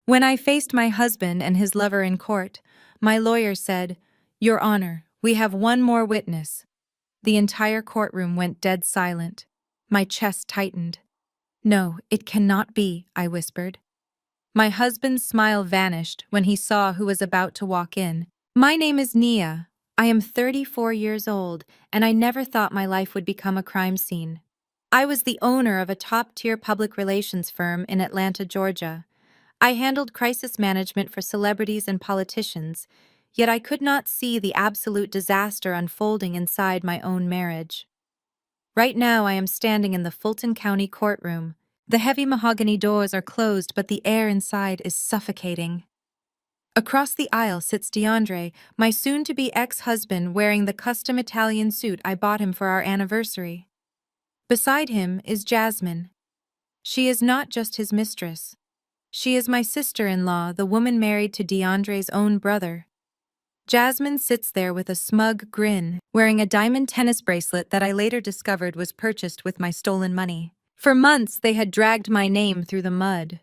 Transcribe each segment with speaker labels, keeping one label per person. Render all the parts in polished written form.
Speaker 1: When I faced my husband and his lover in court, my lawyer said, "Your Honor, we have one more witness." The entire courtroom went dead silent. My chest tightened. "No, it cannot be," I whispered. My husband's smile vanished when he saw who was about to walk in. "My name is Nia. I am 34 years old, and I never thought my life would become a crime scene. I was the owner of a top-tier public relations firm in Atlanta, Georgia. I handled crisis management for celebrities and politicians, yet I could not see the absolute disaster unfolding inside my own marriage. Right now I am standing in the Fulton County courtroom. The heavy mahogany doors are closed, but the air inside is suffocating. Across the aisle sits DeAndre, my soon-to-be ex-husband, wearing the custom Italian suit I bought him for our anniversary. Beside him is Jasmine. She is not just his mistress. She is my sister-in-law, the woman married to DeAndre's own brother. Jasmine sits there with a smug grin, wearing a diamond tennis bracelet that I later discovered was purchased with my stolen money. For months, they had dragged my name through the mud.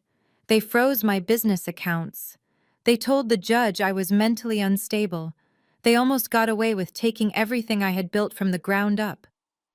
Speaker 1: They froze my business accounts. They told the judge I was mentally unstable. They almost got away with taking everything I had built from the ground up.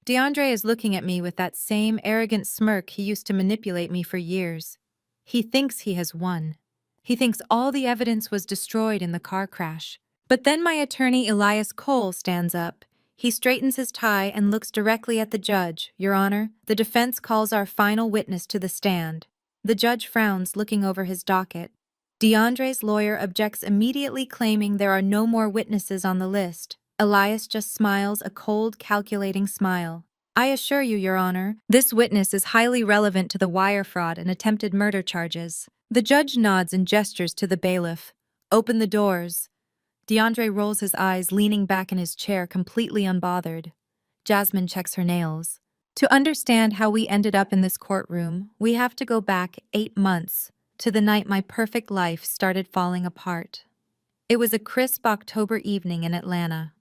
Speaker 1: DeAndre is looking at me with that same arrogant smirk he used to manipulate me for years. He thinks he has won. He thinks all the evidence was destroyed in the car crash. But then my attorney Elias Cole stands up. He straightens his tie and looks directly at the judge. "Your Honor, the defense calls our final witness to the stand." The judge frowns, looking over his docket. DeAndre's lawyer objects immediately, claiming there are no more witnesses on the list. Elias just smiles, a cold, calculating smile. "I assure you, Your Honor, this witness is highly relevant to the wire fraud and attempted murder charges." The judge nods and gestures to the bailiff. "Open the doors." DeAndre rolls his eyes, leaning back in his chair, completely unbothered. Jasmine checks her nails. To understand how we ended up in this courtroom, we have to go back 8 months, to the night my perfect life started falling apart. It was a crisp October evening in Atlanta.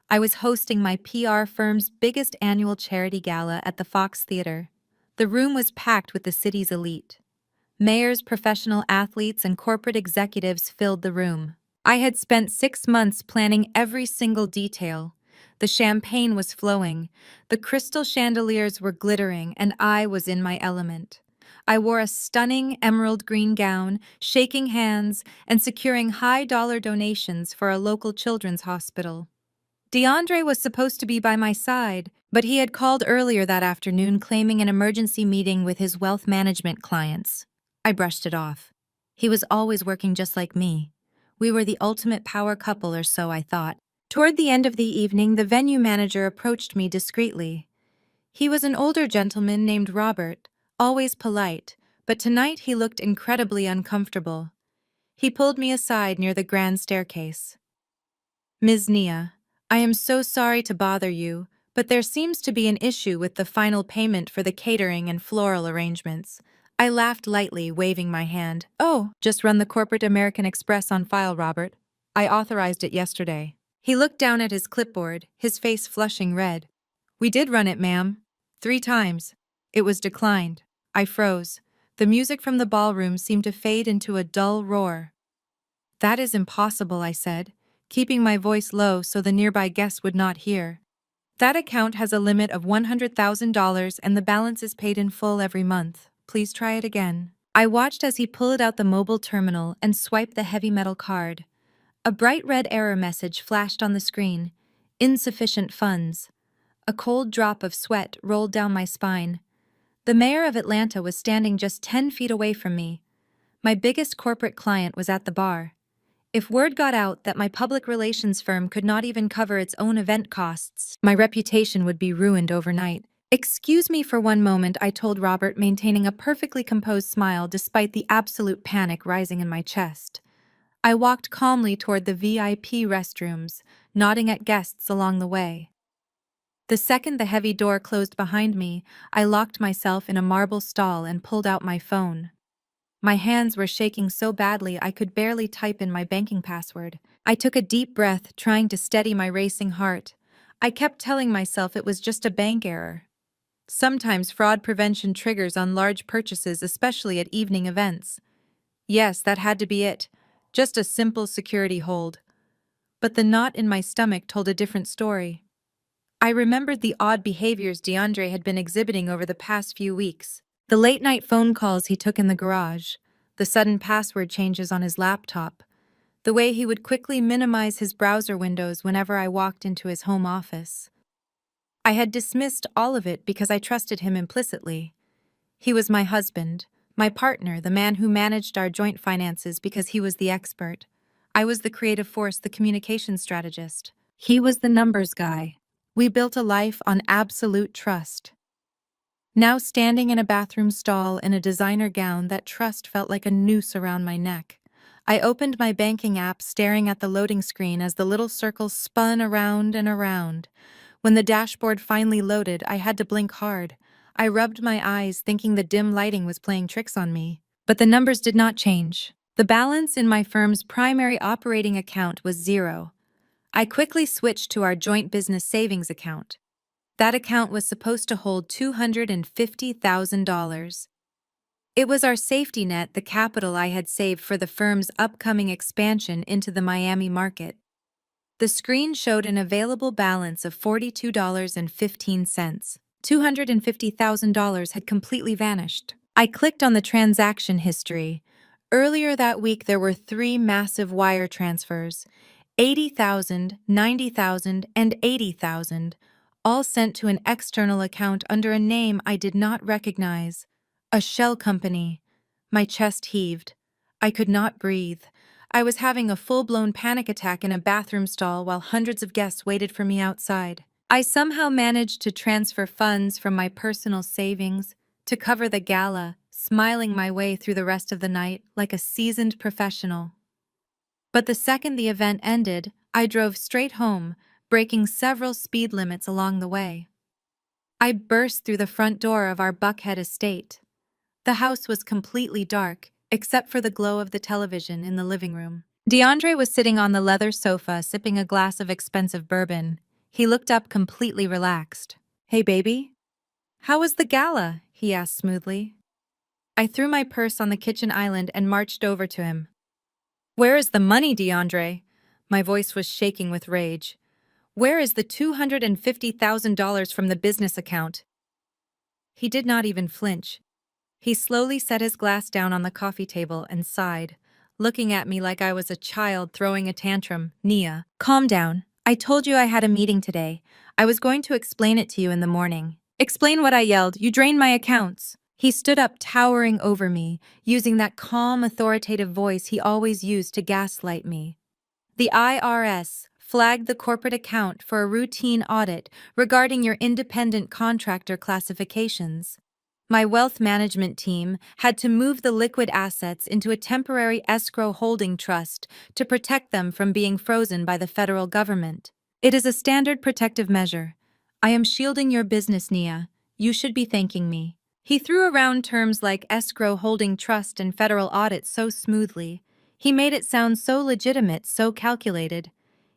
Speaker 1: I was hosting my PR firm's biggest annual charity gala at the Fox Theater. The room was packed with the city's elite. Mayors, professional athletes, and corporate executives filled the room. I had spent 6 months planning every single detail. The champagne was flowing, the crystal chandeliers were glittering, and I was in my element. I wore a stunning emerald green gown, shaking hands, and securing high-dollar donations for a local children's hospital. DeAndre was supposed to be by my side, but he had called earlier that afternoon claiming an emergency meeting with his wealth management clients. I brushed it off. He was always working just like me. We were the ultimate power couple, or so I thought. Toward the end of the evening, the venue manager approached me discreetly. He was an older gentleman named Robert, always polite, but tonight he looked incredibly uncomfortable. He pulled me aside near the grand staircase. "Ms. Nia, I am so sorry to bother you, but there seems to be an issue with the final payment for the catering and floral arrangements." I laughed lightly, waving my hand. "Oh, just run the corporate American Express on file, Robert. I authorized it yesterday." He looked down at his clipboard, his face flushing red. "We did run it, ma'am. 3 times. It was declined." I froze. The music from the ballroom seemed to fade into a dull roar. "That is impossible," I said, keeping my voice low so the nearby guests would not hear. "That account has a limit of $100,000 and the balance is paid in full every month. Please try it again." I watched as he pulled out the mobile terminal and swiped the heavy metal card. A bright red error message flashed on the screen. "Insufficient funds." A cold drop of sweat rolled down my spine. The mayor of Atlanta was standing just 10 feet away from me. My biggest corporate client was at the bar. If word got out that my public relations firm could not even cover its own event costs, my reputation would be ruined overnight. "Excuse me for one moment," I told Robert, maintaining a perfectly composed smile despite the absolute panic rising in my chest. I walked calmly toward the VIP restrooms, nodding at guests along the way. The second the heavy door closed behind me, I locked myself in a marble stall and pulled out my phone. My hands were shaking so badly I could barely type in my banking password. I took a deep breath, trying to steady my racing heart. I kept telling myself it was just a bank error. Sometimes fraud prevention triggers on large purchases, especially at evening events. Yes, that had to be it. Just a simple security hold. But the knot in my stomach told a different story. I remembered the odd behaviors DeAndre had been exhibiting over the past few weeks. The late-night phone calls he took in the garage, the sudden password changes on his laptop, the way he would quickly minimize his browser windows whenever I walked into his home office. I had dismissed all of it because I trusted him implicitly. He was my husband, my partner, the man who managed our joint finances because he was the expert. I was the creative force, the communication strategist. He was the numbers guy. We built a life on absolute trust. Now standing in a bathroom stall in a designer gown, that trust felt like a noose around my neck. I opened my banking app, staring at the loading screen as the little circles spun around and around. When the dashboard finally loaded, I had to blink hard. I rubbed my eyes, thinking the dim lighting was playing tricks on me. But the numbers did not change. The balance in my firm's primary operating account was zero. I quickly switched to our joint business savings account. That account was supposed to hold $250,000. It was our safety net, the capital I had saved for the firm's upcoming expansion into the Miami market. The screen showed an available balance of $42.15. $250,000 had completely vanished. I clicked on the transaction history. Earlier that week, there were three massive wire transfers: 80,000, 90,000, and 80,000, all sent to an external account under a name I did not recognize. A shell company. My chest heaved. I could not breathe. I was having a full-blown panic attack in a bathroom stall while hundreds of guests waited for me outside. I somehow managed to transfer funds from my personal savings to cover the gala, smiling my way through the rest of the night like a seasoned professional. But the second the event ended, I drove straight home, breaking several speed limits along the way. I burst through the front door of our Buckhead estate. The house was completely dark, except for the glow of the television in the living room. DeAndre was sitting on the leather sofa, sipping a glass of expensive bourbon. He looked up completely relaxed. "Hey, baby? How was the gala?" he asked smoothly. I threw my purse on the kitchen island and marched over to him. "Where is the money, DeAndre?" My voice was shaking with rage. "Where is the $250,000 from the business account?" He did not even flinch. He slowly set his glass down on the coffee table and sighed, looking at me like I was a child throwing a tantrum. "Nia, calm down. I told you I had a meeting today. I was going to explain it to you in the morning." "Explain what?" I yelled. "You drained my accounts." He stood up, towering over me, using that calm, authoritative voice he always used to gaslight me. "The IRS flagged the corporate account for a routine audit regarding your independent contractor classifications. My wealth management team had to move the liquid assets into a temporary escrow holding trust to protect them from being frozen by the federal government. It is a standard protective measure. I am shielding your business, Nia. You should be thanking me." He threw around terms like escrow holding trust and federal audit so smoothly. He made it sound so legitimate, so calculated.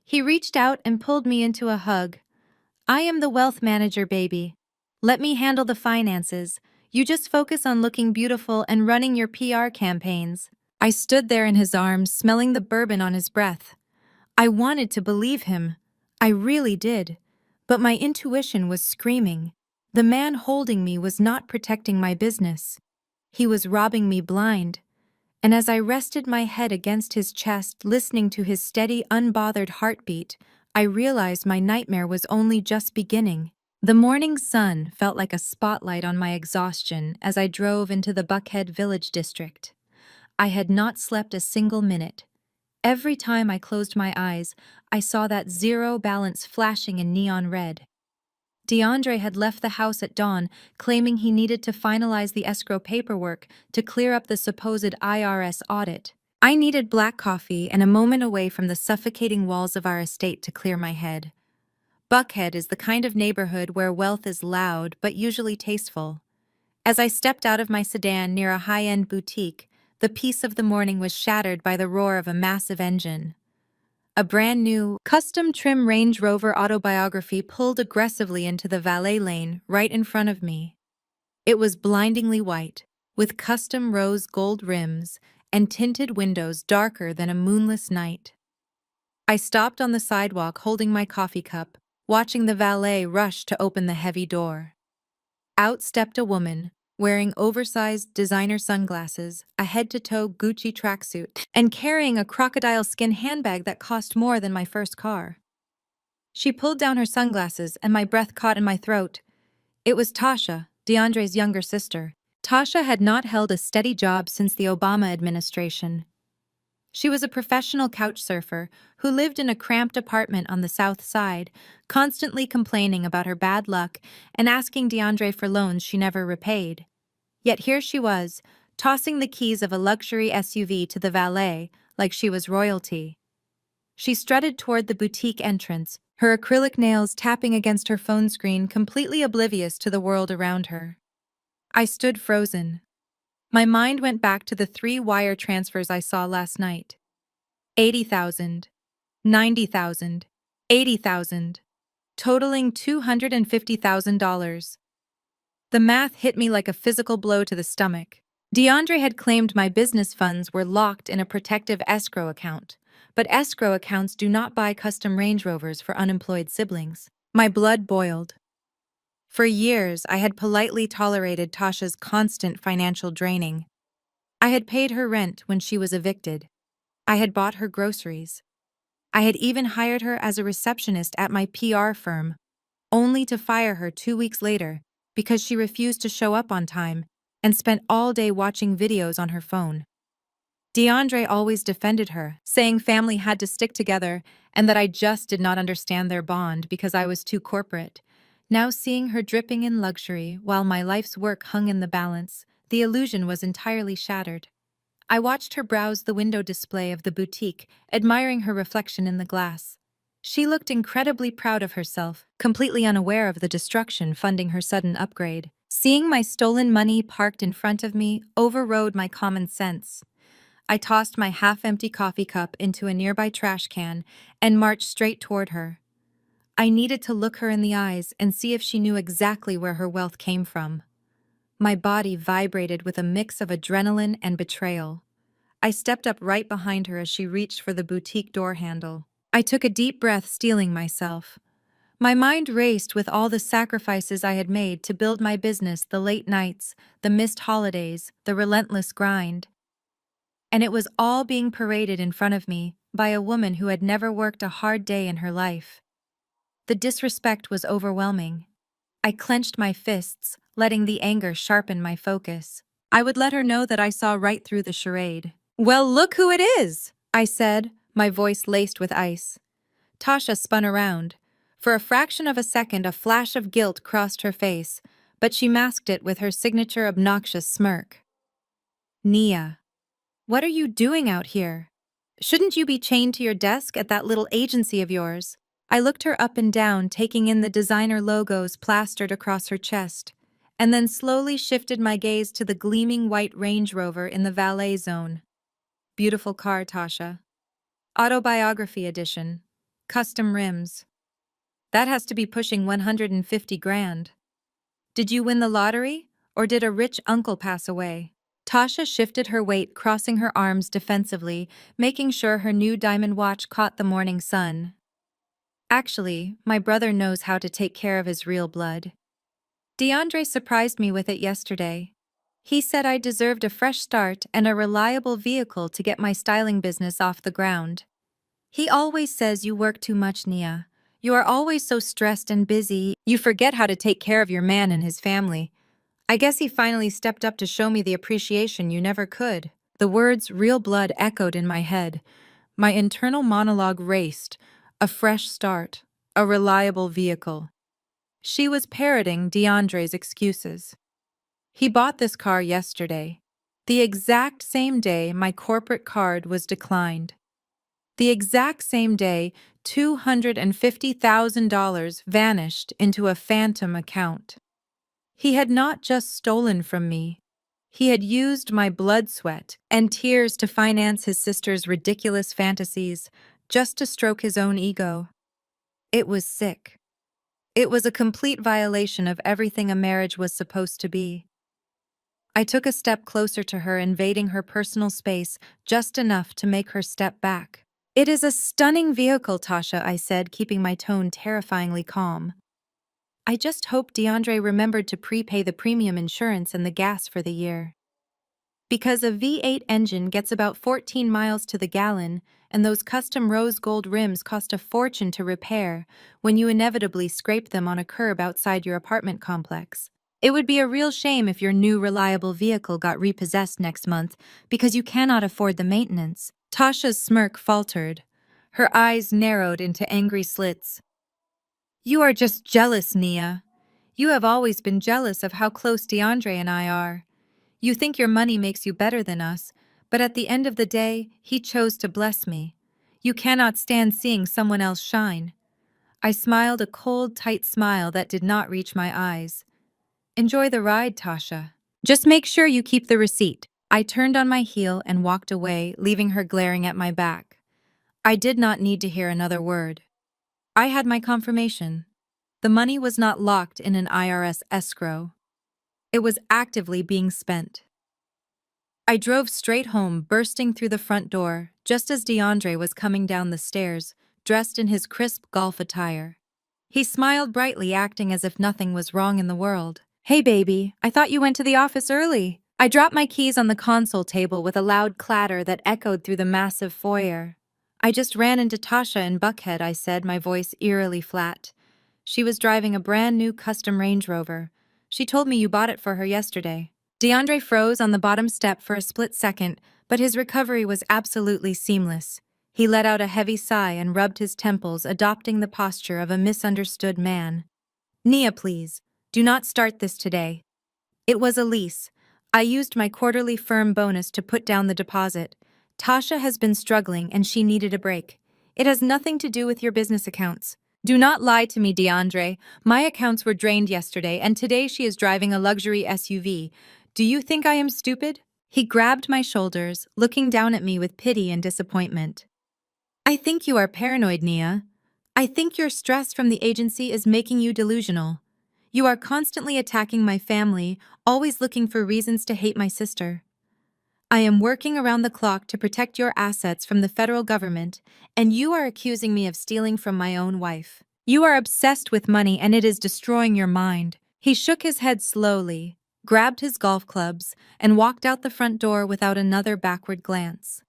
Speaker 1: He reached out and pulled me into a hug. "I am the wealth manager, baby. Let me handle the finances. You just focus on looking beautiful and running your PR campaigns." I stood there in his arms, smelling the bourbon on his breath. I wanted to believe him. I really did. But my intuition was screaming. The man holding me was not protecting my business. He was robbing me blind. And as I rested my head against his chest, listening to his steady, unbothered heartbeat, I realized my nightmare was only just beginning. The morning sun felt like a spotlight on my exhaustion as I drove into the Buckhead Village District. I had not slept a single minute. Every time I closed my eyes, I saw that zero balance flashing in neon red. DeAndre had left the house at dawn, claiming he needed to finalize the escrow paperwork to clear up the supposed IRS audit. I needed black coffee and a moment away from the suffocating walls of our estate to clear my head. Buckhead is the kind of neighborhood where wealth is loud but usually tasteful. As I stepped out of my sedan near a high-end boutique, the peace of the morning was shattered by the roar of a massive engine. A brand-new, custom-trim Range Rover autobiography pulled aggressively into the valet lane right in front of me. It was blindingly white, with custom rose gold rims and tinted windows darker than a moonless night. I stopped on the sidewalk holding my coffee cup, watching the valet rush to open the heavy door. Out stepped a woman, wearing oversized designer sunglasses, a head-to-toe Gucci tracksuit, and carrying a crocodile skin handbag that cost more than my first car. She pulled down her sunglasses and my breath caught in my throat. It was Tasha, DeAndre's younger sister. Tasha had not held a steady job since the Obama administration. She was a professional couch surfer who lived in a cramped apartment on the South Side, constantly complaining about her bad luck and asking DeAndre for loans she never repaid. Yet here she was, tossing the keys of a luxury SUV to the valet like she was royalty. She strutted toward the boutique entrance, her acrylic nails tapping against her phone screen, completely oblivious to the world around her. I stood frozen. My mind went back to the 3 wire transfers I saw last night. 80,000, 90,000, 80,000, totaling $250,000. The math hit me like a physical blow to the stomach. DeAndre had claimed my business funds were locked in a protective escrow account, but escrow accounts do not buy custom Range Rovers for unemployed siblings. My blood boiled. For years, I had politely tolerated Tasha's constant financial draining. I had paid her rent when she was evicted. I had bought her groceries. I had even hired her as a receptionist at my PR firm, only to fire her 2 weeks later because she refused to show up on time and spent all day watching videos on her phone. DeAndre always defended her, saying family had to stick together and that I just did not understand their bond because I was too corporate. Now seeing her dripping in luxury while my life's work hung in the balance, the illusion was entirely shattered. I watched her browse the window display of the boutique, admiring her reflection in the glass. She looked incredibly proud of herself, completely unaware of the destruction funding her sudden upgrade. Seeing my stolen money parked in front of me overrode my common sense. I tossed my half-empty coffee cup into a nearby trash can and marched straight toward her. I needed to look her in the eyes and see if she knew exactly where her wealth came from. My body vibrated with a mix of adrenaline and betrayal. I stepped up right behind her as she reached for the boutique door handle. I took a deep breath, steeling myself. My mind raced with all the sacrifices I had made to build my business, the late nights, the missed holidays, the relentless grind. And it was all being paraded in front of me by a woman who had never worked a hard day in her life. The disrespect was overwhelming. I clenched my fists, letting the anger sharpen my focus. I would let her know that I saw right through the charade. "Well, look who it is," I said, my voice laced with ice. Tasha spun around. For a fraction of a second, a flash of guilt crossed her face, but she masked it with her signature obnoxious smirk. "Nia, what are you doing out here? Shouldn't you be chained to your desk at that little agency of yours?" I looked her up and down, taking in the designer logos plastered across her chest, and then slowly shifted my gaze to the gleaming white Range Rover in the valet zone. Beautiful car, Tasha. Autobiography edition. Custom rims. That has to be pushing 150 grand. Did you win the lottery, or did a rich uncle pass away? Tasha shifted her weight, crossing her arms defensively, making sure her new diamond watch caught the morning sun. Actually, my brother knows how to take care of his real blood. DeAndre surprised me with it yesterday. He said I deserved a fresh start and a reliable vehicle to get my styling business off the ground. He always says you work too much, Nia. You are always so stressed and busy, you forget how to take care of your man and his family. I guess he finally stepped up to show me the appreciation you never could. The words real blood echoed in my head. My internal monologue raced. A fresh start. A reliable vehicle. She was parroting DeAndre's excuses. He bought this car yesterday, the exact same day my corporate card was declined. The exact same day $250,000 vanished into a phantom account. He had not just stolen from me. He had used my blood, sweat, and tears to finance his sister's ridiculous fantasies, just to stroke his own ego. It was sick. It was a complete violation of everything a marriage was supposed to be. I took a step closer to her, invading her personal space just enough to make her step back. "It is a stunning vehicle, Tasha," I said, keeping my tone terrifyingly calm. "I just hope DeAndre remembered to prepay the premium insurance and the gas for the year. Because a V8 engine gets about 14 miles to the gallon, and those custom rose gold rims cost a fortune to repair when you inevitably scrape them on a curb outside your apartment complex. It would be a real shame if your new reliable vehicle got repossessed next month because you cannot afford the maintenance." Tasha's smirk faltered. Her eyes narrowed into angry slits. "You are just jealous, Nia. You have always been jealous of how close DeAndre and I are. You think your money makes you better than us, but at the end of the day, he chose to bless me. You cannot stand seeing someone else shine." I smiled a cold, tight smile that did not reach my eyes. "Enjoy the ride, Tasha. Just make sure you keep the receipt." I turned on my heel and walked away, leaving her glaring at my back. I did not need to hear another word. I had my confirmation. The money was not locked in an IRS escrow. It was actively being spent. I drove straight home, bursting through the front door, just as DeAndre was coming down the stairs, dressed in his crisp golf attire. He smiled brightly, acting as if nothing was wrong in the world. "Hey, baby, I thought you went to the office early." I dropped my keys on the console table with a loud clatter that echoed through the massive foyer. "I just ran into Tasha in Buckhead," I said, my voice eerily flat. "She was driving a brand new custom Range Rover. She told me you bought it for her yesterday." DeAndre froze on the bottom step for a split second, but his recovery was absolutely seamless. He let out a heavy sigh and rubbed his temples, adopting the posture of a misunderstood man. "Nia, please, do not start this today. It was a lease. I used my quarterly firm bonus to put down the deposit. Tasha has been struggling and she needed a break. It has nothing to do with your business accounts. Do not lie to me, DeAndre. My accounts were drained yesterday, and today she is driving a luxury SUV. Do you think I am stupid?" He grabbed my shoulders, looking down at me with pity and disappointment. "I think you are paranoid, Nia. I think your stress from the agency is making you delusional. You are constantly attacking my family, always looking for reasons to hate my sister. I am working around the clock to protect your assets from the federal government, and you are accusing me of stealing from my own wife. You are obsessed with money and it is destroying your mind." He shook his head slowly, grabbed his golf clubs, and walked out the front door without another backward glance.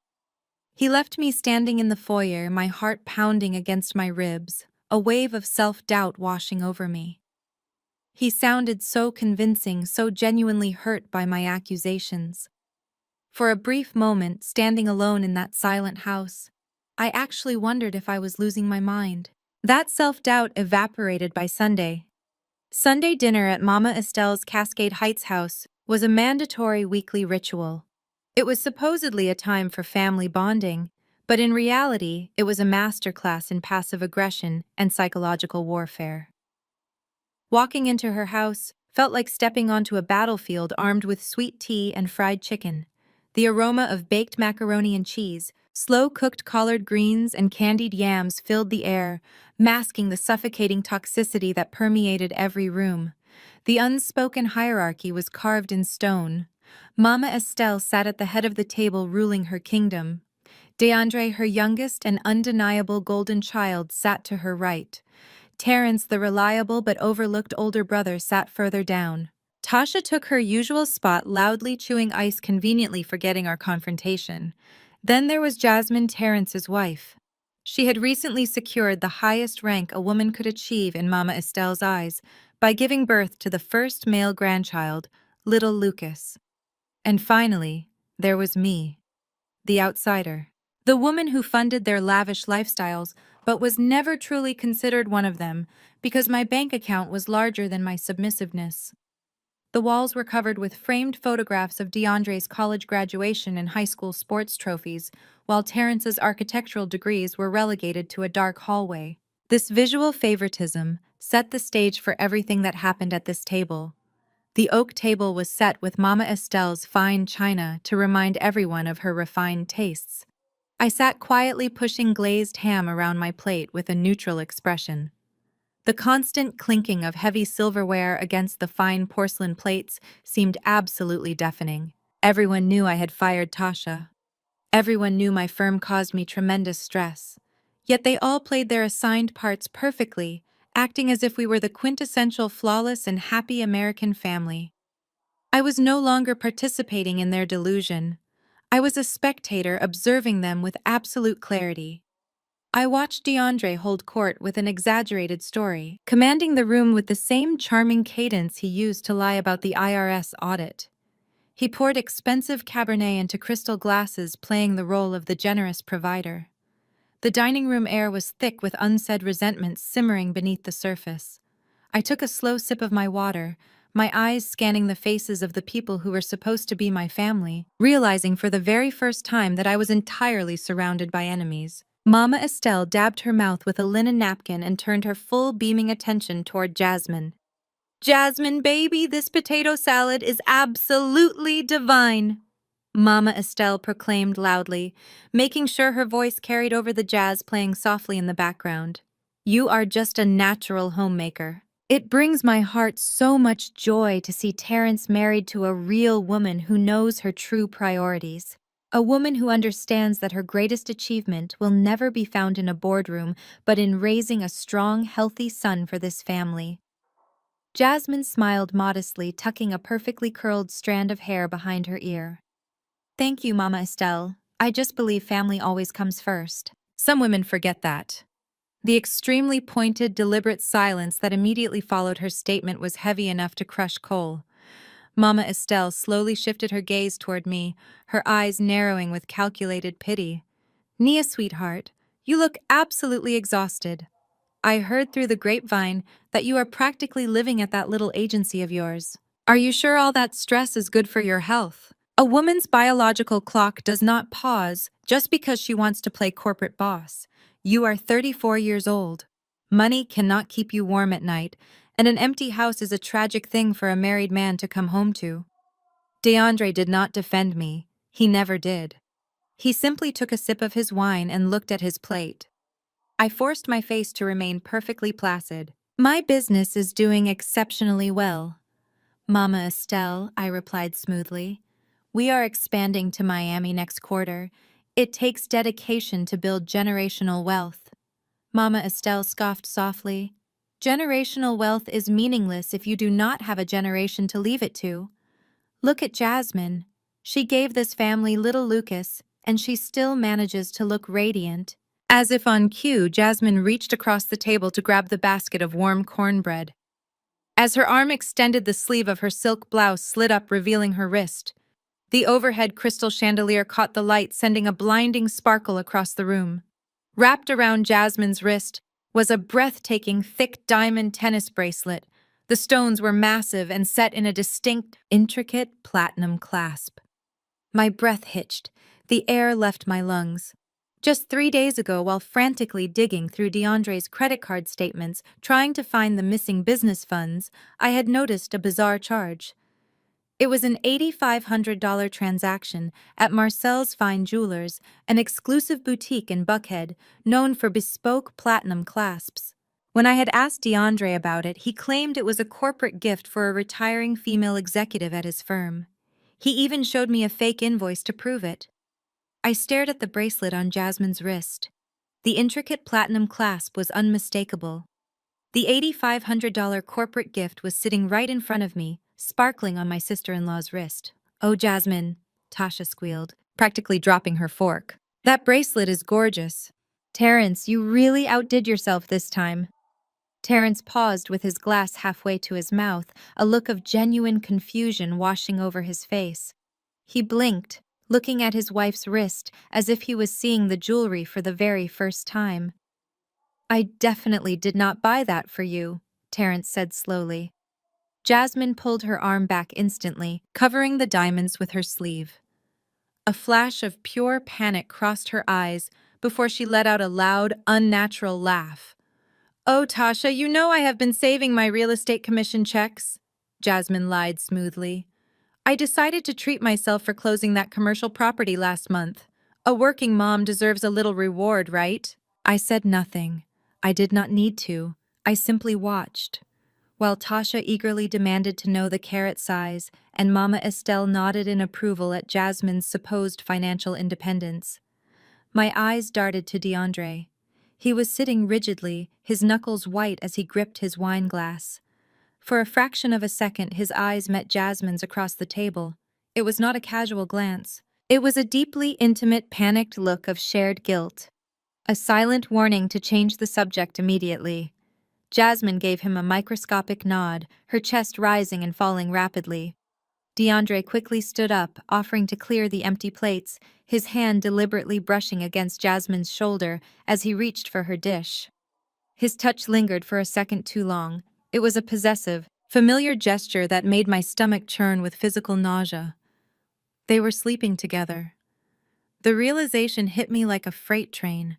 Speaker 1: He left me standing in the foyer, my heart pounding against my ribs, a wave of self-doubt washing over me. He sounded so convincing, so genuinely hurt by my accusations. For a brief moment, standing alone in that silent house, I actually wondered if I was losing my mind. That self-doubt evaporated by Sunday. Sunday dinner at Mama Estelle's Cascade Heights house was a mandatory weekly ritual. It was supposedly a time for family bonding, but in reality, it was a masterclass in passive aggression and psychological warfare. Walking into her house felt like stepping onto a battlefield armed with sweet tea and fried chicken. The aroma of baked macaroni and cheese, slow-cooked collard greens, and candied yams filled the air, masking the suffocating toxicity that permeated every room. The unspoken hierarchy was carved in stone. Mama Estelle sat at the head of the table ruling her kingdom. DeAndre, her youngest and undeniable golden child, sat to her right. Terrence, the reliable but overlooked older brother, sat further down. Tasha took her usual spot, loudly chewing ice, conveniently forgetting our confrontation. Then there was Jasmine, Terrence's wife. She had recently secured the highest rank a woman could achieve in Mama Estelle's eyes by giving birth to the first male grandchild, little Lucas. And finally, there was me, the outsider. The woman who funded their lavish lifestyles, but was never truly considered one of them because my bank account was larger than my submissiveness. The walls were covered with framed photographs of DeAndre's college graduation and high school sports trophies, while Terrence's architectural degrees were relegated to a dark hallway. This visual favoritism set the stage for everything that happened at this table. The oak table was set with Mama Estelle's fine china to remind everyone of her refined tastes. I sat quietly, pushing glazed ham around my plate with a neutral expression. The constant clinking of heavy silverware against the fine porcelain plates seemed absolutely deafening. Everyone knew I had fired Tasha. Everyone knew my firm caused me tremendous stress. Yet they all played their assigned parts perfectly, acting as if we were the quintessential flawless and happy American family. I was no longer participating in their delusion. I was a spectator observing them with absolute clarity. I watched DeAndre hold court with an exaggerated story, commanding the room with the same charming cadence he used to lie about the IRS audit. He poured expensive Cabernet into crystal glasses, playing the role of the generous provider. The dining room air was thick with unsaid resentment simmering beneath the surface. I took a slow sip of my water, my eyes scanning the faces of the people who were supposed to be my family, realizing for the very first time that I was entirely surrounded by enemies. Mama Estelle dabbed her mouth with a linen napkin and turned her full beaming attention toward Jasmine. "Jasmine, baby, this potato salad is absolutely divine," Mama Estelle proclaimed loudly, making sure her voice carried over the jazz playing softly in the background. "You are just a natural homemaker." It brings my heart so much joy to see Terrence married to a real woman who knows her true priorities. A woman who understands that her greatest achievement will never be found in a boardroom, but in raising a strong, healthy son for this family. Jasmine smiled modestly, tucking a perfectly curled strand of hair behind her ear. "Thank you, Mama Estelle. I just believe family always comes first." Some women forget that. The extremely pointed, deliberate silence that immediately followed her statement was heavy enough to crush Cole. Mama Estelle slowly shifted her gaze toward me, her eyes narrowing with calculated pity. "Nia, sweetheart, you look absolutely exhausted. I heard through the grapevine that you are practically living at that little agency of yours. Are you sure all that stress is good for your health? A woman's biological clock does not pause just because she wants to play corporate boss. You are 34 years old. Money cannot keep you warm at night, and an empty house is a tragic thing for a married man to come home to." DeAndre did not defend me. He never did. He simply took a sip of his wine and looked at his plate. I forced my face to remain perfectly placid. "My business is doing exceptionally well, Mama Estelle," I replied smoothly. "We are expanding to Miami next quarter. It takes dedication to build generational wealth." Mama Estelle scoffed softly. "Generational wealth is meaningless if you do not have a generation to leave it to. Look at Jasmine. She gave this family little Lucas, and she still manages to look radiant." As if on cue, Jasmine reached across the table to grab the basket of warm cornbread. As her arm extended, the sleeve of her silk blouse slid up, revealing her wrist. The overhead crystal chandelier caught the light, sending a blinding sparkle across the room. Wrapped around Jasmine's wrist was a breathtaking, thick diamond tennis bracelet. The stones were massive and set in a distinct, intricate platinum clasp. My breath hitched. The air left my lungs. Just 3 days ago, while frantically digging through DeAndre's credit card statements, trying to find the missing business funds, I had noticed a bizarre charge. It was an $8,500 transaction at Marcel's Fine Jewelers, an exclusive boutique in Buckhead, known for bespoke platinum clasps. When I had asked DeAndre about it, he claimed it was a corporate gift for a retiring female executive at his firm. He even showed me a fake invoice to prove it. I stared at the bracelet on Jasmine's wrist. The intricate platinum clasp was unmistakable. The $8,500 corporate gift was sitting right in front of me, sparkling on my sister-in-law's wrist. "Oh, Jasmine," Tasha squealed, practically dropping her fork. "That bracelet is gorgeous." "Terrence, you really outdid yourself this time." Terrence paused with his glass halfway to his mouth, a look of genuine confusion washing over his face. He blinked, looking at his wife's wrist as if he was seeing the jewelry for the very first time. "I definitely did not buy that for you," Terrence said slowly. Jasmine pulled her arm back instantly, covering the diamonds with her sleeve. A flash of pure panic crossed her eyes before she let out a loud, unnatural laugh. "Oh, Tasha, you know I have been saving my real estate commission checks," Jasmine lied smoothly. "I decided to treat myself for closing that commercial property last month. A working mom deserves a little reward, right?" I said nothing. I did not need to. I simply watched, while Tasha eagerly demanded to know the carrot size and Mama Estelle nodded in approval at Jasmine's supposed financial independence. My eyes darted to DeAndre. He was sitting rigidly, his knuckles white as he gripped his wine glass. For a fraction of a second, his eyes met Jasmine's across the table. It was not a casual glance. It was a deeply intimate, panicked look of shared guilt. A silent warning to change the subject immediately. Jasmine gave him a microscopic nod, her chest rising and falling rapidly. DeAndre quickly stood up, offering to clear the empty plates, his hand deliberately brushing against Jasmine's shoulder as he reached for her dish. His touch lingered for a second too long. It was a possessive, familiar gesture that made my stomach churn with physical nausea. They were sleeping together. The realization hit me like a freight train.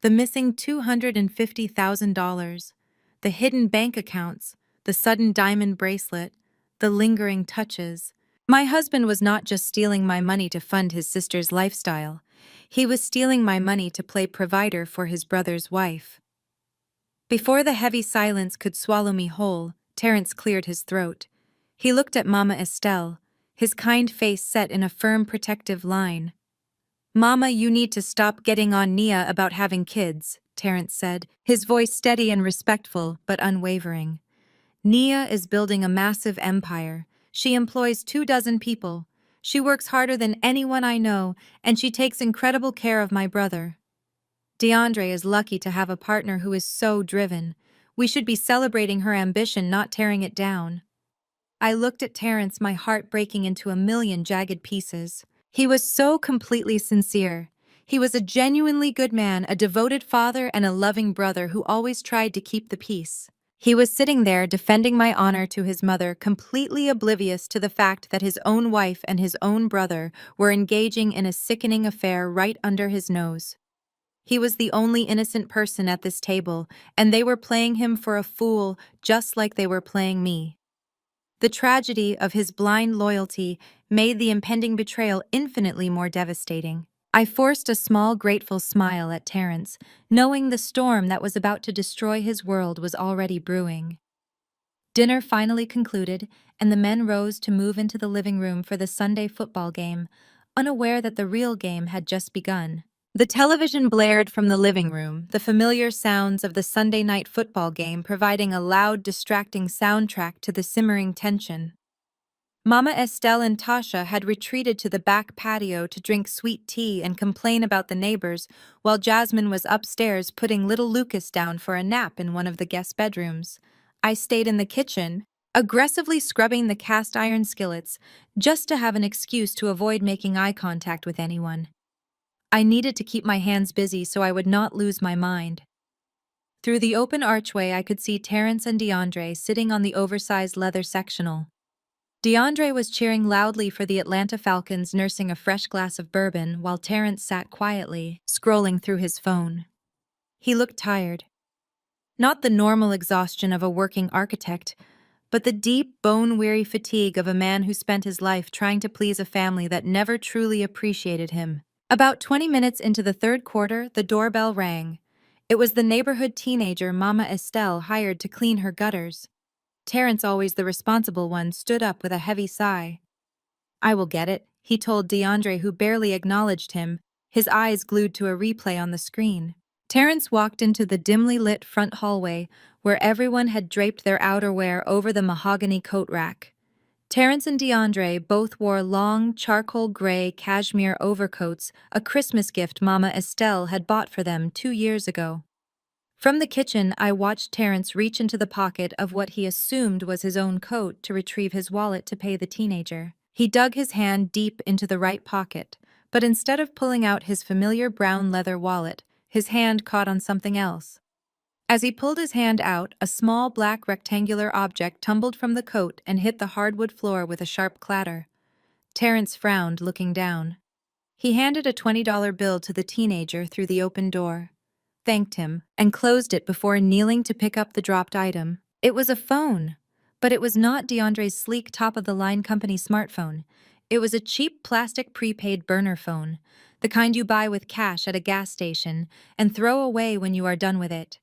Speaker 1: The missing $250,000, the hidden bank accounts, the sudden diamond bracelet, the lingering touches. My husband was not just stealing my money to fund his sister's lifestyle. He was stealing my money to play provider for his brother's wife. Before the heavy silence could swallow me whole, Terence cleared his throat. He looked at Mama Estelle, his kind face set in a firm protective line. "Mama, you need to stop getting on Nia about having kids," Terence said, his voice steady and respectful, but unwavering. "Nia is building a massive empire. She employs 24 people. She works harder than anyone I know, and she takes incredible care of my brother. DeAndre is lucky to have a partner who is so driven. We should be celebrating her ambition, not tearing it down." I looked at Terence, my heart breaking into a million jagged pieces. He was so completely sincere. He was a genuinely good man, a devoted father, and a loving brother who always tried to keep the peace. He was sitting there defending my honor to his mother, completely oblivious to the fact that his own wife and his own brother were engaging in a sickening affair right under his nose. He was the only innocent person at this table, and they were playing him for a fool just like they were playing me. The tragedy of his blind loyalty made the impending betrayal infinitely more devastating. I forced a small, grateful smile at Terence, knowing the storm that was about to destroy his world was already brewing. Dinner finally concluded, and the men rose to move into the living room for the Sunday football game, unaware that the real game had just begun. The television blared from the living room, the familiar sounds of the Sunday night football game providing a loud, distracting soundtrack to the simmering tension. Mama Estelle and Tasha had retreated to the back patio to drink sweet tea and complain about the neighbors, while Jasmine was upstairs putting little Lucas down for a nap in one of the guest bedrooms. I stayed in the kitchen, aggressively scrubbing the cast iron skillets, just to have an excuse to avoid making eye contact with anyone. I needed to keep my hands busy so I would not lose my mind. Through the open archway, I could see Terence and DeAndre sitting on the oversized leather sectional. DeAndre was cheering loudly for the Atlanta Falcons, nursing a fresh glass of bourbon, while Terence sat quietly, scrolling through his phone. He looked tired. Not the normal exhaustion of a working architect, but the deep, bone-weary fatigue of a man who spent his life trying to please a family that never truly appreciated him. About 20 minutes into the third quarter, the doorbell rang. It was the neighborhood teenager Mama Estelle hired to clean her gutters. Terence, always the responsible one, stood up with a heavy sigh. "I will get it," he told DeAndre, who barely acknowledged him, his eyes glued to a replay on the screen. Terence walked into the dimly lit front hallway, where everyone had draped their outerwear over the mahogany coat rack. Terence and DeAndre both wore long, charcoal gray cashmere overcoats, a Christmas gift Mama Estelle had bought for them 2 years ago. From the kitchen, I watched Terence reach into the pocket of what he assumed was his own coat to retrieve his wallet to pay the teenager. He dug his hand deep into the right pocket, but instead of pulling out his familiar brown leather wallet, his hand caught on something else. As he pulled his hand out, a small black rectangular object tumbled from the coat and hit the hardwood floor with a sharp clatter. Terence frowned, looking down. He handed a $20 bill to the teenager through the open door, thanked him, and closed it before kneeling to pick up the dropped item. It was a phone, but it was not DeAndre's sleek top-of-the-line company smartphone. It was a cheap plastic prepaid burner phone, the kind you buy with cash at a gas station and throw away when you are done with it.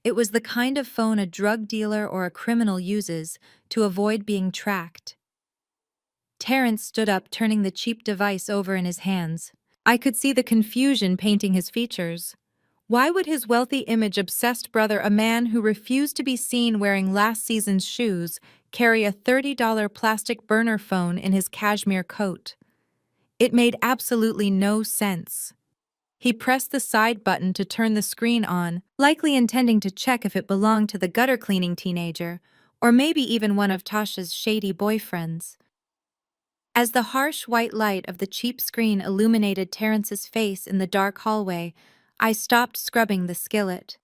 Speaker 1: It was the kind of phone a drug dealer or a criminal uses to avoid being tracked. Terrence stood up, turning the cheap device over in his hands. I could see the confusion painting his features. Why would his wealthy image-obsessed brother, a man who refused to be seen wearing last season's shoes, carry a $30 plastic burner phone in his cashmere coat? It made absolutely no sense. He pressed the side button to turn the screen on, likely intending to check if it belonged to the gutter-cleaning teenager, or maybe even one of Tasha's shady boyfriends. As the harsh white light of the cheap screen illuminated Terrence's face in the dark hallway, I stopped scrubbing the skillet.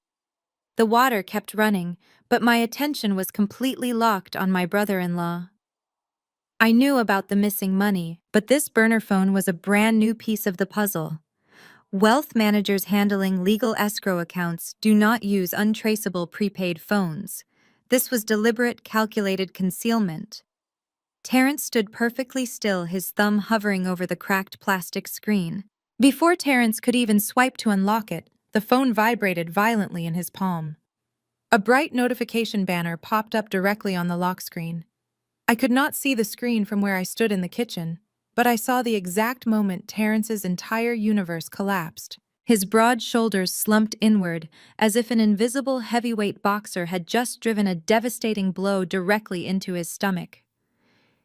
Speaker 1: The water kept running, but my attention was completely locked on my brother-in-law. I knew about the missing money, but this burner phone was a brand new piece of the puzzle. Wealth managers handling legal escrow accounts do not use untraceable prepaid phones. This was deliberate, calculated concealment. Terrence stood perfectly still, his thumb hovering over the cracked plastic screen. Before Terrence could even swipe to unlock it, the phone vibrated violently in his palm. A bright notification banner popped up directly on the lock screen. I could not see the screen from where I stood in the kitchen, but I saw the exact moment Terrence's entire universe collapsed. His broad shoulders slumped inward, as if an invisible heavyweight boxer had just driven a devastating blow directly into his stomach.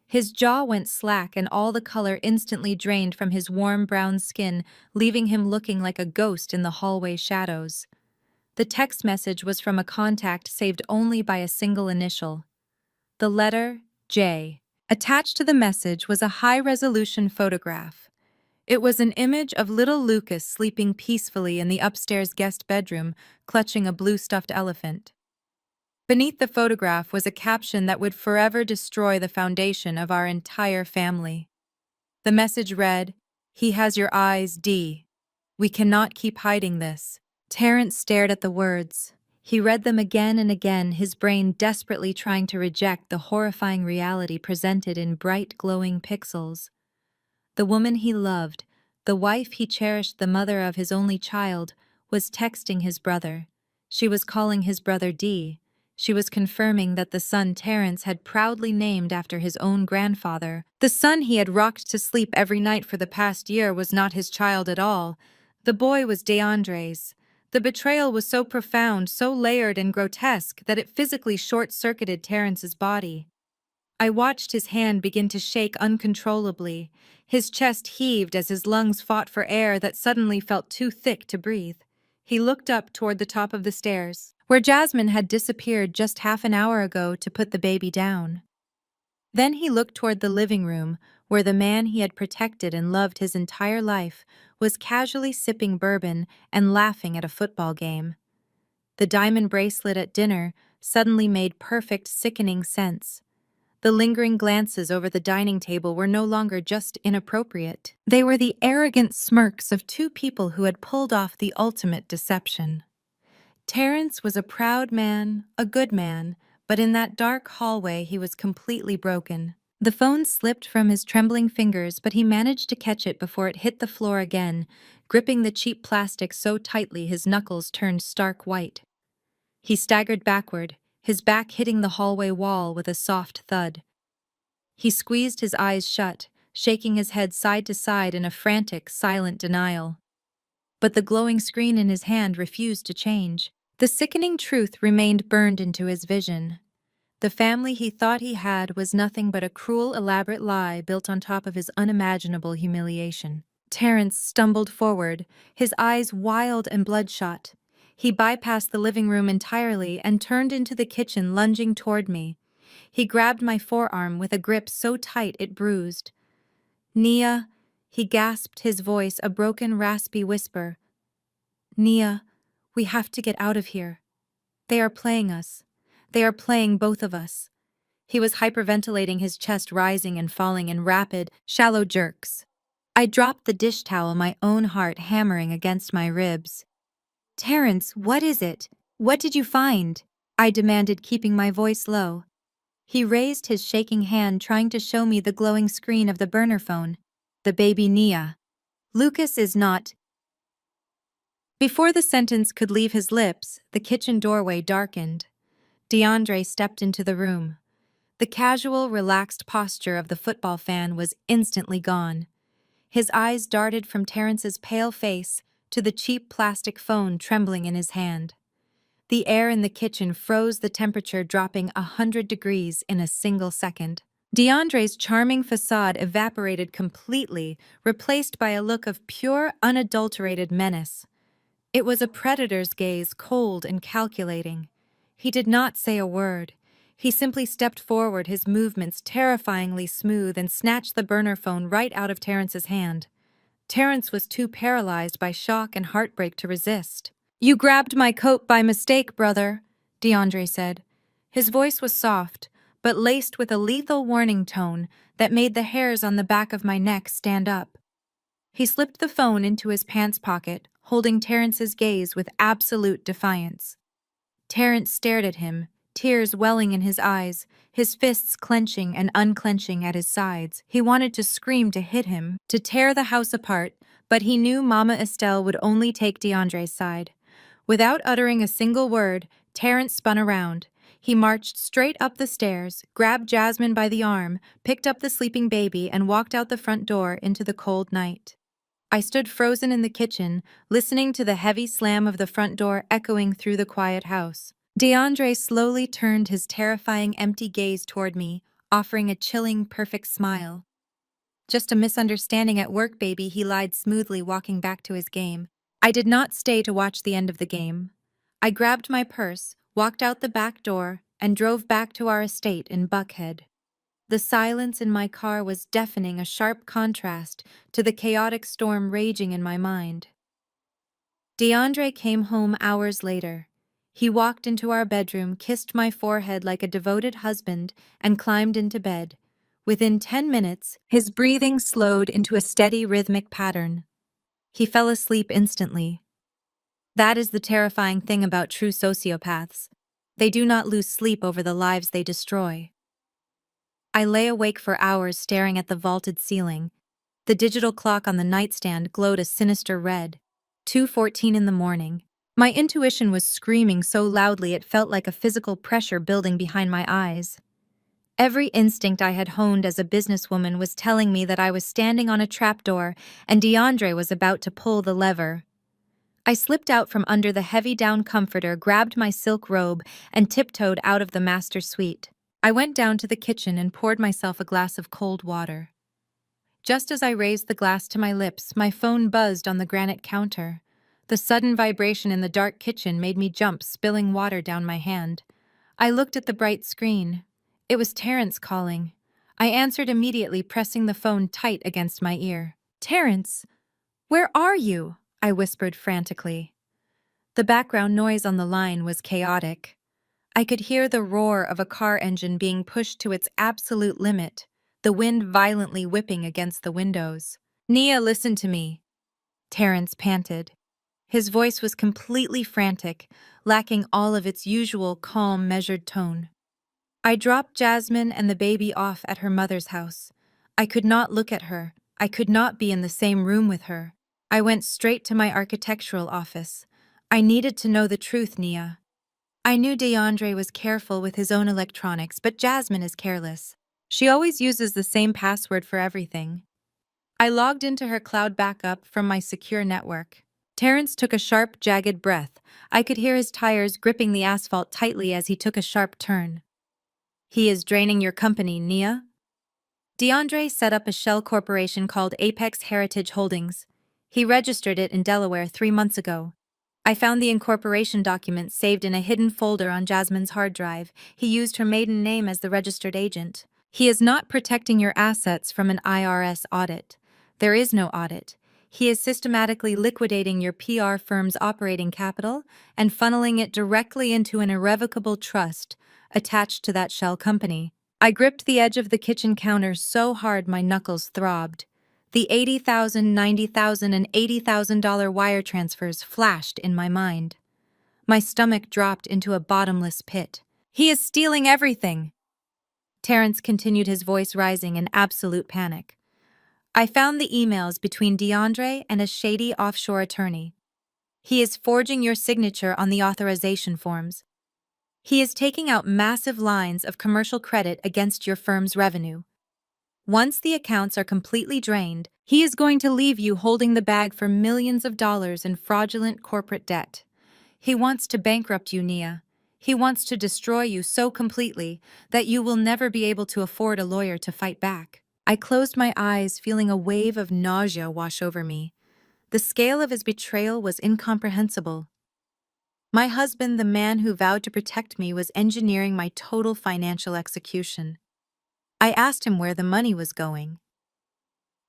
Speaker 1: His jaw went slack and all the color instantly drained from his warm brown skin, leaving him looking like a ghost in the hallway shadows. The text message was from a contact saved only by a single initial. The letter J. Attached to the message was a high-resolution photograph. It was an image of little Lucas sleeping peacefully in the upstairs guest bedroom, clutching a blue stuffed elephant. Beneath the photograph was a caption that would forever destroy the foundation of our entire family. The message read, "He has your eyes, D. We cannot keep hiding this." Terrence stared at the words. He read them again and again, his brain desperately trying to reject the horrifying reality presented in bright, glowing pixels. The woman he loved, the wife he cherished, the mother of his only child, was texting his brother. She was calling his brother D. She was confirming that the son Terrence had proudly named after his own grandfather, the son he had rocked to sleep every night for the past year, was not his child at all. The boy was DeAndre's. The betrayal was so profound, so layered and grotesque that it physically short-circuited Terrence's body. I watched his hand begin to shake uncontrollably. His chest heaved as his lungs fought for air that suddenly felt too thick to breathe. He looked up toward the top of the stairs, where Jasmine had disappeared just half an hour ago to put the baby down. Then he looked toward the living room, where the man he had protected and loved his entire life was casually sipping bourbon and laughing at a football game. The diamond bracelet at dinner suddenly made perfect, sickening sense. The lingering glances over the dining table were no longer just inappropriate. They were the arrogant smirks of two people who had pulled off the ultimate deception. Terrence was a proud man, a good man, but in that dark hallway he was completely broken. The phone slipped from his trembling fingers, but he managed to catch it before it hit the floor again, gripping the cheap plastic so tightly his knuckles turned stark white. He staggered backward, his back hitting the hallway wall with a soft thud. He squeezed his eyes shut, shaking his head side to side in a frantic, silent denial. But the glowing screen in his hand refused to change. The sickening truth remained burned into his vision. The family he thought he had was nothing but a cruel, elaborate lie built on top of his unimaginable humiliation. Terrence stumbled forward, his eyes wild and bloodshot. He bypassed the living room entirely and turned into the kitchen, lunging toward me. He grabbed my forearm with a grip so tight it bruised. "Nia," he gasped, his voice a broken, raspy whisper. "Nia, we have to get out of here. They are playing us. They are playing both of us." He was hyperventilating, his chest rising and falling in rapid, shallow jerks. I dropped the dish towel, my own heart hammering against my ribs. "Terrence, what is it? What did you find?" I demanded, keeping my voice low. He raised his shaking hand, trying to show me the glowing screen of the burner phone. "The baby, Nia. Lucas is not..." Before the sentence could leave his lips, the kitchen doorway darkened. DeAndre stepped into the room. The casual, relaxed posture of the football fan was instantly gone. His eyes darted from Terrence's pale face to the cheap plastic phone trembling in his hand. The air in the kitchen froze, the temperature dropping 100 degrees in a single second. DeAndre's charming facade evaporated completely, replaced by a look of pure, unadulterated menace. It was a predator's gaze, cold and calculating. He did not say a word. He simply stepped forward, his movements terrifyingly smooth, and snatched the burner phone right out of Terrence's hand. Terrence was too paralyzed by shock and heartbreak to resist. "You grabbed my coat by mistake, brother," DeAndre said. His voice was soft, but laced with a lethal warning tone that made the hairs on the back of my neck stand up. He slipped the phone into his pants pocket, holding Terrence's gaze with absolute defiance. Terrence stared at him, tears welling in his eyes, his fists clenching and unclenching at his sides. He wanted to scream, to hit him, to tear the house apart, but he knew Mama Estelle would only take DeAndre's side. Without uttering a single word, Terrence spun around. He marched straight up the stairs, grabbed Jasmine by the arm, picked up the sleeping baby, and walked out the front door into the cold night. I stood frozen in the kitchen, listening to the heavy slam of the front door echoing through the quiet house. DeAndre slowly turned his terrifying empty gaze toward me, offering a chilling, perfect smile. "Just a misunderstanding at work, baby," he lied smoothly, walking back to his game. I did not stay to watch the end of the game. I grabbed my purse, walked out the back door, and drove back to our estate in Buckhead. The silence in my car was deafening, a sharp contrast to the chaotic storm raging in my mind. DeAndre came home hours later. He walked into our bedroom, kissed my forehead like a devoted husband, and climbed into bed. Within 10 minutes, his breathing slowed into a steady, rhythmic pattern. He fell asleep instantly. That is the terrifying thing about true sociopaths. They do not lose sleep over the lives they destroy. I lay awake for hours staring at the vaulted ceiling. The digital clock on the nightstand glowed a sinister red. 2:14 in the morning. My intuition was screaming so loudly it felt like a physical pressure building behind my eyes. Every instinct I had honed as a businesswoman was telling me that I was standing on a trapdoor and DeAndre was about to pull the lever. I slipped out from under the heavy down comforter, grabbed my silk robe, and tiptoed out of the master suite. I went down to the kitchen and poured myself a glass of cold water. Just as I raised the glass to my lips, my phone buzzed on the granite counter. The sudden vibration in the dark kitchen made me jump, spilling water down my hand. I looked at the bright screen. It was Terrence calling. I answered immediately, pressing the phone tight against my ear. "Terrence, where are you?" I whispered frantically. The background noise on the line was chaotic. I could hear the roar of a car engine being pushed to its absolute limit, the wind violently whipping against the windows. "Nia, listen to me," Terrence panted. His voice was completely frantic, lacking all of its usual calm, measured tone. I dropped Jasmine and the baby off at her mother's house. I could not look at her. I could not be in the same room with her. I went straight to my architectural office. I needed to know the truth, Nia. I knew DeAndre was careful with his own electronics, but Jasmine is careless. She always uses the same password for everything. I logged into her cloud backup from my secure network. Terrence took a sharp, jagged breath. I could hear his tires gripping the asphalt tightly as he took a sharp turn. "He is draining your company, Nia." DeAndre set up a shell corporation called Apex Heritage Holdings. He registered it in Delaware 3 months ago. I found the incorporation documents saved in a hidden folder on Jasmine's hard drive. He used her maiden name as the registered agent. He is not protecting your assets from an IRS audit. There is no audit. He is systematically liquidating your PR firm's operating capital and funneling it directly into an irrevocable trust attached to that shell company. I gripped the edge of the kitchen counter so hard my knuckles throbbed. The $80,000, $90,000, and $80,000 wire transfers flashed in my mind. My stomach dropped into a bottomless pit. "He is stealing everything!" Terrence continued, his voice rising in absolute panic. "I found the emails between DeAndre and a shady offshore attorney. He is forging your signature on the authorization forms. He is taking out massive lines of commercial credit against your firm's revenue. Once the accounts are completely drained, he is going to leave you holding the bag for millions of dollars in fraudulent corporate debt. He wants to bankrupt you, Nia. He wants to destroy you so completely that you will never be able to afford a lawyer to fight back. I closed my eyes, feeling a wave of nausea wash over me. The scale of his betrayal was incomprehensible. My husband, the man who vowed to protect me, was engineering my total financial execution. I asked him where the money was going.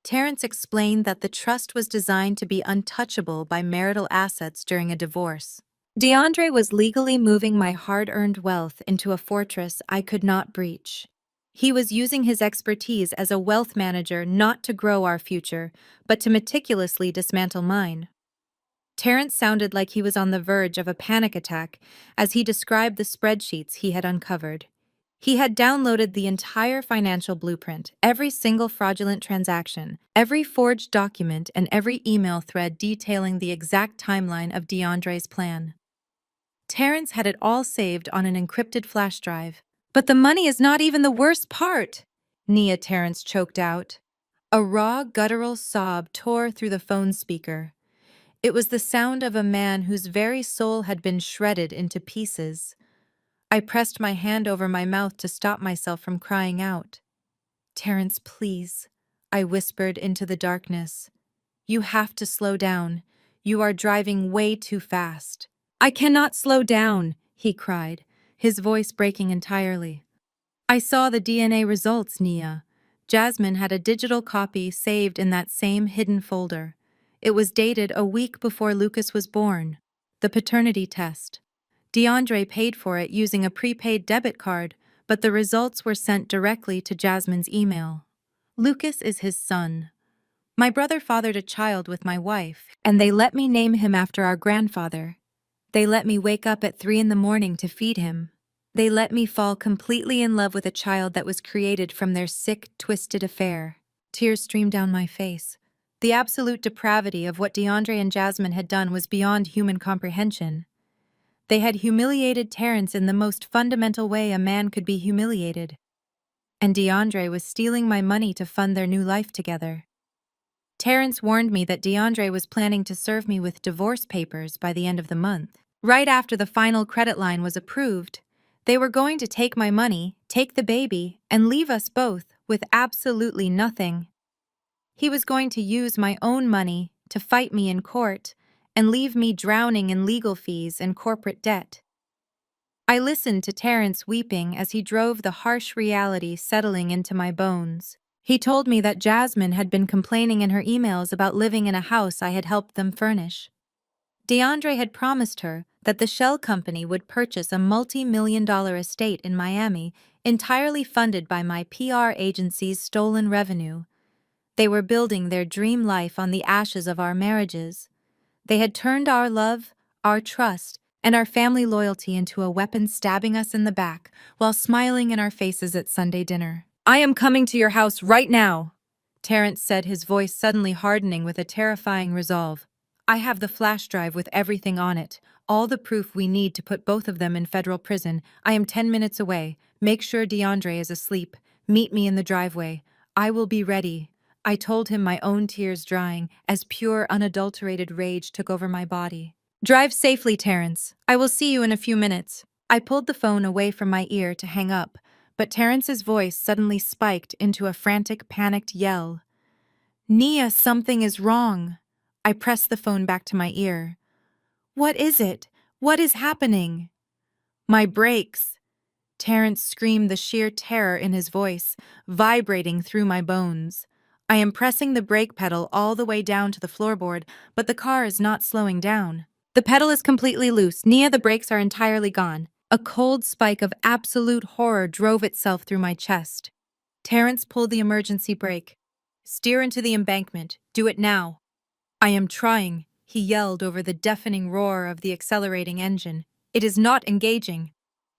Speaker 1: Terrence explained that the trust was designed to be untouchable by marital assets during a divorce. DeAndre was legally moving my hard-earned wealth into a fortress I could not breach. He was using his expertise as a wealth manager not to grow our future, but to meticulously dismantle mine. Terrence sounded like he was on the verge of a panic attack as he described the spreadsheets he had uncovered. He had downloaded the entire financial blueprint, every single fraudulent transaction, every forged document, and every email thread detailing the exact timeline of DeAndre's plan. Terrence had it all saved on an encrypted flash drive. But the money is not even the worst part, Nia Terrence choked out. A raw, guttural sob tore through the phone speaker. It was the sound of a man whose very soul had been shredded into pieces. I pressed my hand over my mouth to stop myself from crying out. Terrence, please, I whispered into the darkness. You have to slow down. You are driving way too fast. I cannot slow down, he cried, his voice breaking entirely. I saw the DNA results, Nia. Jasmine had a digital copy saved in that same hidden folder. It was dated a week before Lucas was born. The paternity test. DeAndre paid for it using a prepaid debit card, but the results were sent directly to Jasmine's email. Lucas is his son. My brother fathered a child with my wife, and they let me name him after our grandfather. They let me wake up at 3 in the morning to feed him. They let me fall completely in love with a child that was created from their sick, twisted affair. Tears streamed down my face. The absolute depravity of what DeAndre and Jasmine had done was beyond human comprehension. They had humiliated Terrence in the most fundamental way a man could be humiliated. And DeAndre was stealing my money to fund their new life together. Terrence warned me that DeAndre was planning to serve me with divorce papers by the end of the month. Right after the final credit line was approved, they were going to take my money, take the baby, and leave us both with absolutely nothing. He was going to use my own money to fight me in court and leave me drowning in legal fees and corporate debt. I listened to Terrence weeping as he drove the harsh reality settling into my bones. He told me that Jasmine had been complaining in her emails about living in a house I had helped them furnish. DeAndre had promised her that the shell company would purchase a multi-million-dollar estate in Miami, entirely funded by my PR agency's stolen revenue. They were building their dream life on the ashes of our marriages. They had turned our love, our trust, and our family loyalty into a weapon stabbing us in the back while smiling in our faces at Sunday dinner. I am coming to your house right now, Terrence said, his voice suddenly hardening with a terrifying resolve. I have the flash drive with everything on it, all the proof we need to put both of them in federal prison. I am 10 minutes away. Make sure DeAndre is asleep. Meet me in the driveway. I will be ready. I told him, my own tears drying as pure, unadulterated rage took over my body. Drive safely, Terrence. I will see you in a few minutes. I pulled the phone away from my ear to hang up, but Terrence's voice suddenly spiked into a frantic, panicked yell. Nia, something is wrong. I pressed the phone back to my ear. What is it? What is happening? My brakes. Terrence screamed, the sheer terror in his voice vibrating through my bones. I am pressing the brake pedal all the way down to the floorboard, but the car is not slowing down. The pedal is completely loose. Nia, the brakes are entirely gone. A cold spike of absolute horror drove itself through my chest. Terrence pulled the emergency brake. Steer into the embankment. Do it now. I am trying, he yelled over the deafening roar of the accelerating engine. It is not engaging.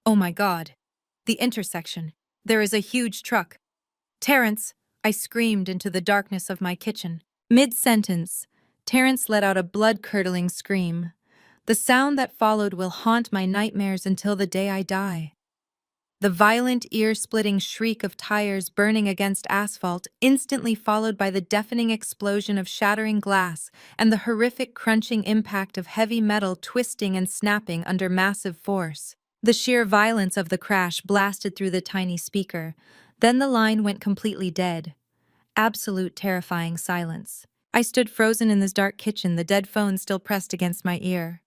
Speaker 1: Oh my God. The intersection. There is a huge truck. Terrence, I screamed into the darkness of my kitchen. Mid-sentence, Terrence let out a blood-curdling scream. The sound that followed will haunt my nightmares until the day I die. The violent, ear-splitting shriek of tires burning against asphalt, instantly followed by the deafening explosion of shattering glass and the horrific crunching impact of heavy metal twisting and snapping under massive force. The sheer violence of the crash blasted through the tiny speaker. Then the line went completely dead. Absolute terrifying silence. I stood frozen in this dark kitchen, the dead phone still pressed against my ear.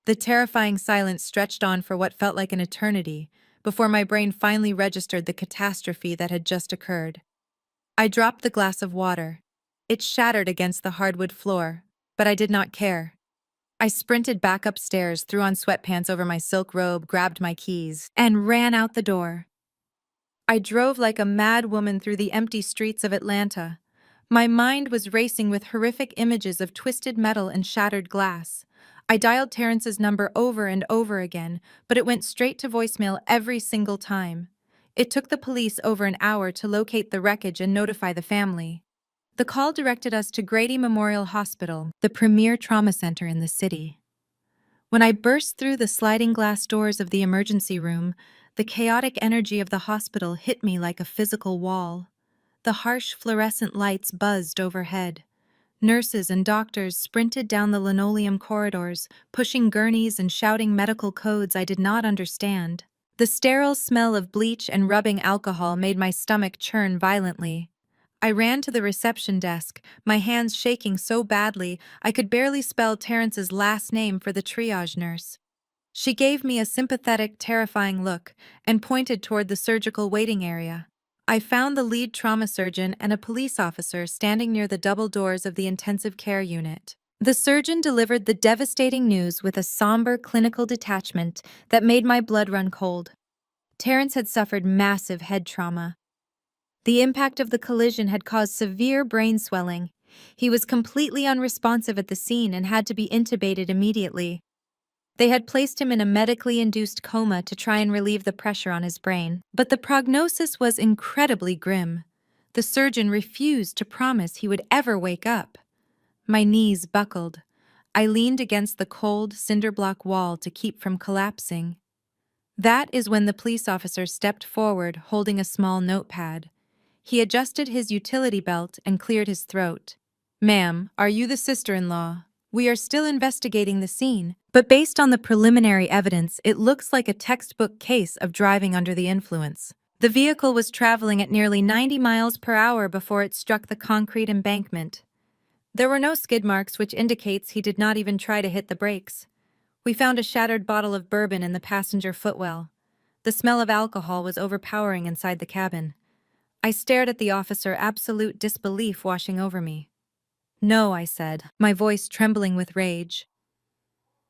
Speaker 1: The terrifying silence stretched on for what felt like an eternity, before my brain finally registered the catastrophe that had just occurred. I dropped the glass of water. It shattered against the hardwood floor, but I did not care. I sprinted back upstairs, threw on sweatpants over my silk robe, grabbed my keys, and ran out the door. I drove like a mad woman through the empty streets of Atlanta. My mind was racing with horrific images of twisted metal and shattered glass. I dialed Terrence's number over and over again, but it went straight to voicemail every single time. It took the police over an hour to locate the wreckage and notify the family. The call directed us to Grady Memorial Hospital, the premier trauma center in the city. When I burst through the sliding glass doors of the emergency room, the chaotic energy of the hospital hit me like a physical wall. The harsh fluorescent lights buzzed overhead. Nurses and doctors sprinted down the linoleum corridors, pushing gurneys and shouting medical codes I did not understand. The sterile smell of bleach and rubbing alcohol made my stomach churn violently. I ran to the reception desk, my hands shaking so badly I could barely spell Terrence's last name for the triage nurse. She gave me a sympathetic, terrifying look and pointed toward the surgical waiting area. I found the lead trauma surgeon and a police officer standing near the double doors of the intensive care unit. The surgeon delivered the devastating news with a somber clinical detachment that made my blood run cold. Terrence had suffered massive head trauma. The impact of the collision had caused severe brain swelling. He was completely unresponsive at the scene and had to be intubated immediately. They had placed him in a medically induced coma to try and relieve the pressure on his brain, but the prognosis was incredibly grim. The surgeon refused to promise he would ever wake up. My knees buckled. I leaned against the cold, cinder-block wall to keep from collapsing. That is when the police officer stepped forward, holding a small notepad. He adjusted his utility belt and cleared his throat. "Ma'am, are you the sister-in-law? We are still investigating the scene, but based on the preliminary evidence, it looks like a textbook case of driving under the influence. The vehicle was traveling at nearly 90 miles per hour before it struck the concrete embankment. There were no skid marks, which indicates he did not even try to hit the brakes. We found a shattered bottle of bourbon in the passenger footwell. The smell of alcohol was overpowering inside the cabin. I stared at the officer, absolute disbelief washing over me. "No," I said, my voice trembling with rage.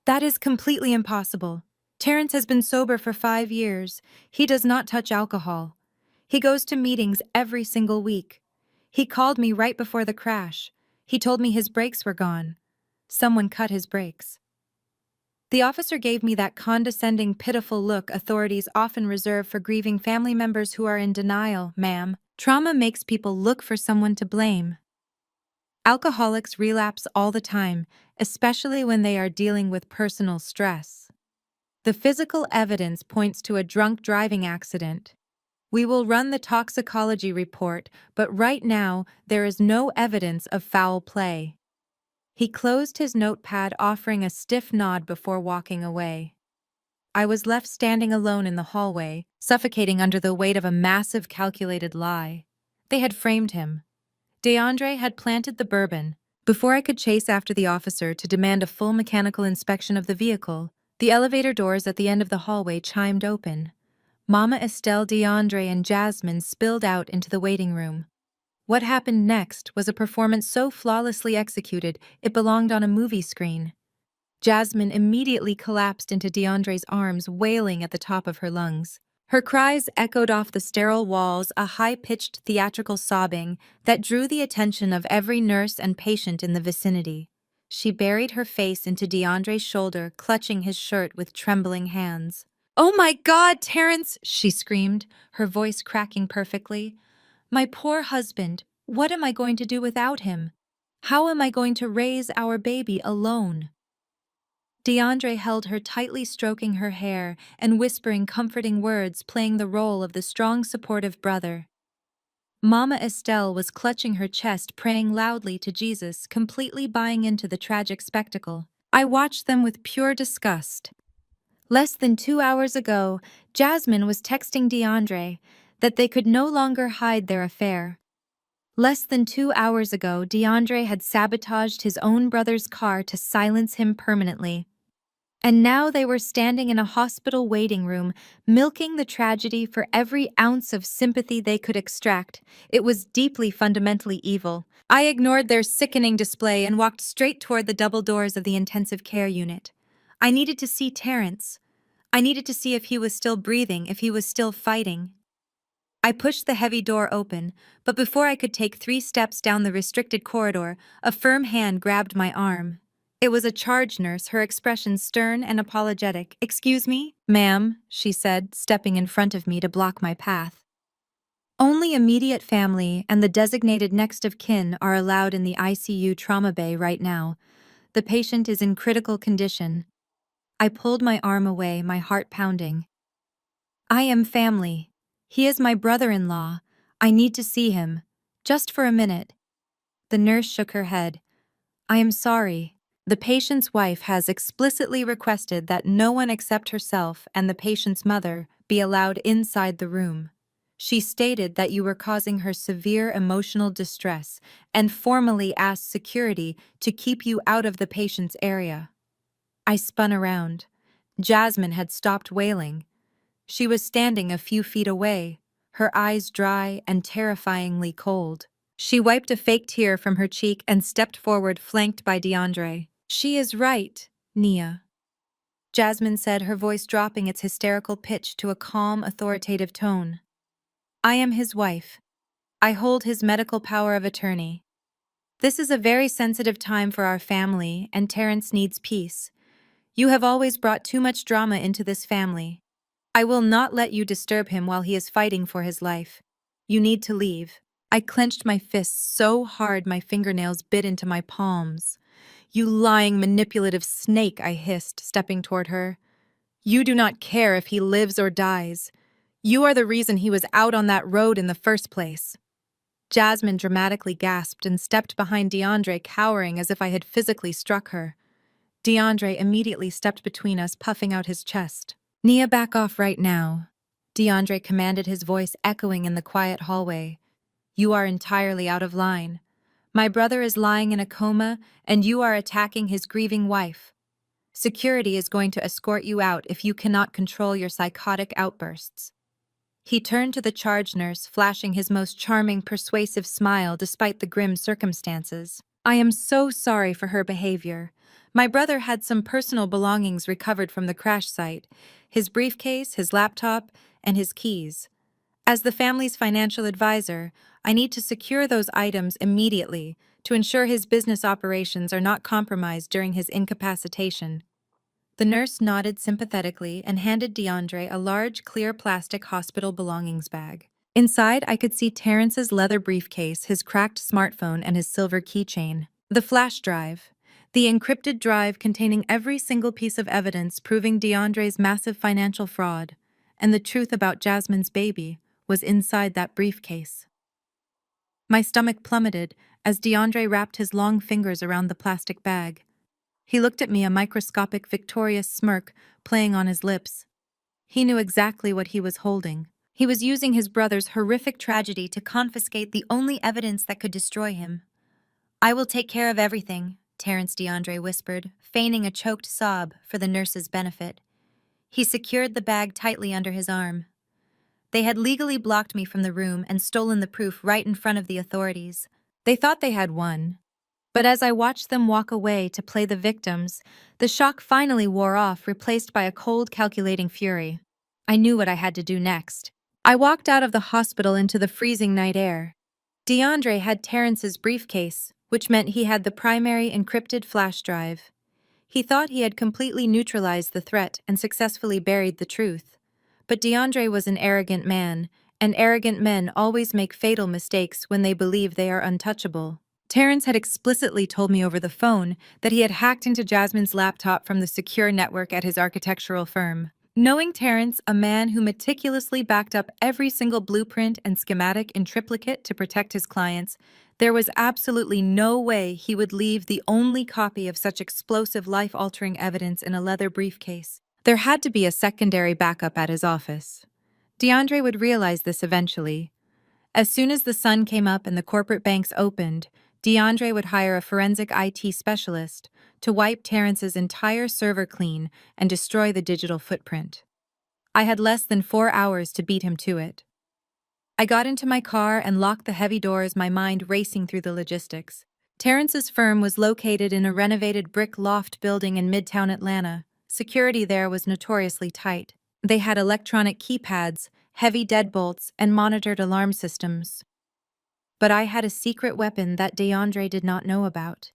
Speaker 1: "That is completely impossible. Terrence has been sober for 5 years. He does not touch alcohol. He goes to meetings every single week. He called me right before the crash. He told me his brakes were gone. Someone cut his brakes." The officer gave me that condescending, pitiful look authorities often reserve for grieving family members who are in denial. "Ma'am, trauma makes people look for someone to blame. Alcoholics relapse all the time, especially when they are dealing with personal stress. The physical evidence points to a drunk driving accident. We will run the toxicology report, but right now there is no evidence of foul play." He closed his notepad, offering a stiff nod before walking away. I was left standing alone in the hallway, suffocating under the weight of a massive calculated lie. They had framed him. DeAndre had planted the bourbon. Before I could chase after the officer to demand a full mechanical inspection of the vehicle, the elevator doors at the end of the hallway chimed open. Mama Estelle, DeAndre, and Jasmine spilled out into the waiting room. What happened next was a performance so flawlessly executed it belonged on a movie screen. Jasmine immediately collapsed into DeAndre's arms, wailing at the top of her lungs. Her cries echoed off the sterile walls, a high-pitched theatrical sobbing that drew the attention of every nurse and patient in the vicinity. She buried her face into DeAndre's shoulder, clutching his shirt with trembling hands. "Oh my God, Terrence!" she screamed, her voice cracking perfectly. "My poor husband, what am I going to do without him? How am I going to raise our baby alone?" DeAndre held her tightly, stroking her hair and whispering comforting words, playing the role of the strong, supportive brother. Mama Estelle was clutching her chest, praying loudly to Jesus, completely buying into the tragic spectacle. I watched them with pure disgust. Less than 2 hours ago, Jasmine was texting DeAndre that they could no longer hide their affair. Less than 2 hours ago, DeAndre had sabotaged his own brother's car to silence him permanently. And now they were standing in a hospital waiting room, milking the tragedy for every ounce of sympathy they could extract. It was deeply fundamentally evil. I ignored their sickening display and walked straight toward the double doors of the intensive care unit. I needed to see Terrence. I needed to see if he was still breathing, if he was still fighting. I pushed the heavy door open, but before I could take 3 steps down the restricted corridor, a firm hand grabbed my arm. It was a charge nurse, her expression stern and apologetic. "Excuse me, ma'am," she said, stepping in front of me to block my path. "Only immediate family and the designated next of kin are allowed in the ICU trauma bay right now. The patient is in critical condition." I pulled my arm away, my heart pounding. "I am family. He is my brother-in-law. I need to see him. Just for a minute." The nurse shook her head. "I am sorry. The patient's wife has explicitly requested that no one except herself and the patient's mother be allowed inside the room. She stated that you were causing her severe emotional distress and formally asked security to keep you out of the patient's area." I spun around. Jasmine had stopped wailing. She was standing a few feet away, her eyes dry and terrifyingly cold. She wiped a fake tear from her cheek and stepped forward, flanked by DeAndre. "She is right, Nia," Jasmine said, her voice dropping its hysterical pitch to a calm, authoritative tone. "I am his wife. I hold his medical power of attorney. This is a very sensitive time for our family, and Terrence needs peace. You have always brought too much drama into this family. I will not let you disturb him while he is fighting for his life. You need to leave." I clenched my fists so hard my fingernails bit into my palms. "You lying, manipulative snake," I hissed, stepping toward her. "You do not care if he lives or dies. You are the reason he was out on that road in the first place." Jasmine dramatically gasped and stepped behind DeAndre, cowering as if I had physically struck her. DeAndre immediately stepped between us, puffing out his chest. "Nia, back off right now," DeAndre commanded, his voice echoing in the quiet hallway. "You are entirely out of line. My brother is lying in a coma, and you are attacking his grieving wife. Security is going to escort you out if you cannot control your psychotic outbursts." He turned to the charge nurse, flashing his most charming, persuasive smile despite the grim circumstances. "I am so sorry for her behavior. My brother had some personal belongings recovered from the crash site: his briefcase, his laptop, and his keys. As the family's financial advisor, I need to secure those items immediately to ensure his business operations are not compromised during his incapacitation." The nurse nodded sympathetically and handed DeAndre a large, clear plastic hospital belongings bag. Inside, I could see Terrence's leather briefcase, his cracked smartphone, and his silver keychain. The flash drive, the encrypted drive containing every single piece of evidence proving DeAndre's massive financial fraud, and the truth about Jasmine's baby, was inside that briefcase. My stomach plummeted as DeAndre wrapped his long fingers around the plastic bag. He looked at me, a microscopic, victorious smirk playing on his lips. He knew exactly what he was holding. He was using his brother's horrific tragedy to confiscate the only evidence that could destroy him. "I will take care of everything," Terrence DeAndre whispered, feigning a choked sob for the nurse's benefit. He secured the bag tightly under his arm. They had legally blocked me from the room and stolen the proof right in front of the authorities. They thought they had won. But as I watched them walk away to play the victims, the shock finally wore off, replaced by a cold, calculating fury. I knew what I had to do next. I walked out of the hospital into the freezing night air. DeAndre had Terrence's briefcase, which meant he had the primary encrypted flash drive. He thought he had completely neutralized the threat and successfully buried the truth. But DeAndre was an arrogant man, and arrogant men always make fatal mistakes when they believe they are untouchable. Terrence had explicitly told me over the phone that he had hacked into Jasmine's laptop from the secure network at his architectural firm. Knowing Terrence, a man who meticulously backed up every single blueprint and schematic in triplicate to protect his clients, there was absolutely no way he would leave the only copy of such explosive, life-altering evidence in a leather briefcase. There had to be a secondary backup at his office. DeAndre would realize this eventually. As soon as the sun came up and the corporate banks opened, DeAndre would hire a forensic IT specialist to wipe Terrence's entire server clean and destroy the digital footprint. I had less than 4 hours to beat him to it. I got into my car and locked the heavy doors, my mind racing through the logistics. Terrence's firm was located in a renovated brick loft building in Midtown Atlanta. Security there was notoriously tight. They had electronic keypads, heavy deadbolts, and monitored alarm systems. But I had a secret weapon that DeAndre did not know about.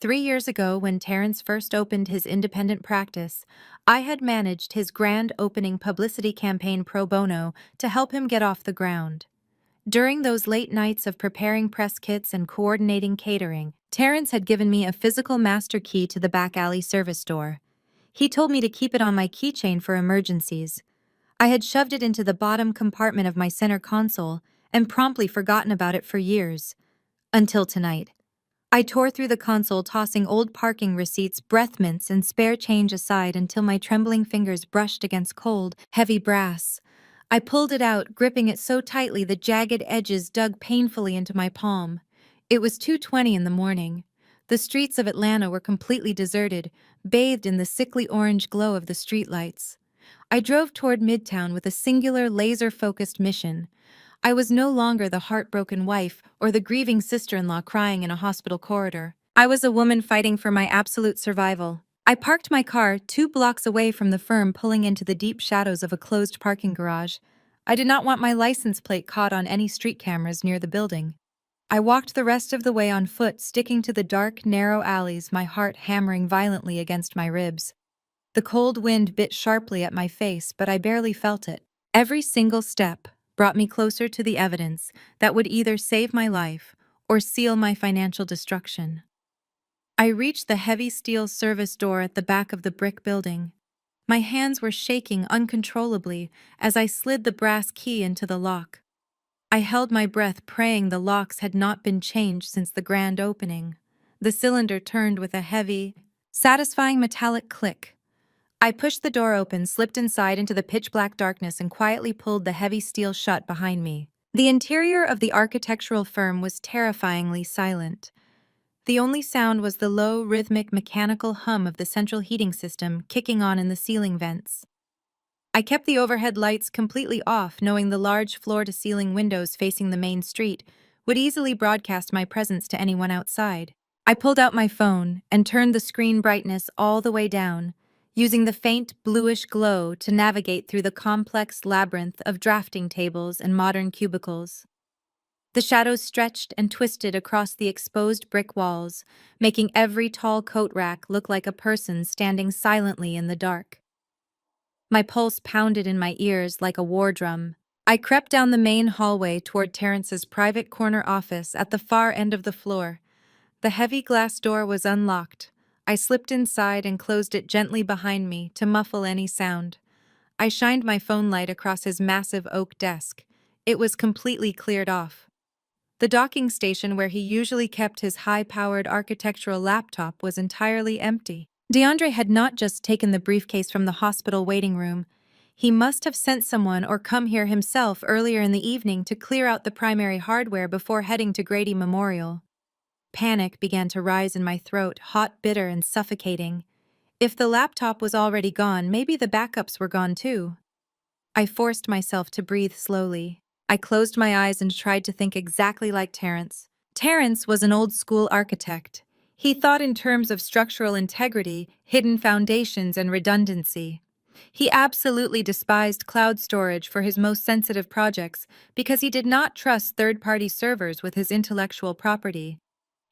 Speaker 1: 3 years ago, when Terrence first opened his independent practice, I had managed his grand opening publicity campaign pro bono to help him get off the ground. During those late nights of preparing press kits and coordinating catering, Terrence had given me a physical master key to the back alley service door. He told me to keep it on my keychain for emergencies. I had shoved it into the bottom compartment of my center console and promptly forgotten about it for years. Until tonight. I tore through the console, tossing old parking receipts, breath mints, and spare change aside until my trembling fingers brushed against cold, heavy brass. I pulled it out, gripping it so tightly the jagged edges dug painfully into my palm. It was 2:20 in the morning. The streets of Atlanta were completely deserted, bathed in the sickly orange glow of the streetlights. I drove toward Midtown with a singular, laser-focused mission. I was no longer the heartbroken wife or the grieving sister-in-law crying in a hospital corridor. I was a woman fighting for my absolute survival. I parked my car 2 blocks away from the firm, pulling into the deep shadows of a closed parking garage. I did not want my license plate caught on any street cameras near the building. I walked the rest of the way on foot, sticking to the dark, narrow alleys, my heart hammering violently against my ribs. The cold wind bit sharply at my face, but I barely felt it. Every single step brought me closer to the evidence that would either save my life or seal my financial destruction. I reached the heavy steel service door at the back of the brick building. My hands were shaking uncontrollably as I slid the brass key into the lock. I held my breath, praying the locks had not been changed since the grand opening. The cylinder turned with a heavy, satisfying metallic click. I pushed the door open, slipped inside into the pitch-black darkness, and quietly pulled the heavy steel shut behind me. The interior of the architectural firm was terrifyingly silent. The only sound was the low, rhythmic, mechanical hum of the central heating system kicking on in the ceiling vents. I kept the overhead lights completely off, knowing the large floor-to-ceiling windows facing the main street would easily broadcast my presence to anyone outside. I pulled out my phone and turned the screen brightness all the way down, using the faint bluish glow to navigate through the complex labyrinth of drafting tables and modern cubicles. The shadows stretched and twisted across the exposed brick walls, making every tall coat rack look like a person standing silently in the dark. My pulse pounded in my ears like a war drum. I crept down the main hallway toward Terrence's private corner office at the far end of the floor. The heavy glass door was unlocked. I slipped inside and closed it gently behind me to muffle any sound. I shined my phone light across his massive oak desk. It was completely cleared off. The docking station where he usually kept his high-powered architectural laptop was entirely empty. DeAndre had not just taken the briefcase from the hospital waiting room. He must have sent someone or come here himself earlier in the evening to clear out the primary hardware before heading to Grady Memorial. Panic began to rise in my throat, hot, bitter, and suffocating. If the laptop was already gone, maybe the backups were gone too. I forced myself to breathe slowly. I closed my eyes and tried to think exactly like Terrence. Terrence was an old-school architect. He thought in terms of structural integrity, hidden foundations, and redundancy. He absolutely despised cloud storage for his most sensitive projects because he did not trust third-party servers with his intellectual property.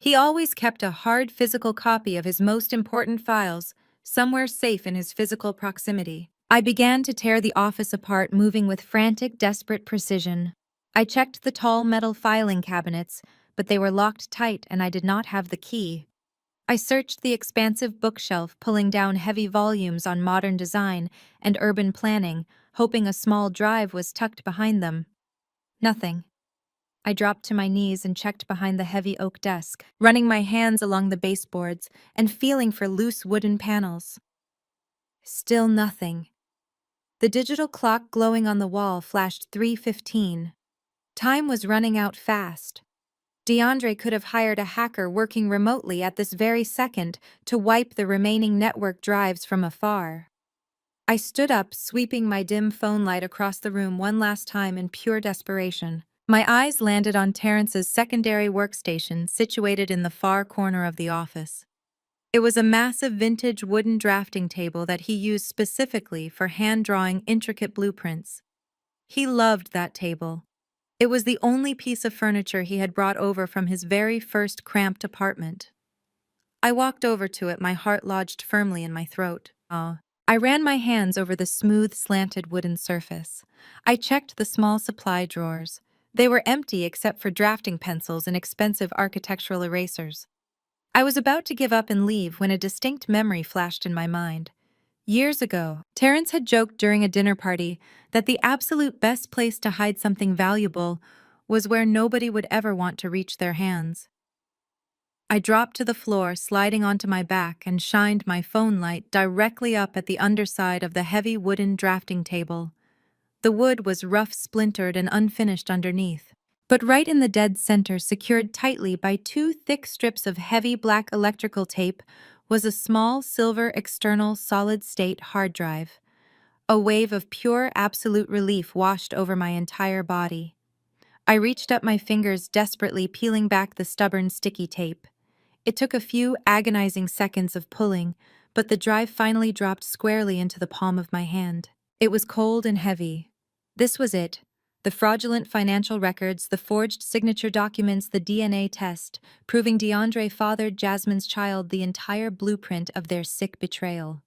Speaker 1: He always kept a hard physical copy of his most important files, somewhere safe in his physical proximity. I began to tear the office apart, moving with frantic, desperate precision. I checked the tall metal filing cabinets, but they were locked tight and I did not have the key. I searched the expansive bookshelf, pulling down heavy volumes on modern design and urban planning, hoping a small drive was tucked behind them. Nothing. I dropped to my knees and checked behind the heavy oak desk, running my hands along the baseboards and feeling for loose wooden panels. Still nothing. The digital clock glowing on the wall flashed 3:15. Time was running out fast. DeAndre could have hired a hacker working remotely at this very second to wipe the remaining network drives from afar. I stood up, sweeping my dim phone light across the room one last time in pure desperation. My eyes landed on Terrence's secondary workstation situated in the far corner of the office. It was a massive vintage wooden drafting table that he used specifically for hand-drawing intricate blueprints. He loved that table. It was the only piece of furniture he had brought over from his very first cramped apartment. I walked over to it, my heart lodged firmly in my throat. I ran my hands over the smooth, slanted wooden surface. I checked the small supply drawers. They were empty except for drafting pencils and expensive architectural erasers. I was about to give up and leave when a distinct memory flashed in my mind. Years ago, Terrence had joked during a dinner party that the absolute best place to hide something valuable was where nobody would ever want to reach their hands. I dropped to the floor, sliding onto my back, and shined my phone light directly up at the underside of the heavy wooden drafting table. The wood was rough, splintered, and unfinished underneath. But right in the dead center, secured tightly by two thick strips of heavy black electrical tape, was a small silver external solid-state hard drive. A wave of pure absolute relief washed over my entire body. I reached up my fingers, desperately peeling back the stubborn sticky tape. It took a few agonizing seconds of pulling, but the drive finally dropped squarely into the palm of my hand. It was cold and heavy. This was it. The fraudulent financial records, the forged signature documents, the DNA test, proving DeAndre fathered Jasmine's child, the entire blueprint of their sick betrayal.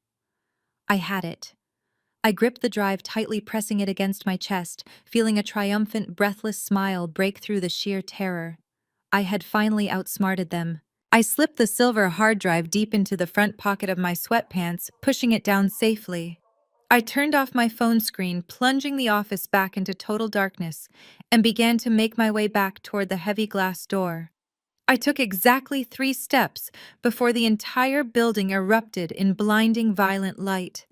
Speaker 1: I had it. I gripped the drive tightly, pressing it against my chest, feeling a triumphant, breathless smile break through the sheer terror. I had finally outsmarted them. I slipped the silver hard drive deep into the front pocket of my sweatpants, pushing it down safely. I turned off my phone screen, plunging the office back into total darkness, and began to make my way back toward the heavy glass door. I took exactly 3 steps before the entire building erupted in blinding, violent light.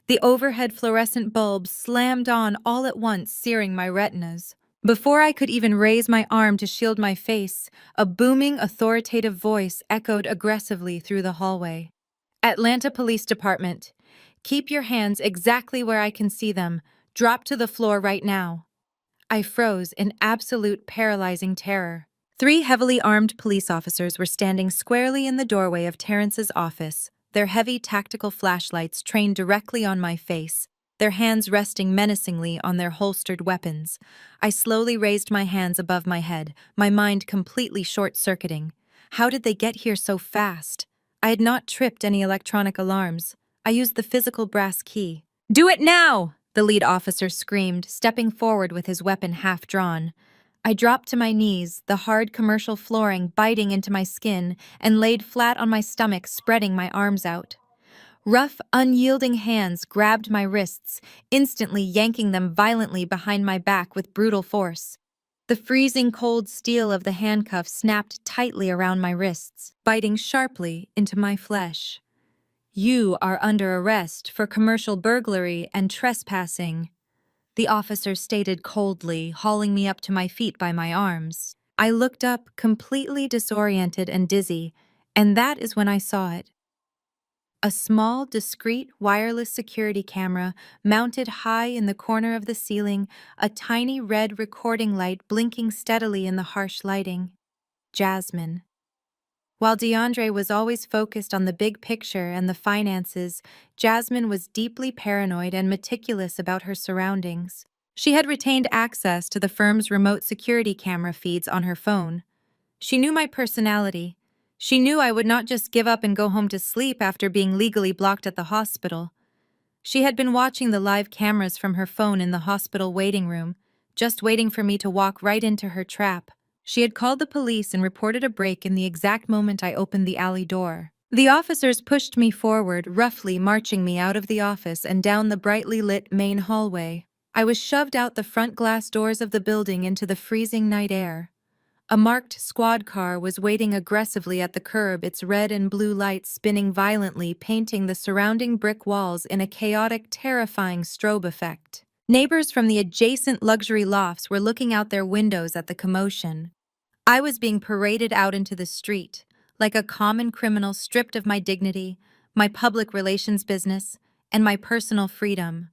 Speaker 1: The overhead fluorescent bulbs slammed on all at once, searing my retinas. Before I could even raise my arm to shield my face, a booming, authoritative voice echoed aggressively through the hallway. Atlanta Police Department. Keep your hands exactly where I can see them. Drop to the floor right now. I froze in absolute paralyzing terror. 3 heavily armed police officers were standing squarely in the doorway of Terrence's office, their heavy tactical flashlights trained directly on my face, their hands resting menacingly on their holstered weapons. I slowly raised my hands above my head, my mind completely short-circuiting. How did they get here so fast? I had not tripped any electronic alarms. I used the physical brass key. "Do it now!" the lead officer screamed, stepping forward with his weapon half drawn. I dropped to my knees, the hard commercial flooring biting into my skin, and laid flat on my stomach, spreading my arms out. Rough, unyielding hands grabbed my wrists, instantly yanking them violently behind my back with brutal force. The freezing cold steel of the handcuffs snapped tightly around my wrists, biting sharply into my flesh. "You are under arrest for commercial burglary and trespassing," the officer stated coldly, hauling me up to my feet by my arms. I looked up, completely disoriented and dizzy, and that is when I saw it. A small, discreet, wireless security camera mounted high in the corner of the ceiling, a tiny red recording light blinking steadily in the harsh lighting. Jasmine. While DeAndre was always focused on the big picture and the finances, Jasmine was deeply paranoid and meticulous about her surroundings. She had retained access to the firm's remote security camera feeds on her phone. She knew my personality. She knew I would not just give up and go home to sleep after being legally blocked at the hospital. She had been watching the live cameras from her phone in the hospital waiting room, just waiting for me to walk right into her trap. She had called the police and reported a break in the exact moment I opened the alley door. The officers pushed me forward, roughly marching me out of the office and down the brightly lit main hallway. I was shoved out the front glass doors of the building into the freezing night air. A marked squad car was waiting aggressively at the curb, its red and blue lights spinning violently, painting the surrounding brick walls in a chaotic, terrifying strobe effect. Neighbors from the adjacent luxury lofts were looking out their windows at the commotion. I was being paraded out into the street, like a common criminal stripped of my dignity, my public relations business, and my personal freedom.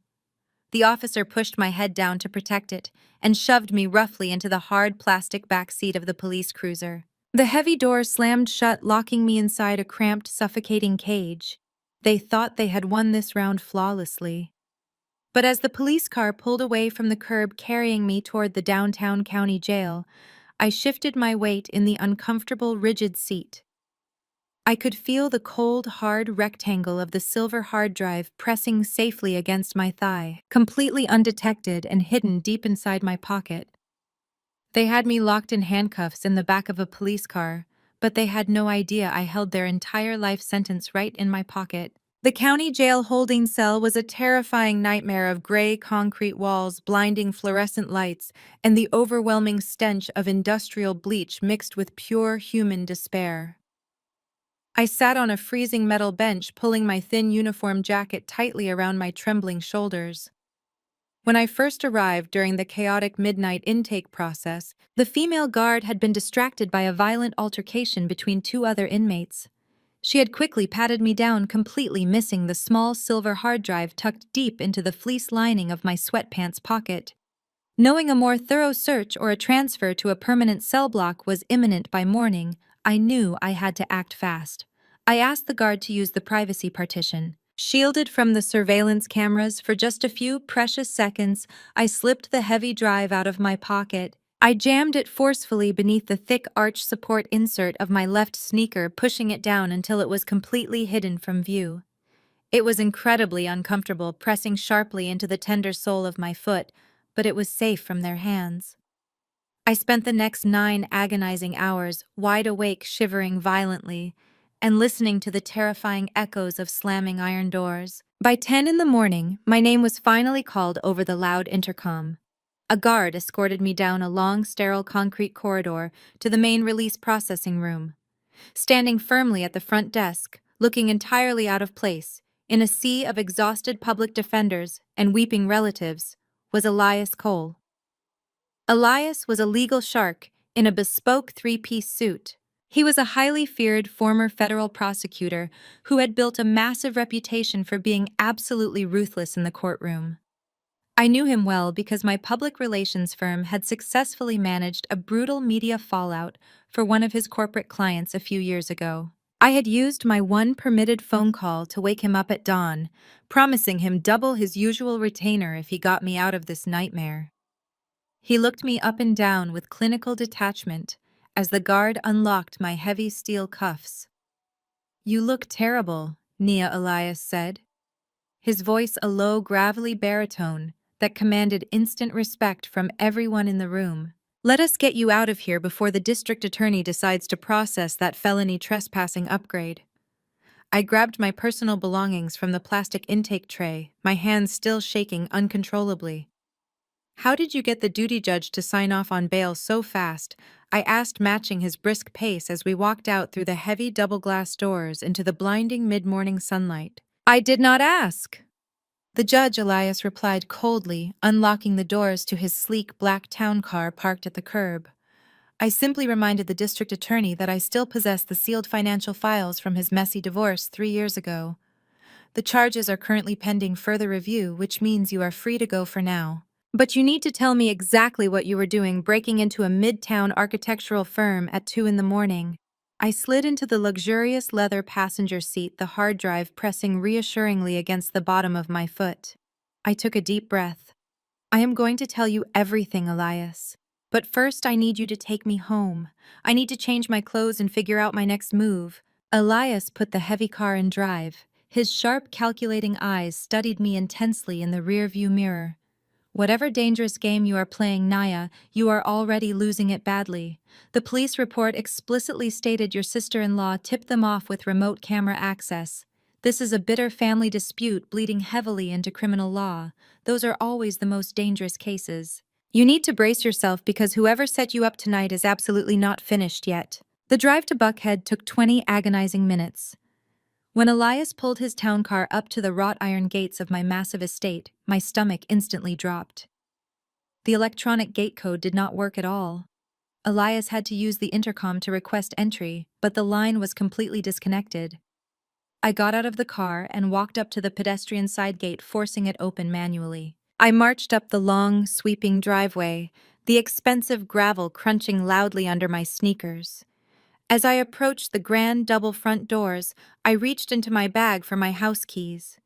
Speaker 1: The officer pushed my head down to protect it and shoved me roughly into the hard plastic back seat of the police cruiser. The heavy doors slammed shut, locking me inside a cramped, suffocating cage. They thought they had won this round flawlessly. But as the police car pulled away from the curb carrying me toward the downtown county jail, I shifted my weight in the uncomfortable, rigid seat. I could feel the cold, hard rectangle of the silver hard drive pressing safely against my thigh, completely undetected and hidden deep inside my pocket. They had me locked in handcuffs in the back of a police car, but they had no idea I held their entire life sentence right in my pocket. The county jail holding cell was a terrifying nightmare of gray concrete walls, blinding fluorescent lights, and the overwhelming stench of industrial bleach mixed with pure human despair. I sat on a freezing metal bench, pulling my thin uniform jacket tightly around my trembling shoulders. When I first arrived during the chaotic midnight intake process, the female guard had been distracted by a violent altercation between two other inmates. She had quickly patted me down, completely missing the small silver hard drive tucked deep into the fleece lining of my sweatpants pocket. Knowing a more thorough search or a transfer to a permanent cell block was imminent by morning, I knew I had to act fast. I asked the guard to use the privacy partition. Shielded from the surveillance cameras for just a few precious seconds, I slipped the heavy drive out of my pocket. I jammed it forcefully beneath the thick arch support insert of my left sneaker, pushing it down until it was completely hidden from view. It was incredibly uncomfortable, pressing sharply into the tender sole of my foot, but it was safe from their hands. I spent the next 9 agonizing hours, wide awake, shivering violently, and listening to the terrifying echoes of slamming iron doors. By 10 in the morning, my name was finally called over the loud intercom. A guard escorted me down a long, sterile concrete corridor to the main release processing room. Standing firmly at the front desk, looking entirely out of place, in a sea of exhausted public defenders and weeping relatives, was Elias Cole. Elias was a legal shark in a bespoke 3-piece suit. He was a highly feared former federal prosecutor who had built a massive reputation for being absolutely ruthless in the courtroom. I knew him well because my public relations firm had successfully managed a brutal media fallout for one of his corporate clients a few years ago. I had used my one permitted phone call to wake him up at dawn, promising him double his usual retainer if he got me out of this nightmare. He looked me up and down with clinical detachment as the guard unlocked my heavy steel cuffs. "You look terrible," Nia Elias said, his voice a low, gravelly baritone that commanded instant respect from everyone in the room. "Let us get you out of here before the district attorney decides to process that felony trespassing upgrade." I grabbed my personal belongings from the plastic intake tray, my hands still shaking uncontrollably. "How did you get the duty judge to sign off on bail so fast?" I asked, matching his brisk pace as we walked out through the heavy double-glass doors into the blinding mid-morning sunlight. "I did not ask." The judge, Elias replied coldly, unlocking the doors to his sleek black town car parked at the curb. "I simply reminded the district attorney that I still possess the sealed financial files from his messy divorce 3 years ago. The charges are currently pending further review, which means you are free to go for now. But you need to tell me exactly what you were doing breaking into a midtown architectural firm at 2 in the morning." I slid into the luxurious leather passenger seat, the hard drive pressing reassuringly against the bottom of my foot. I took a deep breath. "I am going to tell you everything, Elias. But first I need you to take me home. I need to change my clothes and figure out my next move." Elias put the heavy car in drive. His sharp, calculating eyes studied me intensely in the rearview mirror. Whatever dangerous game you are playing, Naya, you are already losing it badly. The police report explicitly stated your sister-in-law tipped them off with remote camera access. This is a bitter family dispute bleeding heavily into criminal law. Those are always the most dangerous cases. You need to brace yourself because whoever set you up tonight is absolutely not finished yet. The drive to Buckhead took 20 agonizing minutes. When Elias pulled his town car up to the wrought iron gates of my massive estate, my stomach instantly dropped. The electronic gate code did not work at all. Elias had to use the intercom to request entry, but the line was completely disconnected. I got out of the car and walked up to the pedestrian side gate, forcing it open manually. I marched up the long, sweeping driveway, the expensive gravel crunching loudly under my sneakers. As I approached the grand double front doors, I reached into my bag for my house keys.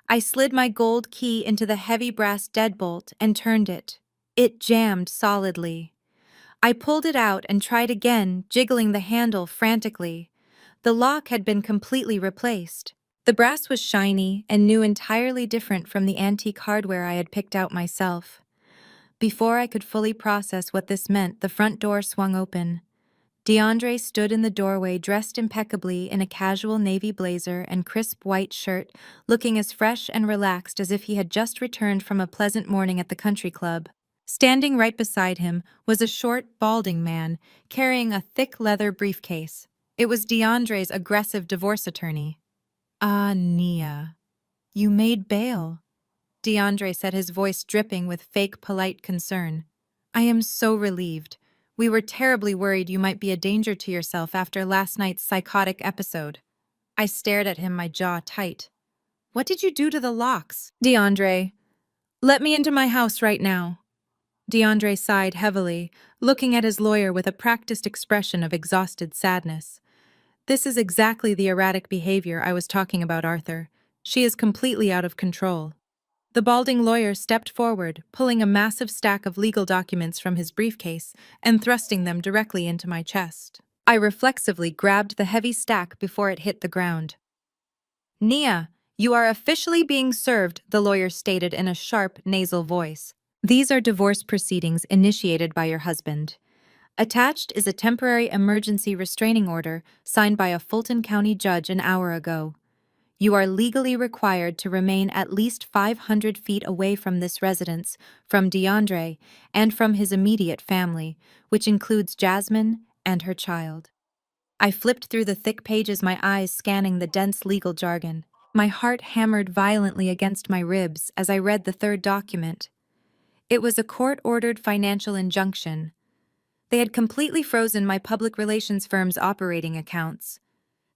Speaker 1: I slid my gold key into the heavy brass deadbolt and turned it. It jammed solidly. I pulled it out and tried again, jiggling the handle frantically. The lock had been completely replaced. The brass was shiny and new, entirely different from the antique hardware I had picked out myself. Before I could fully process what this meant, the front door swung open. DeAndre stood in the doorway, dressed impeccably in a casual navy blazer and crisp white shirt, looking as fresh and relaxed as if he had just returned from a pleasant morning at the country club. Standing right beside him was a short, balding man, carrying a thick leather briefcase. It was DeAndre's aggressive divorce attorney. "Ah, Nia, you made bail," DeAndre said, his voice dripping with fake polite concern. "I am so relieved. We were terribly worried you might be a danger to yourself after last night's psychotic episode." I stared at him, my jaw tight. "What did you do to the locks?" "DeAndre, let me into my house right now." DeAndre sighed heavily, looking at his lawyer with a practiced expression of exhausted sadness. "This is exactly the erratic behavior I was talking about, Arthur. She is completely out of control." The balding lawyer stepped forward, pulling a massive stack of legal documents from his briefcase and thrusting them directly into my chest. I reflexively grabbed the heavy stack before it hit the ground. "Nia, you are officially being served," the lawyer stated in a sharp, nasal voice. "These are divorce proceedings initiated by your husband. Attached is a temporary emergency restraining order signed by a Fulton County judge an hour ago. You are legally required to remain at least 500 feet away from this residence, from DeAndre, and from his immediate family, which includes Jasmine and her child." I flipped through the thick pages, my eyes scanning the dense legal jargon. My heart hammered violently against my ribs as I read the third document. It was a court-ordered financial injunction. They had completely frozen my public relations firm's operating accounts.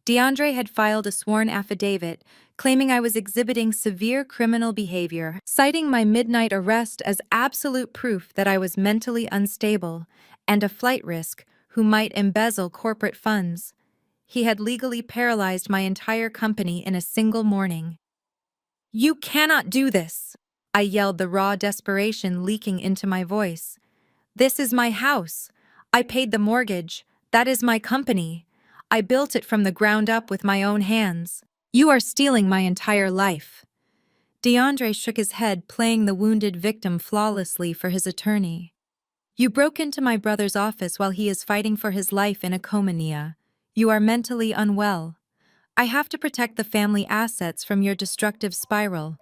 Speaker 1: DeAndre had filed a sworn affidavit claiming I was exhibiting severe criminal behavior, citing my midnight arrest as absolute proof that I was mentally unstable and a flight risk who might embezzle corporate funds. He had legally paralyzed my entire company in a single morning. "You cannot do this," I yelled, the raw desperation leaking into my voice. "This is my house. I paid the mortgage. That is my company. I built it from the ground up with my own hands. You are stealing my entire life." DeAndre shook his head, playing the wounded victim flawlessly for his attorney. "You broke into my brother's office while he is fighting for his life in a coma, Nia. You are mentally unwell. I have to protect the family assets from your destructive spiral.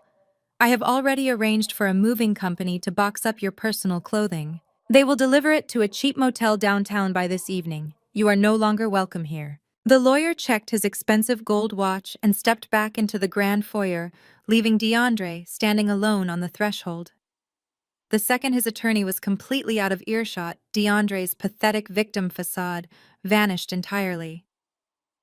Speaker 1: I have already arranged for a moving company to box up your personal clothing. They will deliver it to a cheap motel downtown by this evening. You are no longer welcome here." The lawyer checked his expensive gold watch and stepped back into the grand foyer, leaving DeAndre standing alone on the threshold. The second his attorney was completely out of earshot, DeAndre's pathetic victim facade vanished entirely.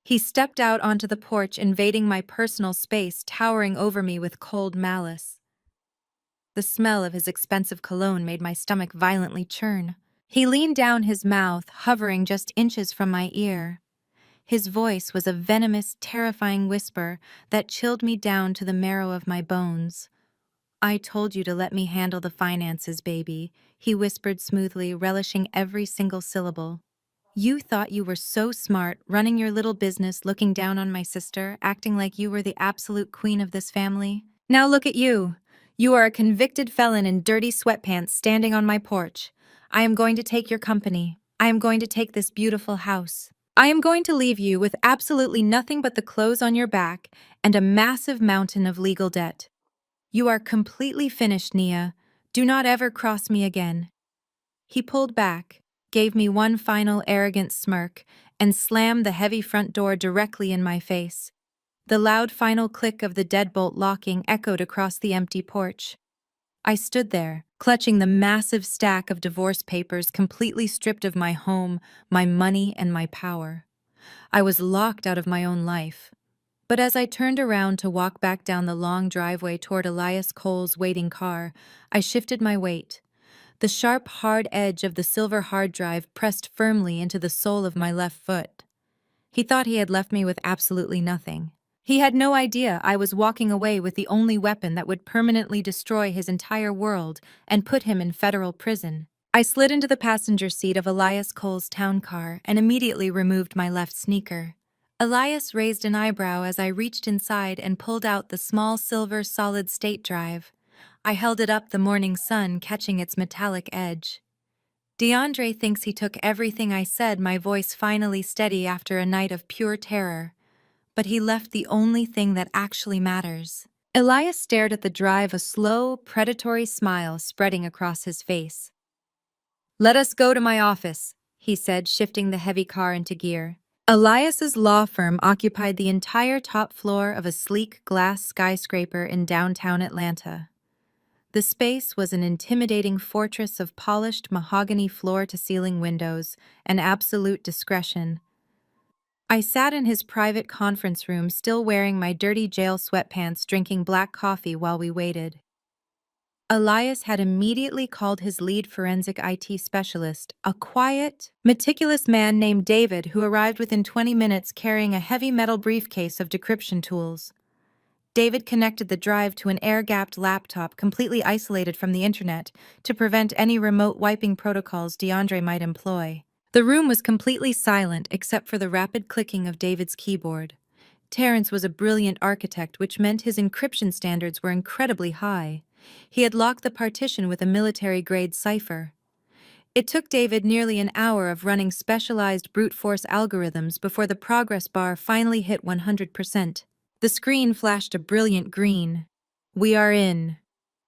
Speaker 1: He stepped out onto the porch, invading my personal space, towering over me with cold malice. The smell of his expensive cologne made my stomach violently churn. He leaned down, his mouth hovering just inches from my ear. His voice was a venomous, terrifying whisper that chilled me down to the marrow of my bones. "I told you to let me handle the finances, baby," he whispered smoothly, relishing every single syllable. "You thought you were so smart, running your little business, looking down on my sister, acting like you were the absolute queen of this family. Now look at you. You are a convicted felon in dirty sweatpants standing on my porch. I am going to take your company. I am going to take this beautiful house. I am going to leave you with absolutely nothing but the clothes on your back and a massive mountain of legal debt. You are completely finished, Nia. Do not ever cross me again. He pulled back, gave me one final arrogant smirk, and slammed the heavy front door directly in my face. The loud final click of the deadbolt locking echoed across the empty porch. I stood there, clutching the massive stack of divorce papers completely stripped of my home, my money, and my power. I was locked out of my own life. But as I turned around to walk back down the long driveway toward Elias Cole's waiting car, I shifted my weight. The sharp, hard edge of the silver hard drive pressed firmly into the sole of my left foot. He thought he had left me with absolutely nothing. He had no idea I was walking away with the only weapon that would permanently destroy his entire world and put him in federal prison. I slid into the passenger seat of Elias Cole's town car and immediately removed my left sneaker. Elias raised an eyebrow as I reached inside and pulled out the small silver solid-state drive. I held it up the morning sun, catching its metallic edge. DeAndre thinks he took everything I said, my voice finally steady after a night of pure terror. But he left the only thing that actually matters. Elias stared at the drive, a slow, predatory smile spreading across his face. "Let us go to my office," he said, shifting the heavy car into gear. Elias's law firm occupied the entire top floor of a sleek glass skyscraper in downtown Atlanta. The space was an intimidating fortress of polished mahogany floor-to-ceiling windows and absolute discretion. I sat in his private conference room, still wearing my dirty jail sweatpants, drinking black coffee while we waited. Elias had immediately called his lead forensic IT specialist, a quiet, meticulous man named David who arrived within 20 minutes carrying a heavy metal briefcase of decryption tools. David connected the drive to an air-gapped laptop completely isolated from the internet to prevent any remote wiping protocols DeAndre might employ. The room was completely silent except for the rapid clicking of David's keyboard. Terrence was a brilliant architect, which meant his encryption standards were incredibly high. He had locked the partition with a military-grade cipher. It took David nearly an hour of running specialized brute force algorithms before the progress bar finally hit 100%. The screen flashed a brilliant green. "We are in,"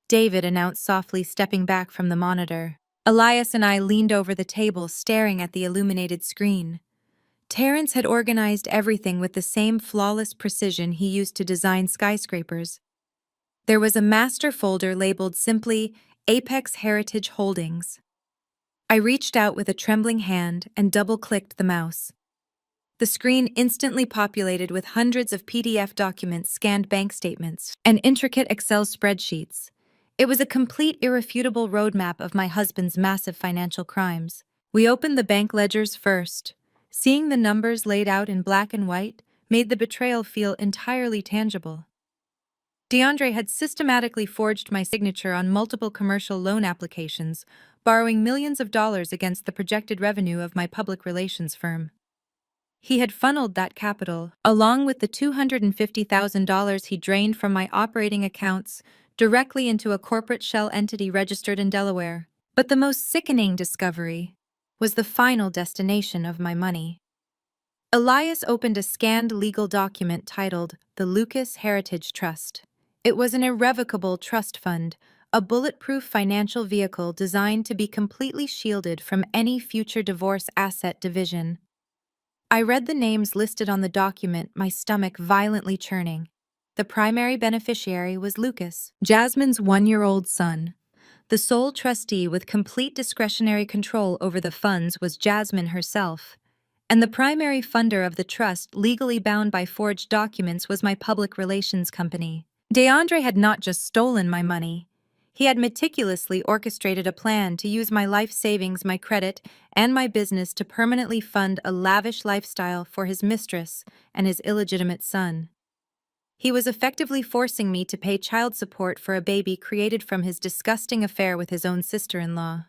Speaker 1: David announced softly, stepping back from the monitor. Elias and I leaned over the table, staring at the illuminated screen. Terrence had organized everything with the same flawless precision he used to design skyscrapers. There was a master folder labeled simply Apex Heritage Holdings. I reached out with a trembling hand and double-clicked the mouse. The screen instantly populated with hundreds of PDF documents, scanned bank statements, and intricate Excel spreadsheets. It was a complete, irrefutable roadmap of my husband's massive financial crimes. We opened the bank ledgers first. Seeing the numbers laid out in black and white made the betrayal feel entirely tangible. DeAndre had systematically forged my signature on multiple commercial loan applications, borrowing millions of dollars against the projected revenue of my public relations firm. He had funneled that capital, along with the $250,000 he drained from my operating accounts, directly into a corporate shell entity registered in Delaware. But the most sickening discovery was the final destination of my money. Elias opened a scanned legal document titled the Lucas Heritage Trust. It was an irrevocable trust fund, a bulletproof financial vehicle designed to be completely shielded from any future divorce asset division. I read the names listed on the document, my stomach violently churning. The primary beneficiary was Lucas, Jasmine's 1-year-old son. The sole trustee with complete discretionary control over the funds was Jasmine herself. And the primary funder of the trust, legally bound by forged documents, was my public relations company. DeAndre had not just stolen my money. He had meticulously orchestrated a plan to use my life savings, my credit, and my business to permanently fund a lavish lifestyle for his mistress and his illegitimate son. He was effectively forcing me to pay child support for a baby created from his disgusting affair with his own sister-in-law.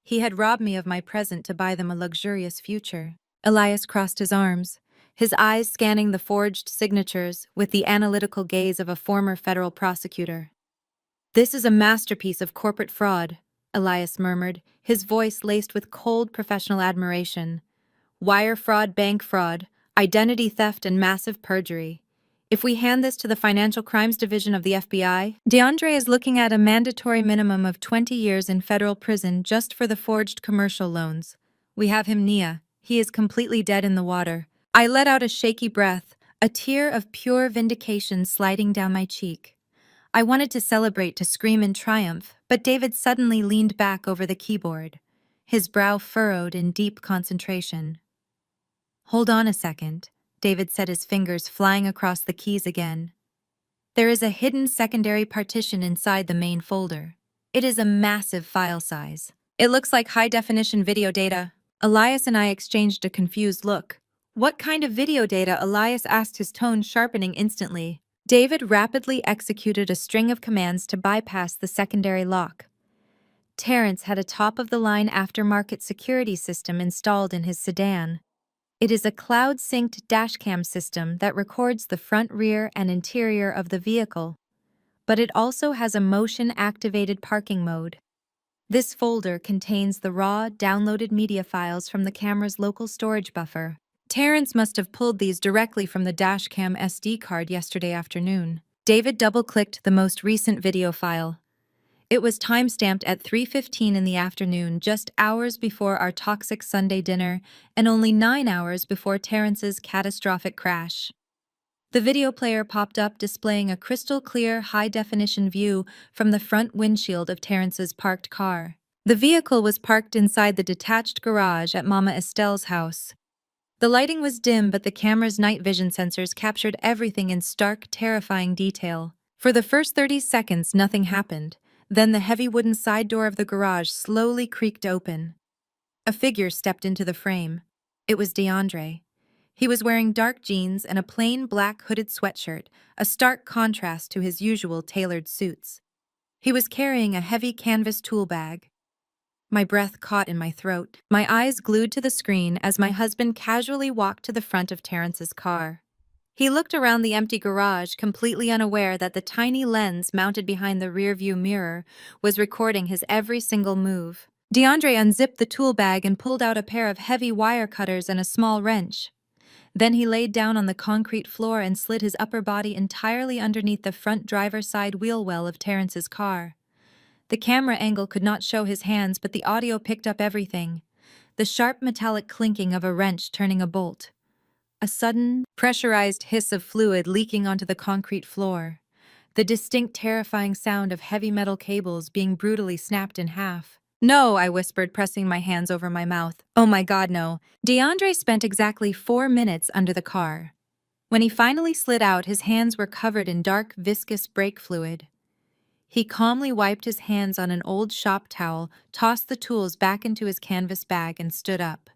Speaker 1: He had robbed me of my present to buy them a luxurious future. Elias crossed his arms, his eyes scanning the forged signatures with the analytical gaze of a former federal prosecutor. "This is a masterpiece of corporate fraud," Elias murmured, his voice laced with cold professional admiration. "Wire fraud, bank fraud, identity theft, and massive perjury. If we hand this to the Financial Crimes Division of the FBI, DeAndre is looking at a mandatory minimum of 20 years in federal prison just for the forged commercial loans. We have him, Nia. He is completely dead in the water." I let out a shaky breath, a tear of pure vindication sliding down my cheek. I wanted to celebrate, to scream in triumph, but David suddenly leaned back over the keyboard, his brow furrowed in deep concentration. "Hold on a second," David said, his fingers flying across the keys again. "There is a hidden secondary partition inside the main folder. It is a massive file size. It looks like high-definition video data." Elias and I exchanged a confused look. "What kind of video data?" Elias asked, his tone sharpening instantly. David rapidly executed a string of commands to bypass the secondary lock. Terrence had a top-of-the-line aftermarket security system installed in his sedan. It is a cloud-synced dashcam system that records the front, rear, and interior of the vehicle, but it also has a motion-activated parking mode. This folder contains the raw, downloaded media files from the camera's local storage buffer. Terrence must have pulled these directly from the dashcam SD card yesterday afternoon. David double-clicked the most recent video file. It was time-stamped at 3:15 in the afternoon, just hours before our toxic Sunday dinner and only 9 hours before Terrence's catastrophic crash. The video player popped up, displaying a crystal-clear, high-definition view from the front windshield of Terrence's parked car. The vehicle was parked inside the detached garage at Mama Estelle's house. The lighting was dim, but the camera's night vision sensors captured everything in stark, terrifying detail. For the first 30 seconds, nothing happened. Then the heavy wooden side door of the garage slowly creaked open. A figure stepped into the frame. It was DeAndre. He was wearing dark jeans and a plain black hooded sweatshirt, a stark contrast to his usual tailored suits. He was carrying a heavy canvas tool bag. My breath caught in my throat, my eyes glued to the screen as my husband casually walked to the front of Terrence's car. He looked around the empty garage, completely unaware that the tiny lens mounted behind the rearview mirror was recording his every single move. DeAndre unzipped the tool bag and pulled out a pair of heavy wire cutters and a small wrench. Then he laid down on the concrete floor and slid his upper body entirely underneath the front driver's side wheel well of Terrence's car. The camera angle could not show his hands, but the audio picked up everything. The sharp metallic clinking of a wrench turning a bolt. A sudden, pressurized hiss of fluid leaking onto the concrete floor. The distinct, terrifying sound of heavy metal cables being brutally snapped in half. "No," I whispered, pressing my hands over my mouth. "Oh my God, no." DeAndre spent exactly 4 minutes under the car. When he finally slid out, his hands were covered in dark, viscous brake fluid. He calmly wiped his hands on an old shop towel, tossed the tools back into his canvas bag, and stood up.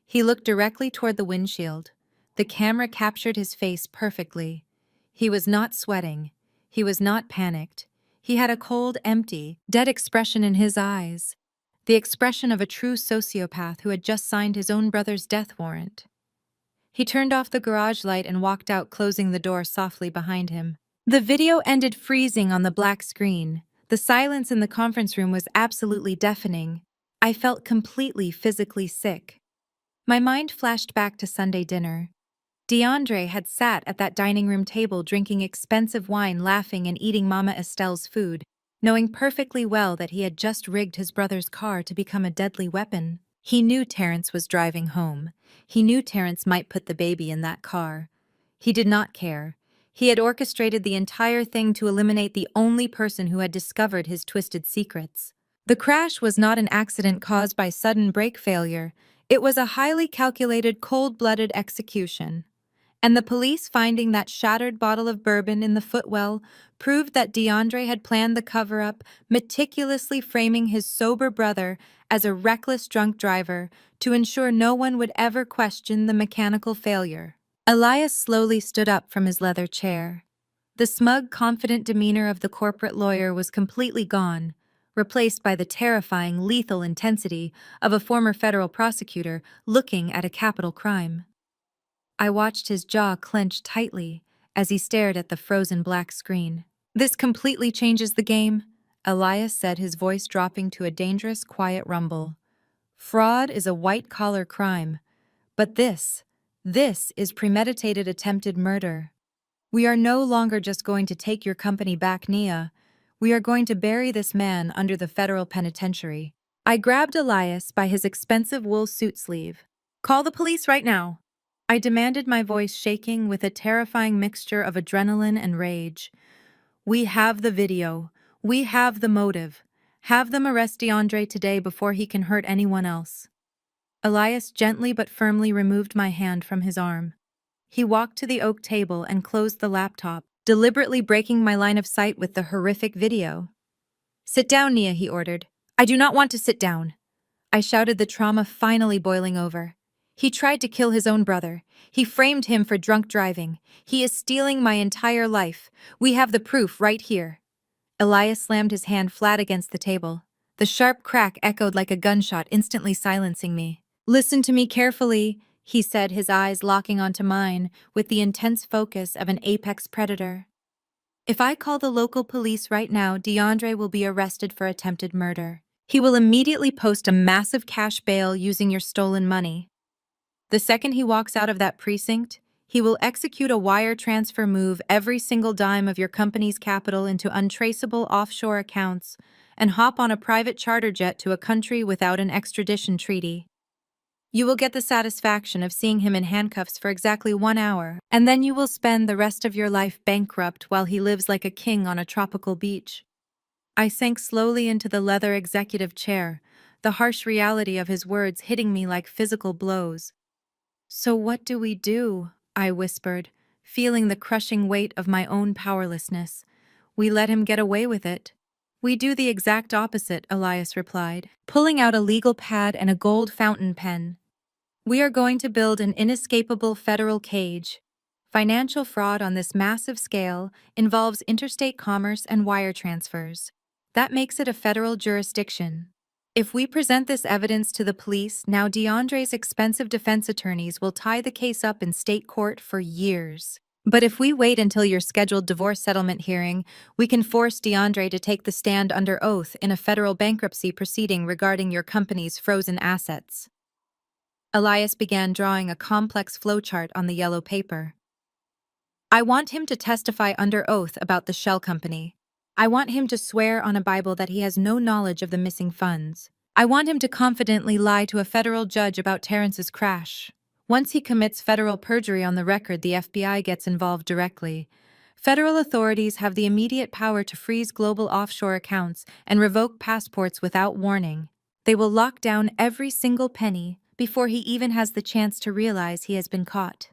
Speaker 1: He looked directly toward the windshield. The camera captured his face perfectly. He was not sweating. He was not panicked. He had a cold, empty, dead expression in his eyes. The expression of a true sociopath who had just signed his own brother's death warrant. He turned off the garage light and walked out, closing the door softly behind him. The video ended, freezing on the black screen. The silence in the conference room was absolutely deafening. I felt completely physically sick. My mind flashed back to Sunday dinner. DeAndre had sat at that dining room table drinking expensive wine, laughing and eating Mama Estelle's food, knowing perfectly well that he had just rigged his brother's car to become a deadly weapon. He knew Terrence was driving home. He knew Terrence might put the baby in that car. He did not care. He had orchestrated the entire thing to eliminate the only person who had discovered his twisted secrets. The crash was not an accident caused by sudden brake failure. It was a highly calculated, cold-blooded execution. And the police finding that shattered bottle of bourbon in the footwell proved that DeAndre had planned the cover-up, meticulously framing his sober brother as a reckless drunk driver to ensure no one would ever question the mechanical failure. Elias slowly stood up from his leather chair. The smug, confident demeanor of the corporate lawyer was completely gone, replaced by the terrifying, lethal intensity of a former federal prosecutor looking at a capital crime. I watched his jaw clench tightly as he stared at the frozen black screen. "This completely changes the game," Elias said, his voice dropping to a dangerous, quiet rumble. Fraud is a white-collar crime, but this is premeditated attempted murder. We are no longer just going to take your company back, Nia. We are going to bury this man under the federal penitentiary. I grabbed Elias by his expensive wool suit sleeve. Call the police right now, I demanded, my voice shaking with a terrifying mixture of adrenaline and rage. We have the video. We have the motive. Have them arrest DeAndre today before he can hurt anyone else. Elias gently but firmly removed my hand from his arm. He walked to the oak table and closed the laptop, deliberately breaking my line of sight with the horrific video. Sit down, Nia, he ordered. I do not want to sit down, I shouted, the trauma finally boiling over. He tried to kill his own brother. He framed him for drunk driving. He is stealing my entire life. We have the proof right here. Elias slammed his hand flat against the table. The sharp crack echoed like a gunshot, instantly silencing me. Listen to me carefully, he said, his eyes locking onto mine with the intense focus of an apex predator. If I call the local police right now, DeAndre will be arrested for attempted murder. He will immediately post a massive cash bail using your stolen money. The second he walks out of that precinct, he will execute a wire transfer move every single dime of your company's capital into untraceable offshore accounts and hop on a private charter jet to a country without an extradition treaty. You will get the satisfaction of seeing him in handcuffs for exactly 1 hour, and then you will spend the rest of your life bankrupt while he lives like a king on a tropical beach. I sank slowly into the leather executive chair, the harsh reality of his words hitting me like physical blows. So what do we do? I whispered, feeling the crushing weight of my own powerlessness. We let him get away with it. We do the exact opposite, Elias replied, pulling out a legal pad and a gold fountain pen. We are going to build an inescapable federal cage. Financial fraud on this massive scale involves interstate commerce and wire transfers. That makes it a federal jurisdiction. If we present this evidence to the police, now DeAndre's expensive defense attorneys will tie the case up in state court for years. But if we wait until your scheduled divorce settlement hearing, we can force DeAndre to take the stand under oath in a federal bankruptcy proceeding regarding your company's frozen assets. Elias began drawing a complex flowchart on the yellow paper. I want him to testify under oath about the shell company. I want him to swear on a Bible that he has no knowledge of the missing funds. I want him to confidently lie to a federal judge about Terrence's crash. Once he commits federal perjury on the record, the FBI gets involved directly. Federal authorities have the immediate power to freeze global offshore accounts and revoke passports without warning. They will lock down every single penny before he even has the chance to realize he has been caught.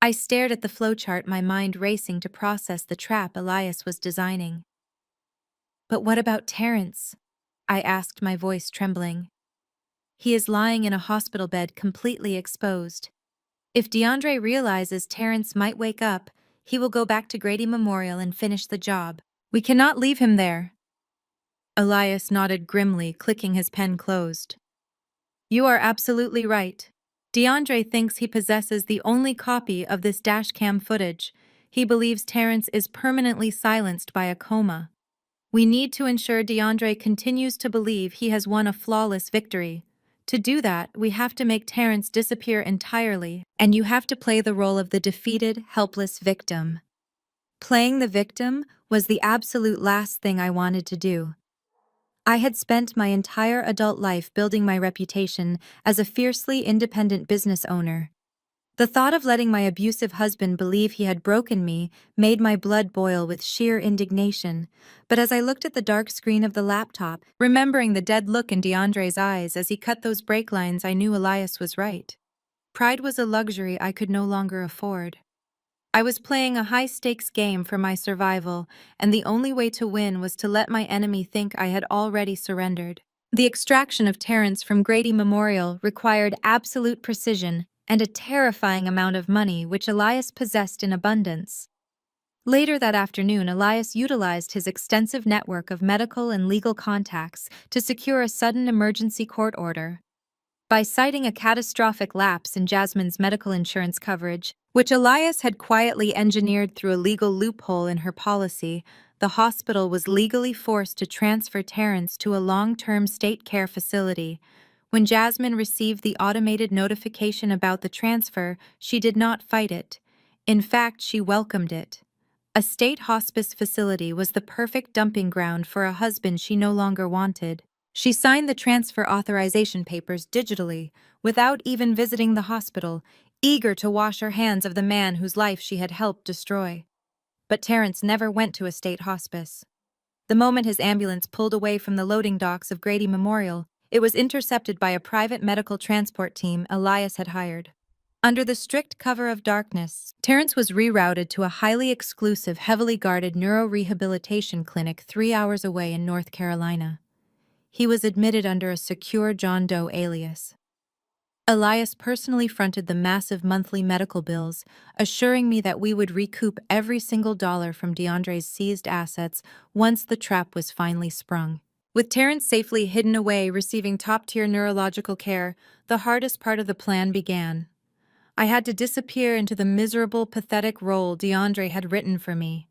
Speaker 1: I stared at the flowchart, my mind racing to process the trap Elias was designing. But what about Terrence? I asked, my voice trembling. He is lying in a hospital bed, completely exposed. If DeAndre realizes Terrence might wake up, he will go back to Grady Memorial and finish the job. We cannot leave him there. Elias nodded grimly, clicking his pen closed. You are absolutely right. DeAndre thinks he possesses the only copy of this dashcam footage. He believes Terrence is permanently silenced by a coma. We need to ensure DeAndre continues to believe he has won a flawless victory. To do that, we have to make Terrence disappear entirely, and you have to play the role of the defeated, helpless victim. Playing the victim was the absolute last thing I wanted to do. I had spent my entire adult life building my reputation as a fiercely independent business owner. The thought of letting my abusive husband believe he had broken me made my blood boil with sheer indignation, but as I looked at the dark screen of the laptop, remembering the dead look in DeAndre's eyes as he cut those brake lines, I knew Elias was right. Pride was a luxury I could no longer afford. I was playing a high-stakes game for my survival, and the only way to win was to let my enemy think I had already surrendered. The extraction of Terrence from Grady Memorial required absolute precision and a terrifying amount of money which Elias possessed in abundance. Later that afternoon, Elias utilized his extensive network of medical and legal contacts to secure a sudden emergency court order. By citing a catastrophic lapse in Jasmine's medical insurance coverage, which Elias had quietly engineered through a legal loophole in her policy, the hospital was legally forced to transfer Terrence to a long-term state care facility. When Jasmine received the automated notification about the transfer, she did not fight it. In fact, she welcomed it. A state hospice facility was the perfect dumping ground for a husband she no longer wanted. She signed the transfer authorization papers digitally, without even visiting the hospital, eager to wash her hands of the man whose life she had helped destroy. But Terrence never went to a state hospice. The moment his ambulance pulled away from the loading docks of Grady Memorial, it was intercepted by a private medical transport team Elias had hired. Under the strict cover of darkness, Terrence was rerouted to a highly exclusive, heavily guarded neurorehabilitation clinic 3 hours away in North Carolina. He was admitted under a secure John Doe alias. Elias personally fronted the massive monthly medical bills, assuring me that we would recoup every single dollar from DeAndre's seized assets once the trap was finally sprung. With Terrence safely hidden away receiving top-tier neurological care, the hardest part of the plan began. I had to disappear into the miserable, pathetic role DeAndre had written for me.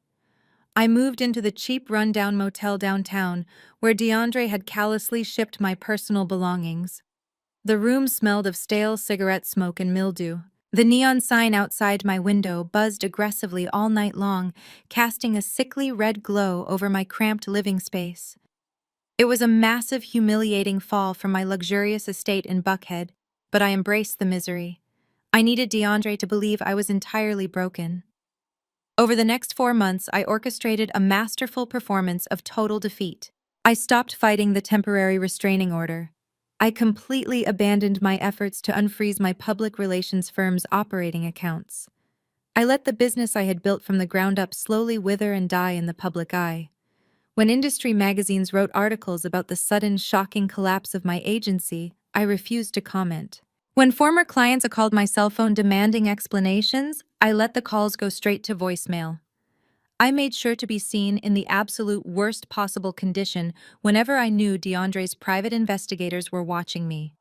Speaker 1: I moved into the cheap, run-down motel downtown, where DeAndre had callously shipped my personal belongings. The room smelled of stale cigarette smoke and mildew. The neon sign outside my window buzzed aggressively all night long, casting a sickly red glow over my cramped living space. It was a massive, humiliating fall from my luxurious estate in Buckhead, but I embraced the misery. I needed DeAndre to believe I was entirely broken. Over the next 4 months, I orchestrated a masterful performance of total defeat. I stopped fighting the temporary restraining order. I completely abandoned my efforts to unfreeze my public relations firm's operating accounts. I let the business I had built from the ground up slowly wither and die in the public eye. When industry magazines wrote articles about the sudden, shocking collapse of my agency, I refused to comment. When former clients called my cell phone demanding explanations, I let the calls go straight to voicemail. I made sure to be seen in the absolute worst possible condition whenever I knew DeAndre's private investigators were watching me.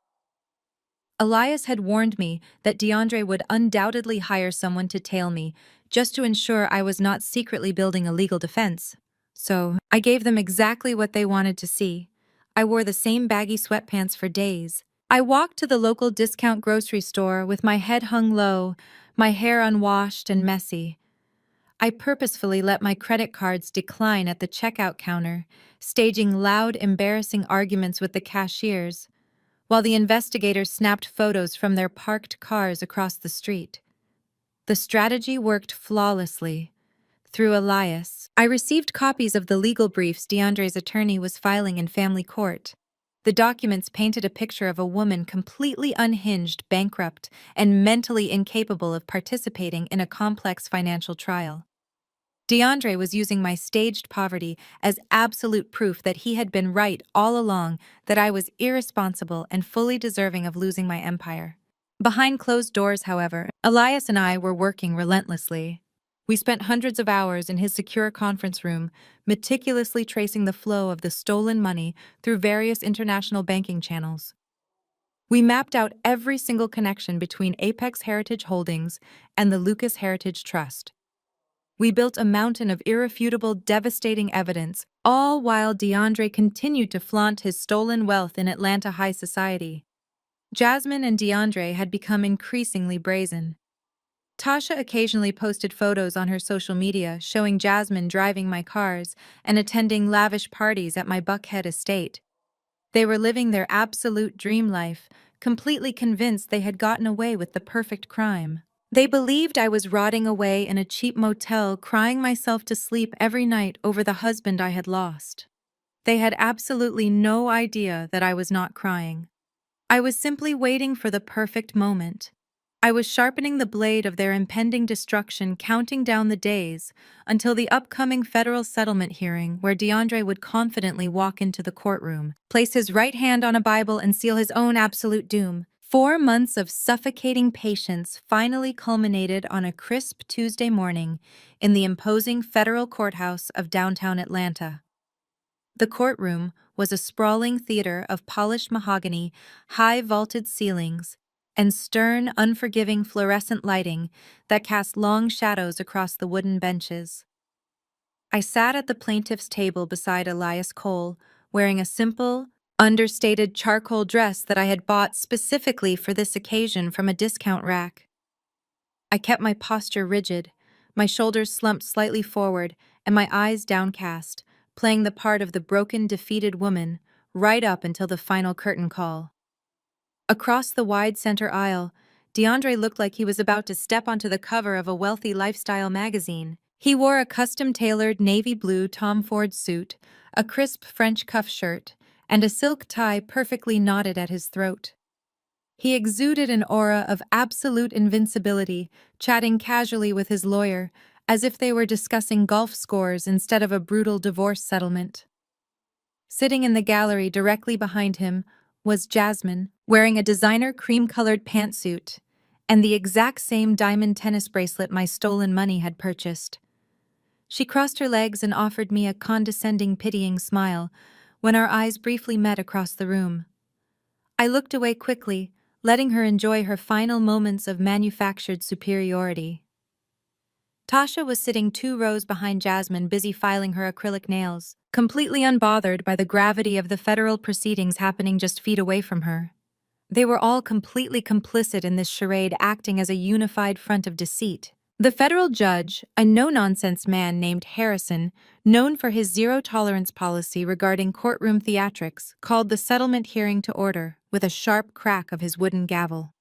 Speaker 1: Elias had warned me that DeAndre would undoubtedly hire someone to tail me, just to ensure I was not secretly building a legal defense. So, I gave them exactly what they wanted to see. I wore the same baggy sweatpants for days. I walked to the local discount grocery store with my head hung low, my hair unwashed and messy. I purposefully let my credit cards decline at the checkout counter, staging loud, embarrassing arguments with the cashiers, while the investigators snapped photos from their parked cars across the street. The strategy worked flawlessly. Through Elias, I received copies of the legal briefs DeAndre's attorney was filing in family court. The documents painted a picture of a woman completely unhinged, bankrupt, and mentally incapable of participating in a complex financial trial. DeAndre was using my staged poverty as absolute proof that he had been right all along, that I was irresponsible and fully deserving of losing my empire. Behind closed doors, however, Elias and I were working relentlessly. We spent hundreds of hours in his secure conference room, meticulously tracing the flow of the stolen money through various international banking channels. We mapped out every single connection between Apex Heritage Holdings and the Lucas Heritage Trust. We built a mountain of irrefutable, devastating evidence, all while DeAndre continued to flaunt his stolen wealth in Atlanta high society. Jasmine and DeAndre had become increasingly brazen. Tasha occasionally posted photos on her social media showing Jasmine driving my cars and attending lavish parties at my Buckhead estate. They were living their absolute dream life, completely convinced they had gotten away with the perfect crime. They believed I was rotting away in a cheap motel, crying myself to sleep every night over the husband I had lost. They had absolutely no idea that I was not crying. I was simply waiting for the perfect moment. I was sharpening the blade of their impending destruction, counting down the days until the upcoming federal settlement hearing where DeAndre would confidently walk into the courtroom, place his right hand on a Bible and seal his own absolute doom. 4 months of suffocating patience finally culminated on a crisp Tuesday morning in the imposing federal courthouse of downtown Atlanta. The courtroom was a sprawling theater of polished mahogany, high vaulted ceilings, and stern, unforgiving fluorescent lighting that cast long shadows across the wooden benches. I sat at the plaintiff's table beside Elias Cole, wearing a simple, understated charcoal dress that I had bought specifically for this occasion from a discount rack. I kept my posture rigid, my shoulders slumped slightly forward, and my eyes downcast, playing the part of the broken, defeated woman, right up until the final curtain call. Across the wide center aisle, DeAndre looked like he was about to step onto the cover of a wealthy lifestyle magazine. He wore a custom-tailored navy blue Tom Ford suit, a crisp French cuff shirt, and a silk tie perfectly knotted at his throat. He exuded an aura of absolute invincibility, chatting casually with his lawyer, as if they were discussing golf scores instead of a brutal divorce settlement. Sitting in the gallery directly behind him was Jasmine, wearing a designer cream-colored pantsuit and the exact same diamond tennis bracelet my stolen money had purchased. She crossed her legs and offered me a condescending, pitying smile when our eyes briefly met across the room. I looked away quickly, letting her enjoy her final moments of manufactured superiority. Tasha was sitting 2 rows behind Jasmine, busy filing her acrylic nails, completely unbothered by the gravity of the federal proceedings happening just feet away from her. They were all completely complicit in this charade, acting as a unified front of deceit. The federal judge, a no-nonsense man named Harrison, known for his zero-tolerance policy regarding courtroom theatrics, called the settlement hearing to order with a sharp crack of his wooden gavel.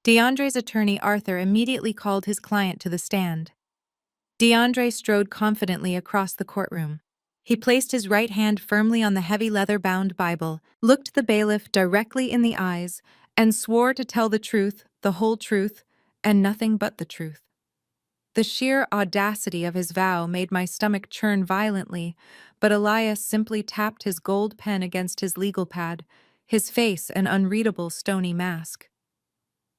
Speaker 1: DeAndre's attorney Arthur immediately called his client to the stand. DeAndre strode confidently across the courtroom. He placed his right hand firmly on the heavy leather-bound Bible, looked the bailiff directly in the eyes, and swore to tell the truth, the whole truth, and nothing but the truth. The sheer audacity of his vow made my stomach churn violently, but Elias simply tapped his gold pen against his legal pad, his face an unreadable stony mask.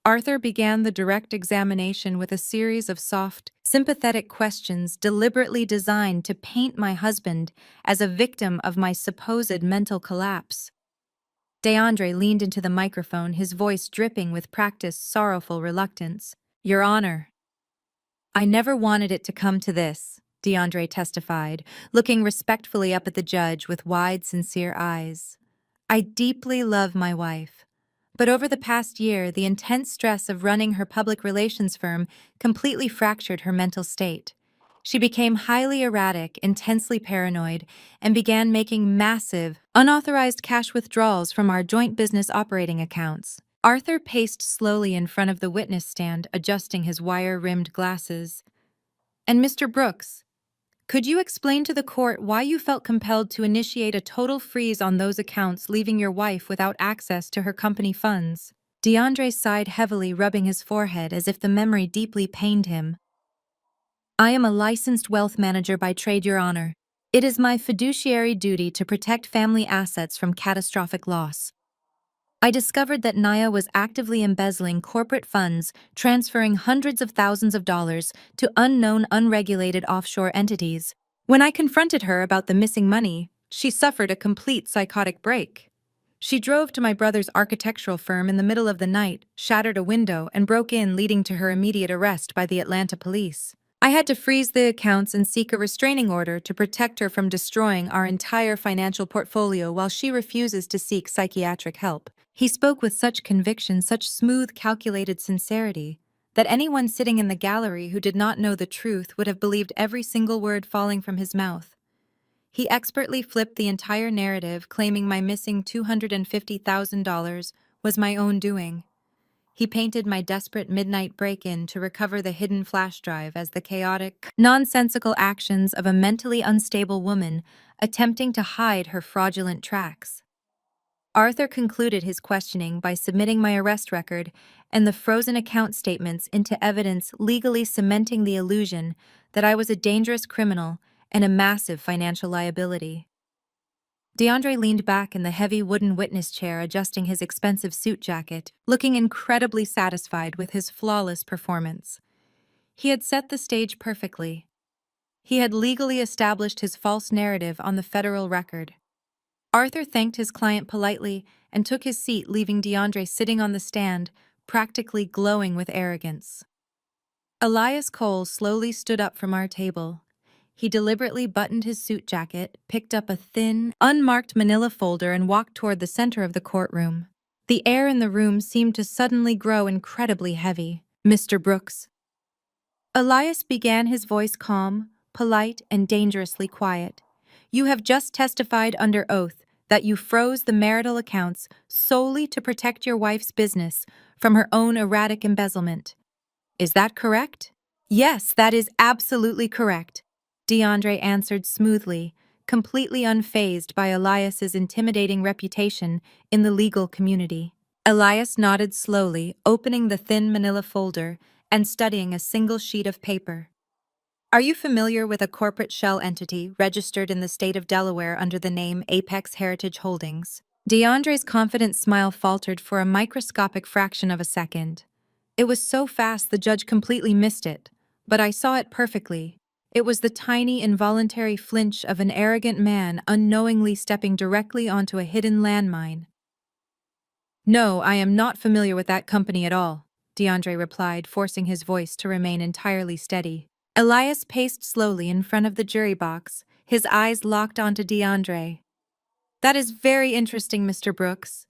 Speaker 1: Arthur began the direct examination with a series of soft, sympathetic questions deliberately designed to paint my husband as a victim of my supposed mental collapse. DeAndre leaned into the microphone, his voice dripping with practiced, sorrowful reluctance. "Your Honor, I never wanted it to come to this," DeAndre testified, looking respectfully up at the judge with wide, sincere eyes. "I deeply love my wife. But over the past year, the intense stress of running her public relations firm completely fractured her mental state. She became highly erratic, intensely paranoid, and began making massive, unauthorized cash withdrawals from our joint business operating accounts." Arthur paced slowly in front of the witness stand, adjusting his wire-rimmed glasses. "And Mr. Brooks, could you explain to the court why you felt compelled to initiate a total freeze on those accounts, leaving your wife without access to her company funds?" DeAndre sighed heavily, rubbing his forehead as if the memory deeply pained him. "I am a licensed wealth manager by trade, Your Honor. It is my fiduciary duty to protect family assets from catastrophic loss. I discovered that Naya was actively embezzling corporate funds, transferring hundreds of thousands of dollars to unknown, unregulated offshore entities. When I confronted her about the missing money, she suffered a complete psychotic break. She drove to my brother's architectural firm in the middle of the night, shattered a window, and broke in, leading to her immediate arrest by the Atlanta police. I had to freeze the accounts and seek a restraining order to protect her from destroying our entire financial portfolio while she refuses to seek psychiatric help." He spoke with such conviction, such smooth, calculated sincerity, that anyone sitting in the gallery who did not know the truth would have believed every single word falling from his mouth. He expertly flipped the entire narrative, claiming my missing $250,000 was my own doing. He painted my desperate midnight break-in to recover the hidden flash drive as the chaotic, nonsensical actions of a mentally unstable woman attempting to hide her fraudulent tracks. Arthur concluded his questioning by submitting my arrest record and the frozen account statements into evidence, legally cementing the illusion that I was a dangerous criminal and a massive financial liability. DeAndre leaned back in the heavy wooden witness chair, adjusting his expensive suit jacket, looking incredibly satisfied with his flawless performance. He had set the stage perfectly. He had legally established his false narrative on the federal record. Arthur thanked his client politely and took his seat, leaving DeAndre sitting on the stand, practically glowing with arrogance. Elias Cole slowly stood up from our table. He deliberately buttoned his suit jacket, picked up a thin, unmarked manila folder, and walked toward the center of the courtroom. The air in the room seemed to suddenly grow incredibly heavy. Mr. Brooks. Elias began, his voice calm, polite, and dangerously quiet. You have just testified under oath that you froze the marital accounts solely to protect your wife's business from her own erratic embezzlement. Is that correct? Yes, that is absolutely correct, DeAndre answered smoothly, completely unfazed by Elias's intimidating reputation in the legal community. Elias nodded slowly, opening the thin manila folder and studying a single sheet of paper. Are you familiar with a corporate shell entity registered in the state of Delaware under the name Apex Heritage Holdings? DeAndre's confident smile faltered for a microscopic fraction of a second. It was so fast the judge completely missed it, but I saw it perfectly. It was the tiny, involuntary flinch of an arrogant man unknowingly stepping directly onto a hidden landmine. No, I am not familiar with that company at all, DeAndre replied, forcing his voice to remain entirely steady. Elias paced slowly in front of the jury box, his eyes locked onto DeAndre. That is very interesting, Mr. Brooks.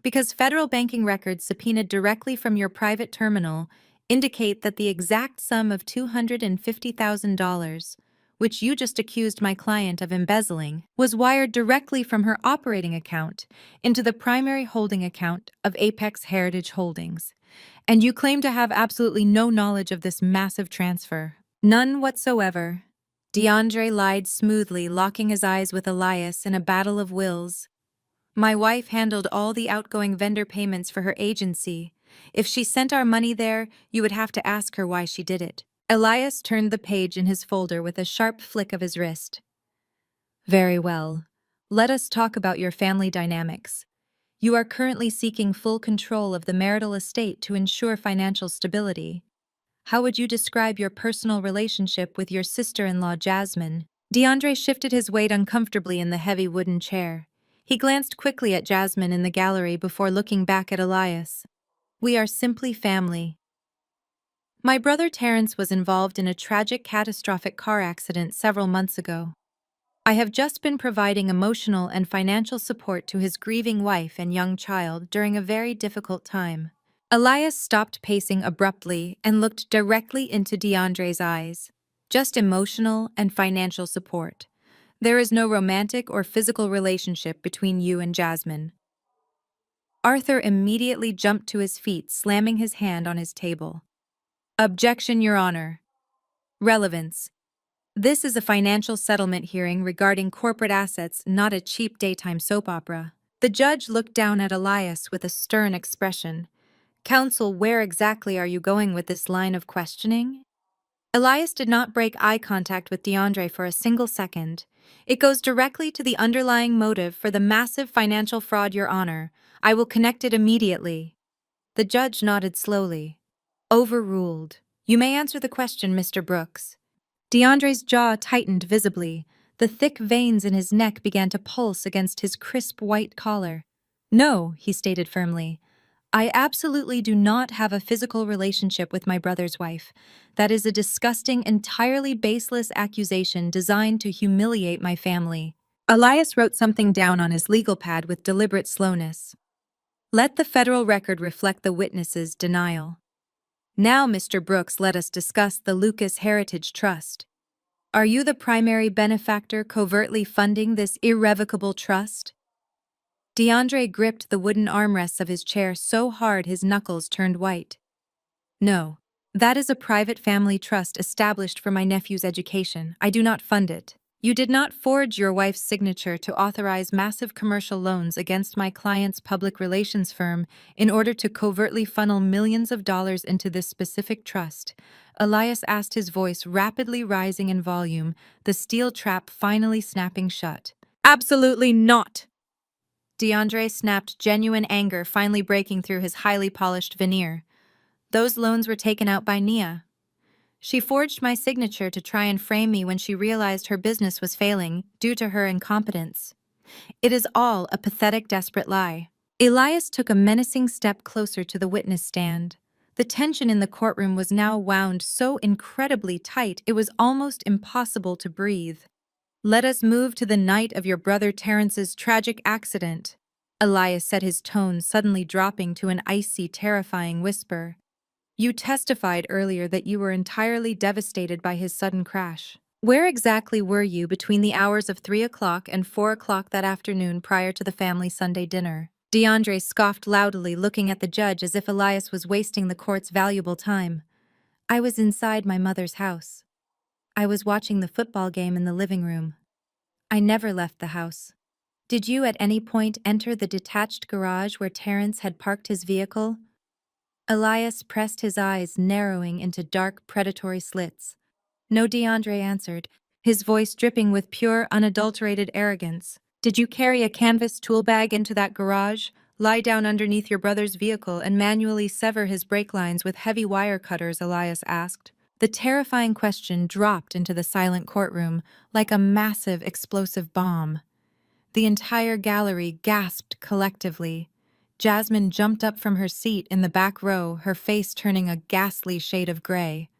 Speaker 1: Because federal banking records subpoenaed directly from your private terminal indicate that the exact sum of $250,000, which you just accused my client of embezzling, was wired directly from her operating account into the primary holding account of Apex Heritage Holdings. And you claim to have absolutely no knowledge of this massive transfer. None whatsoever. DeAndre lied smoothly, locking his eyes with Elias in a battle of wills. My wife handled all the outgoing vendor payments for her agency. If she sent our money there, you would have to ask her why she did it. Elias turned the page in his folder with a sharp flick of his wrist. Very well. Let us talk about your family dynamics. You are currently seeking full control of the marital estate to ensure financial stability. How would you describe your personal relationship with your sister-in-law, Jasmine? DeAndre shifted his weight uncomfortably in the heavy wooden chair. He glanced quickly at Jasmine in the gallery before looking back at Elias. We are simply family. My brother Terrence was involved in a tragic, catastrophic car accident several months ago. I have just been providing emotional and financial support to his grieving wife and young child during a very difficult time. Elias stopped pacing abruptly and looked directly into DeAndre's eyes. Just emotional and financial support. There is no romantic or physical relationship between you and Jasmine. Arthur immediately jumped to his feet, slamming his hand on his table. Objection, Your Honor. Relevance. This is a financial settlement hearing regarding corporate assets, not a cheap daytime soap opera. The judge looked down at Elias with a stern expression. Counsel, where exactly are you going with this line of questioning? Elias did not break eye contact with DeAndre for a single second. It goes directly to the underlying motive for the massive financial fraud, Your Honor. I will connect it immediately. The judge nodded slowly. Overruled. You may answer the question, Mr. Brooks. DeAndre's jaw tightened visibly. The thick veins in his neck began to pulse against his crisp white collar. No, he stated firmly. I absolutely do not have a physical relationship with my brother's wife. That is a disgusting, entirely baseless accusation designed to humiliate my family. Elias wrote something down on his legal pad with deliberate slowness. Let the federal record reflect the witness's denial. Now, Mr. Brooks, let us discuss the Lucas Heritage Trust. Are you the primary benefactor covertly funding this irrevocable trust? DeAndre gripped the wooden armrests of his chair so hard his knuckles turned white. No, that is a private family trust established for my nephew's education. I do not fund it. You did not forge your wife's signature to authorize massive commercial loans against my client's public relations firm in order to covertly funnel millions of dollars into this specific trust. Elias asked, his voice rapidly rising in volume, the steel trap finally snapping shut. Absolutely not! DeAndre snapped, genuine anger finally breaking through his highly polished veneer. Those loans were taken out by Nia. She forged my signature to try and frame me when she realized her business was failing due to her incompetence. It is all a pathetic, desperate lie. Elias took a menacing step closer to the witness stand. The tension in the courtroom was now wound so incredibly tight it was almost impossible to breathe. "Let us move to the night of your brother Terrence's tragic accident," Elias said, his tone suddenly dropping to an icy, terrifying whisper. "You testified earlier that you were entirely devastated by his sudden crash. Where exactly were you between the hours of 3 o'clock and 4 o'clock that afternoon prior to the family Sunday dinner?" DeAndre scoffed loudly, looking at the judge as if Elias was wasting the court's valuable time. "I was inside my mother's house. I was watching the football game in the living room. I never left the house." "Did you at any point enter the detached garage where Terrence had parked his vehicle?" Elias pressed his eyes, narrowing into dark, predatory slits. "No," DeAndre answered, his voice dripping with pure, unadulterated arrogance. "Did you carry a canvas tool bag into that garage, lie down underneath your brother's vehicle, and manually sever his brake lines with heavy wire cutters?" Elias asked. The terrifying question dropped into the silent courtroom like a massive explosive bomb. The entire gallery gasped collectively. Jasmine jumped up from her seat in the back row, her face turning a ghastly shade of gray.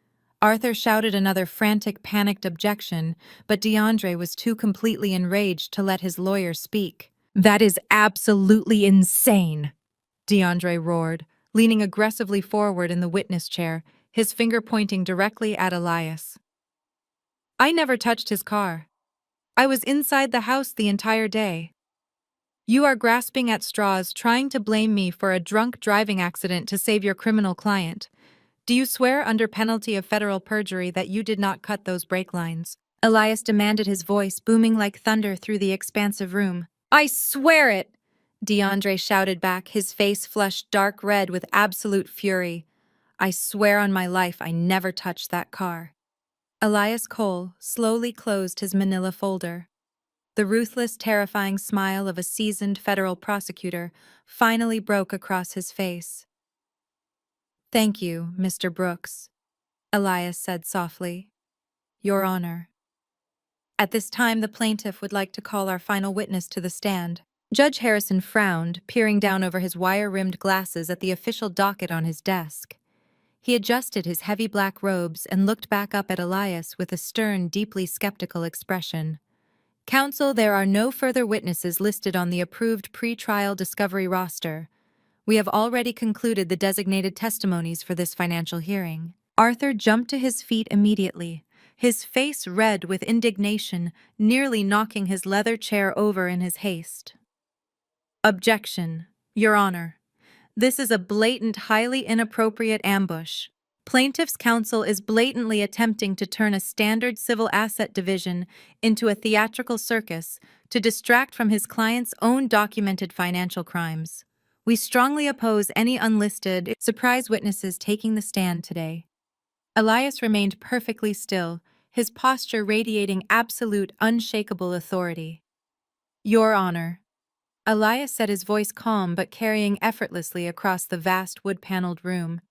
Speaker 1: Arthur shouted another frantic, panicked objection, but DeAndre was too completely enraged to let his lawyer speak. "That is absolutely insane," DeAndre roared, leaning aggressively forward in the witness chair, his finger pointing directly at Elias. "I never touched his car. I was inside the house the entire day. You are grasping at straws, trying to blame me for a drunk driving accident to save your criminal client. Do you swear under penalty of federal perjury that you did not cut those brake lines?" Elias demanded, his voice booming like thunder through the expansive room. "I swear it!" DeAndre shouted back, his face flushed dark red with absolute fury. "I swear on my life I never touched that car." Elias Cole slowly closed his manila folder. The ruthless, terrifying smile of a seasoned federal prosecutor finally broke across his face. "Thank you, Mr. Brooks," Elias said softly. "Your Honor." At this time, the plaintiff would like to call our final witness to the stand. Judge Harrison frowned, peering down over his wire-rimmed glasses at the official docket on his desk. He adjusted his heavy black robes and looked back up at Elias with a stern, deeply skeptical expression. "Counsel, there are no further witnesses listed on the approved pre-trial discovery roster. We have already concluded the designated testimonies for this financial hearing." Arthur jumped to his feet immediately, his face red with indignation, nearly knocking his leather chair over in his haste. "Objection, Your Honor. This is a blatant, highly inappropriate ambush. Plaintiff's counsel is blatantly attempting to turn a standard civil asset division into a theatrical circus to distract from his client's own documented financial crimes. We strongly oppose any unlisted, surprise witnesses taking the stand today." Elias remained perfectly still, his posture radiating absolute, unshakable authority. "Your Honor." Elias said, his voice calm but carrying effortlessly across the vast wood-paneled room.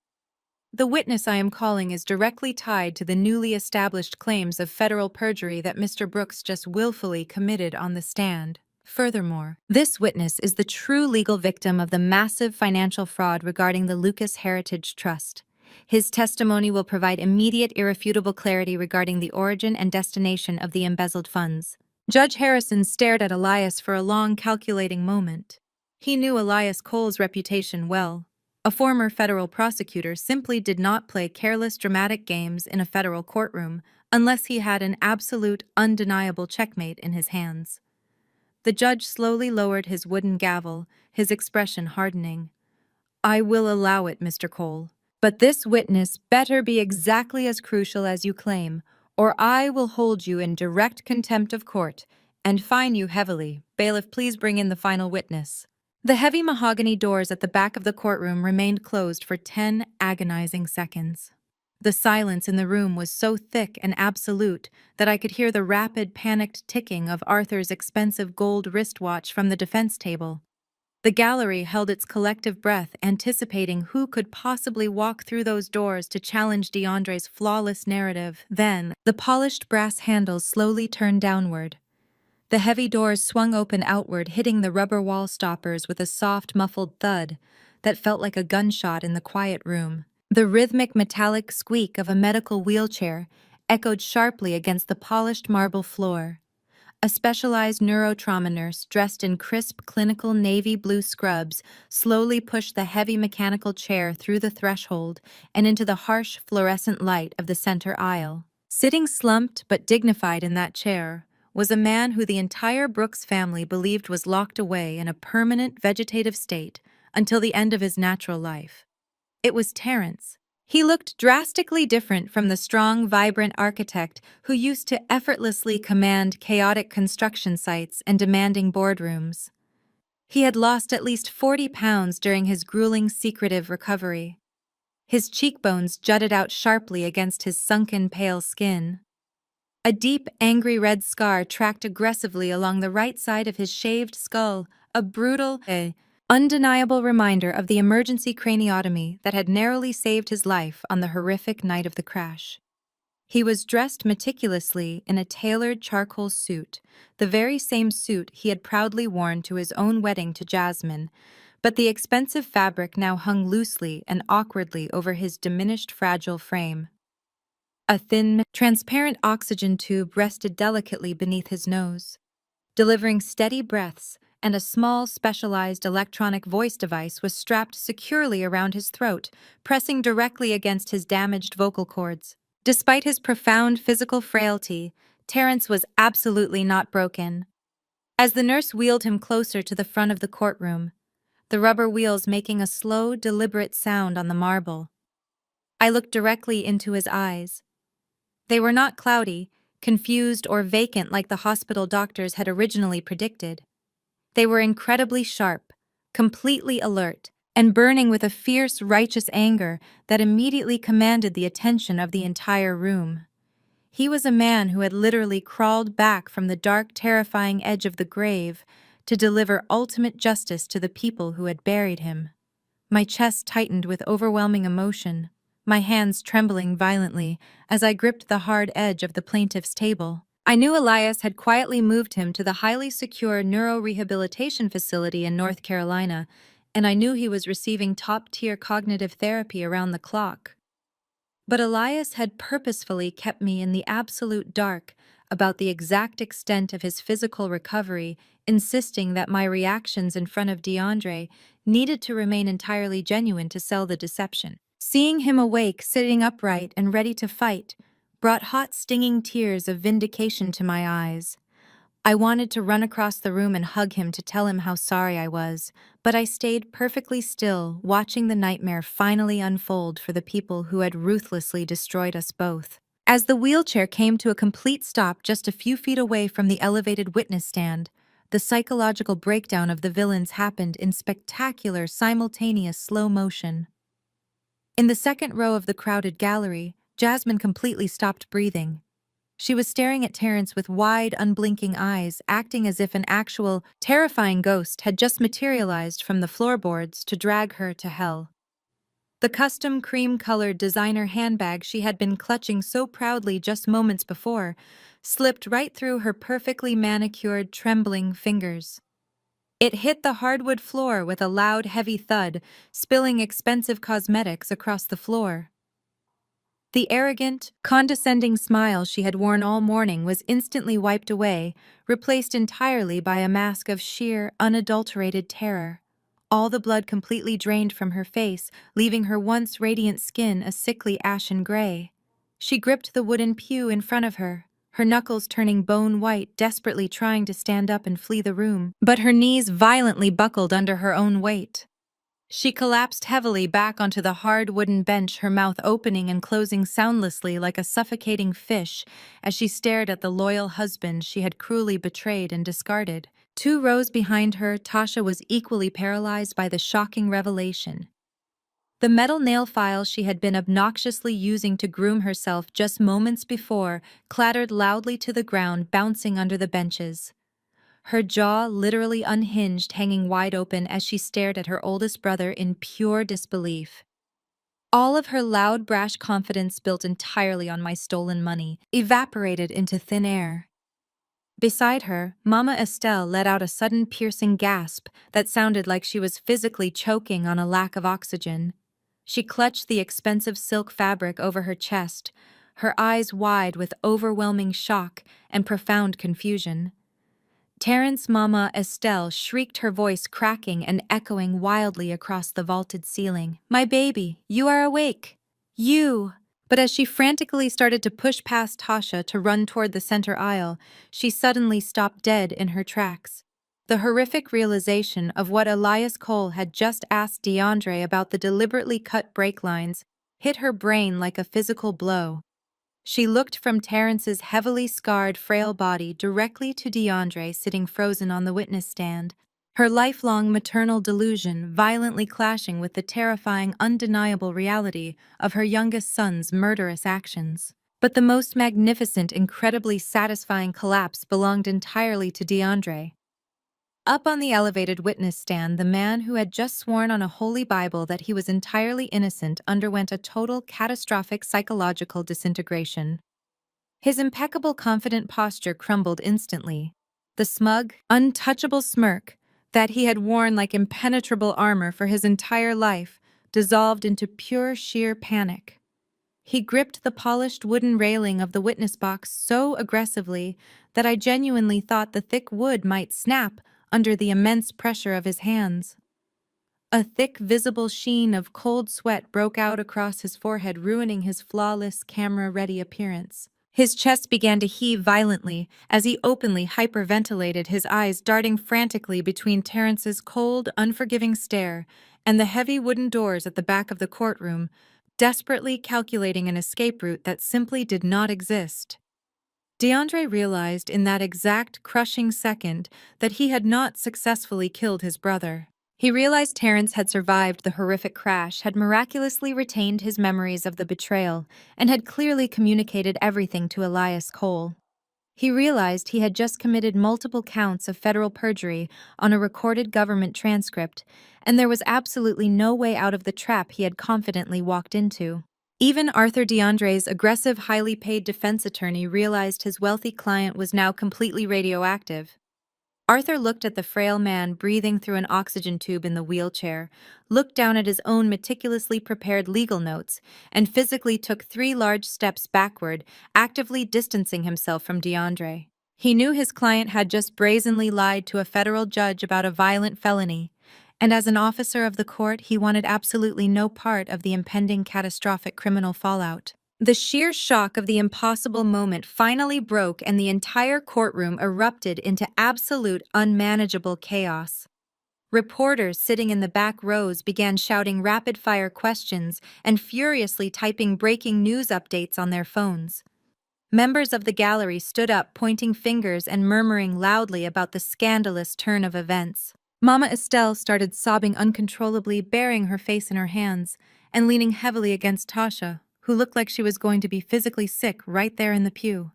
Speaker 1: "The witness I am calling is directly tied to the newly established claims of federal perjury that Mr. Brooks just willfully committed on the stand. Furthermore, this witness is the true legal victim of the massive financial fraud regarding the Lucas Heritage Trust. His testimony will provide immediate, irrefutable clarity regarding the origin and destination of the embezzled funds." Judge Harrison stared at Elias for a long, calculating moment. He knew Elias Cole's reputation well. A former federal prosecutor simply did not play careless, dramatic games in a federal courtroom unless he had an absolute, undeniable checkmate in his hands. The judge slowly lowered his wooden gavel, his expression hardening. "I will allow it, Mr. Cole. But this witness better be exactly as crucial as you claim, or I will hold you in direct contempt of court and fine you heavily. Bailiff, please bring in the final witness." The heavy mahogany doors at the back of the courtroom remained closed for 10 agonizing seconds. The silence in the room was so thick and absolute that I could hear the rapid, panicked ticking of Arthur's expensive gold wristwatch from the defense table. The gallery held its collective breath, anticipating who could possibly walk through those doors to challenge DeAndre's flawless narrative. Then, the polished brass handles slowly turned downward. The heavy doors swung open outward, hitting the rubber wall stoppers with a soft, muffled thud that felt like a gunshot in the quiet room. The rhythmic metallic squeak of a medical wheelchair echoed sharply against the polished marble floor. A specialized neurotrauma nurse dressed in crisp clinical navy blue scrubs slowly pushed the heavy mechanical chair through the threshold and into the harsh fluorescent light of the center aisle. Sitting slumped but dignified in that chair was a man who the entire Brooks family believed was locked away in a permanent vegetative state until the end of his natural life. It was Terrence. He looked drastically different from the strong, vibrant architect who used to effortlessly command chaotic construction sites and demanding boardrooms. He had lost at least 40 pounds during his grueling, secretive recovery. His cheekbones jutted out sharply against his sunken, pale skin. A deep, angry red scar tracked aggressively along the right side of his shaved skull, a brutal, undeniable reminder of the emergency craniotomy that had narrowly saved his life on the horrific night of the crash. He was dressed meticulously in a tailored charcoal suit, the very same suit he had proudly worn to his own wedding to Jasmine, but the expensive fabric now hung loosely and awkwardly over his diminished, fragile frame. A thin, transparent oxygen tube rested delicately beneath his nose, delivering steady breaths, and a small, specialized electronic voice device was strapped securely around his throat, pressing directly against his damaged vocal cords. Despite his profound physical frailty, Terrence was absolutely not broken. As the nurse wheeled him closer to the front of the courtroom, the rubber wheels making a slow, deliberate sound on the marble, I looked directly into his eyes. They were not cloudy, confused, or vacant like the hospital doctors had originally predicted. They were incredibly sharp, completely alert, and burning with a fierce, righteous anger that immediately commanded the attention of the entire room. He was a man who had literally crawled back from the dark, terrifying edge of the grave to deliver ultimate justice to the people who had buried him. My chest tightened with overwhelming emotion, my hands trembling violently as I gripped the hard edge of the plaintiff's table. I knew Elias had quietly moved him to the highly secure neurorehabilitation facility in North Carolina, and I knew he was receiving top-tier cognitive therapy around the clock. But Elias had purposefully kept me in the absolute dark about the exact extent of his physical recovery, insisting that my reactions in front of DeAndre needed to remain entirely genuine to sell the deception. Seeing him awake, sitting upright, and ready to fight brought hot, stinging tears of vindication to my eyes. I wanted to run across the room and hug him to tell him how sorry I was, but I stayed perfectly still, watching the nightmare finally unfold for the people who had ruthlessly destroyed us both. As the wheelchair came to a complete stop just a few feet away from the elevated witness stand, the psychological breakdown of the villains happened in spectacular, simultaneous slow motion. In the second row of the crowded gallery, Jasmine completely stopped breathing. She was staring at Terrence with wide, unblinking eyes, acting as if an actual, terrifying ghost had just materialized from the floorboards to drag her to hell. The custom cream-colored designer handbag she had been clutching so proudly just moments before slipped right through her perfectly manicured, trembling fingers. It hit the hardwood floor with a loud, heavy thud, spilling expensive cosmetics across the floor. The arrogant, condescending smile she had worn all morning was instantly wiped away, replaced entirely by a mask of sheer, unadulterated terror. All the blood completely drained from her face, leaving her once radiant skin a sickly ashen gray. She gripped the wooden pew in front of her, her knuckles turning bone white, desperately trying to stand up and flee the room, but her knees violently buckled under her own weight. She collapsed heavily back onto the hard wooden bench, her mouth opening and closing soundlessly like a suffocating fish as she stared at the loyal husband she had cruelly betrayed and discarded. 2 rows behind her, Tasha was equally paralyzed by the shocking revelation. The metal nail file she had been obnoxiously using to groom herself just moments before clattered loudly to the ground, bouncing under the benches. Her jaw literally unhinged, hanging wide open as she stared at her oldest brother in pure disbelief. All of her loud, brash confidence built entirely on my stolen money evaporated into thin air. Beside her, Mama Estelle let out a sudden piercing gasp that sounded like she was physically choking on a lack of oxygen. She clutched the expensive silk fabric over her chest, her eyes wide with overwhelming shock and profound confusion. Terrence's Mama Estelle shrieked, her voice cracking and echoing wildly across the vaulted ceiling. "My baby, you are awake! You!" But as she frantically started to push past Tasha to run toward the center aisle, she suddenly stopped dead in her tracks. The horrific realization of what Elias Cole had just asked DeAndre about the deliberately cut brake lines hit her brain like a physical blow. She looked from Terrence's heavily scarred, frail body directly to DeAndre sitting frozen on the witness stand, her lifelong maternal delusion violently clashing with the terrifying, undeniable reality of her youngest son's murderous actions. But the most magnificent, incredibly satisfying collapse belonged entirely to DeAndre. Up on the elevated witness stand, the man who had just sworn on a holy Bible that he was entirely innocent underwent a total, catastrophic psychological disintegration. His impeccable, confident posture crumbled instantly. The smug, untouchable smirk that he had worn like impenetrable armor for his entire life dissolved into pure, sheer panic. He gripped the polished wooden railing of the witness box so aggressively that I genuinely thought the thick wood might snap under the immense pressure of his hands. A thick, visible sheen of cold sweat broke out across his forehead, ruining his flawless, camera-ready appearance. His chest began to heave violently as he openly hyperventilated, his eyes darting frantically between Terrence's cold, unforgiving stare and the heavy wooden doors at the back of the courtroom, desperately calculating an escape route that simply did not exist. DeAndre realized in that exact crushing second that he had not successfully killed his brother. He realized Terrence had survived the horrific crash, had miraculously retained his memories of the betrayal, and had clearly communicated everything to Elias Cole. He realized he had just committed multiple counts of federal perjury on a recorded government transcript, and there was absolutely no way out of the trap he had confidently walked into. Even Arthur DeAndre's aggressive, highly paid defense attorney realized his wealthy client was now completely radioactive. Arthur looked at the frail man breathing through an oxygen tube in the wheelchair, looked down at his own meticulously prepared legal notes, and physically took 3 large steps backward, actively distancing himself from DeAndre. He knew his client had just brazenly lied to a federal judge about a violent felony, and as an officer of the court, he wanted absolutely no part of the impending catastrophic criminal fallout. The sheer shock of the impossible moment finally broke, and the entire courtroom erupted into absolute, unmanageable chaos. Reporters sitting in the back rows began shouting rapid-fire questions and furiously typing breaking news updates on their phones. Members of the gallery stood up, pointing fingers and murmuring loudly about the scandalous turn of events. Mama Estelle started sobbing uncontrollably, burying her face in her hands and leaning heavily against Tasha, who looked like she was going to be physically sick right there in the pew.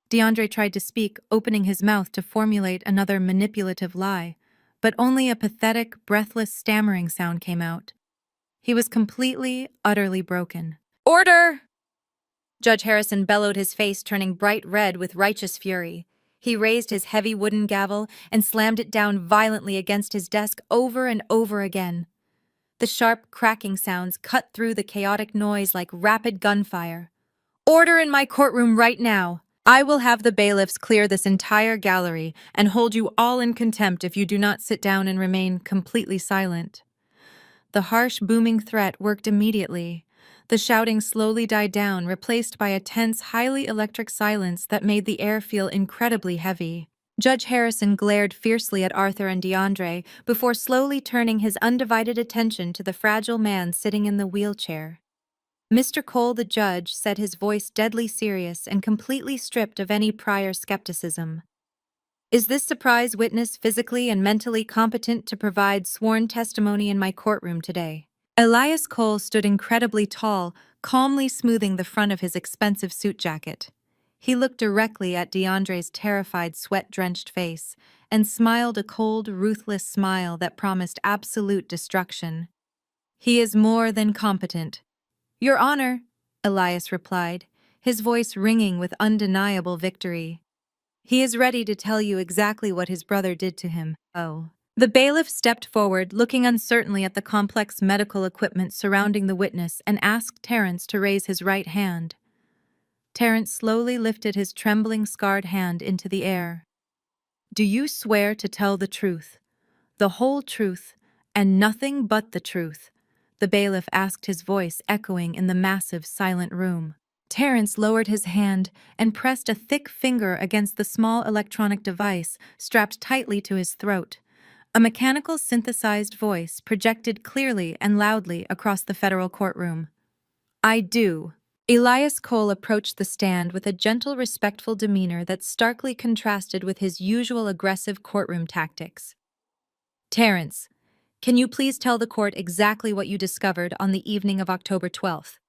Speaker 1: DeAndre tried to speak, opening his mouth to formulate another manipulative lie, but only a pathetic, breathless, stammering sound came out. He was completely, utterly broken. "Order!" Judge Harrison bellowed, his face turning bright red with righteous fury. He raised his heavy wooden gavel and slammed it down violently against his desk over and over again. The sharp, cracking sounds cut through the chaotic noise like rapid gunfire. "Order in my courtroom right now! I will have the bailiffs clear this entire gallery and hold you all in contempt if you do not sit down and remain completely silent." The harsh, booming threat worked immediately. The shouting slowly died down, replaced by a tense, highly electric silence that made the air feel incredibly heavy. Judge Harrison glared fiercely at Arthur and DeAndre before slowly turning his undivided attention to the fragile man sitting in the wheelchair. Mr. Cole, the judge, said, his voice deadly serious and completely stripped of any prior skepticism. "Is this surprise witness physically and mentally competent to provide sworn testimony in my courtroom today?" Elias Cole stood incredibly tall, calmly smoothing the front of his expensive suit jacket. He looked directly at DeAndre's terrified, sweat-drenched face and smiled a cold, ruthless smile that promised absolute destruction. "He is more than competent." "Your Honor," Elias replied, his voice ringing with undeniable victory. "He is ready to tell you exactly what his brother did to him." "Oh." The bailiff stepped forward, looking uncertainly at the complex medical equipment surrounding the witness, and asked Terence to raise his right hand. Terence slowly lifted his trembling, scarred hand into the air. "Do you swear to tell the truth, the whole truth, and nothing but the truth?" the bailiff asked, his voice echoing in the massive, silent room. Terence lowered his hand and pressed a thick finger against the small electronic device strapped tightly to his throat. A mechanical synthesized voice projected clearly and loudly across the federal courtroom. "I do." Elias Cole approached the stand with a gentle, respectful demeanor that starkly contrasted with his usual aggressive courtroom tactics. "Terence, can you please tell the court exactly what you discovered on the evening of October 12th?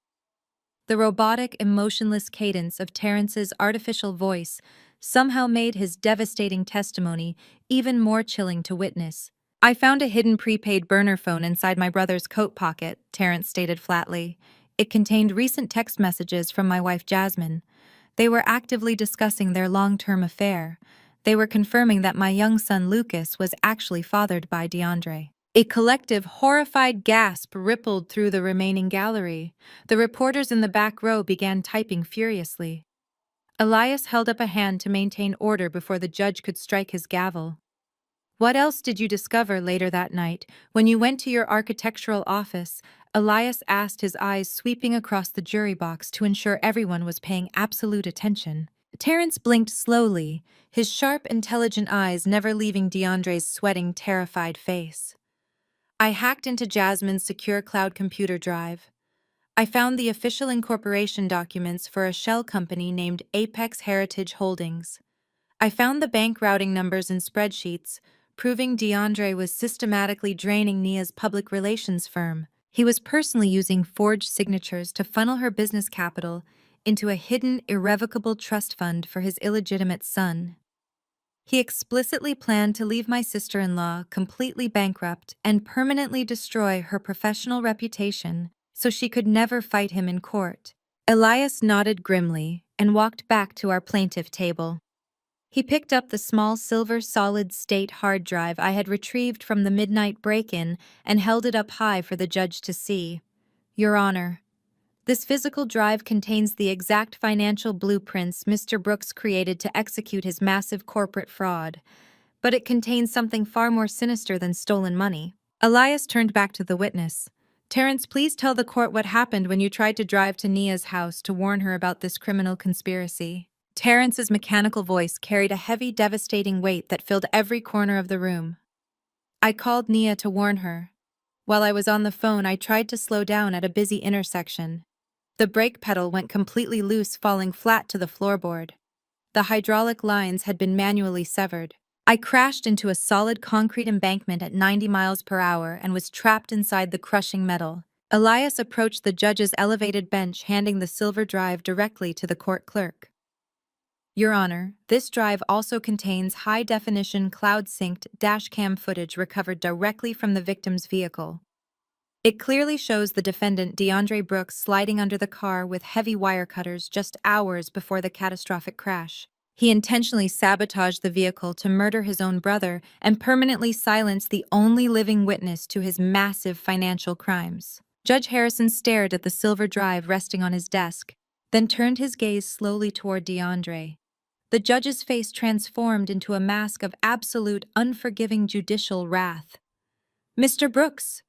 Speaker 1: The robotic, emotionless cadence of Terence's artificial voice somehow made his devastating testimony even more chilling to witness. "I found a hidden prepaid burner phone inside my brother's coat pocket," Terence stated flatly. "It contained recent text messages from my wife Jasmine. They were actively discussing their long-term affair. They were confirming that my young son Lucas was actually fathered by DeAndre." A collective, horrified gasp rippled through the remaining gallery. The reporters in the back row began typing furiously. Elias held up a hand to maintain order before the judge could strike his gavel. "What else did you discover later that night, when you went to your architectural office?" Elias asked, his eyes sweeping across the jury box to ensure everyone was paying absolute attention. Terence blinked slowly, his sharp, intelligent eyes never leaving DeAndre's sweating, terrified face. "I hacked into Jasmine's secure cloud computer drive. I found the official incorporation documents for a shell company named Apex Heritage Holdings. I found the bank routing numbers in spreadsheets, proving DeAndre was systematically draining Nia's public relations firm. He was personally using forged signatures to funnel her business capital into a hidden, irrevocable trust fund for his illegitimate son. He explicitly planned to leave my sister-in-law completely bankrupt and permanently destroy her professional reputation so she could never fight him in court." Elias nodded grimly and walked back to our plaintiff table. He picked up the small silver solid-state hard drive I had retrieved from the midnight break-in and held it up high for the judge to see. "Your Honor, this physical drive contains the exact financial blueprints Mr. Brooks created to execute his massive corporate fraud, but it contains something far more sinister than stolen money." Elias turned back to the witness. "Terence, please tell the court what happened when you tried to drive to Nia's house to warn her about this criminal conspiracy." Terence's mechanical voice carried a heavy, devastating weight that filled every corner of the room. "I called Nia to warn her. While I was on the phone, I tried to slow down at a busy intersection. The brake pedal went completely loose, falling flat to the floorboard. The hydraulic lines had been manually severed. I crashed into a solid concrete embankment at 90 miles per hour and was trapped inside the crushing metal." Elias approached the judge's elevated bench, handing the silver drive directly to the court clerk. "Your Honor, this drive also contains high-definition, cloud-synced dashcam footage recovered directly from the victim's vehicle. It clearly shows the defendant DeAndre Brooks sliding under the car with heavy wire cutters just hours before the catastrophic crash. He intentionally sabotaged the vehicle to murder his own brother and permanently silence the only living witness to his massive financial crimes." Judge Harrison stared at the silver drive resting on his desk, then turned his gaze slowly toward DeAndre. The judge's face transformed into a mask of absolute, unforgiving judicial wrath. "Mr. Brooks,"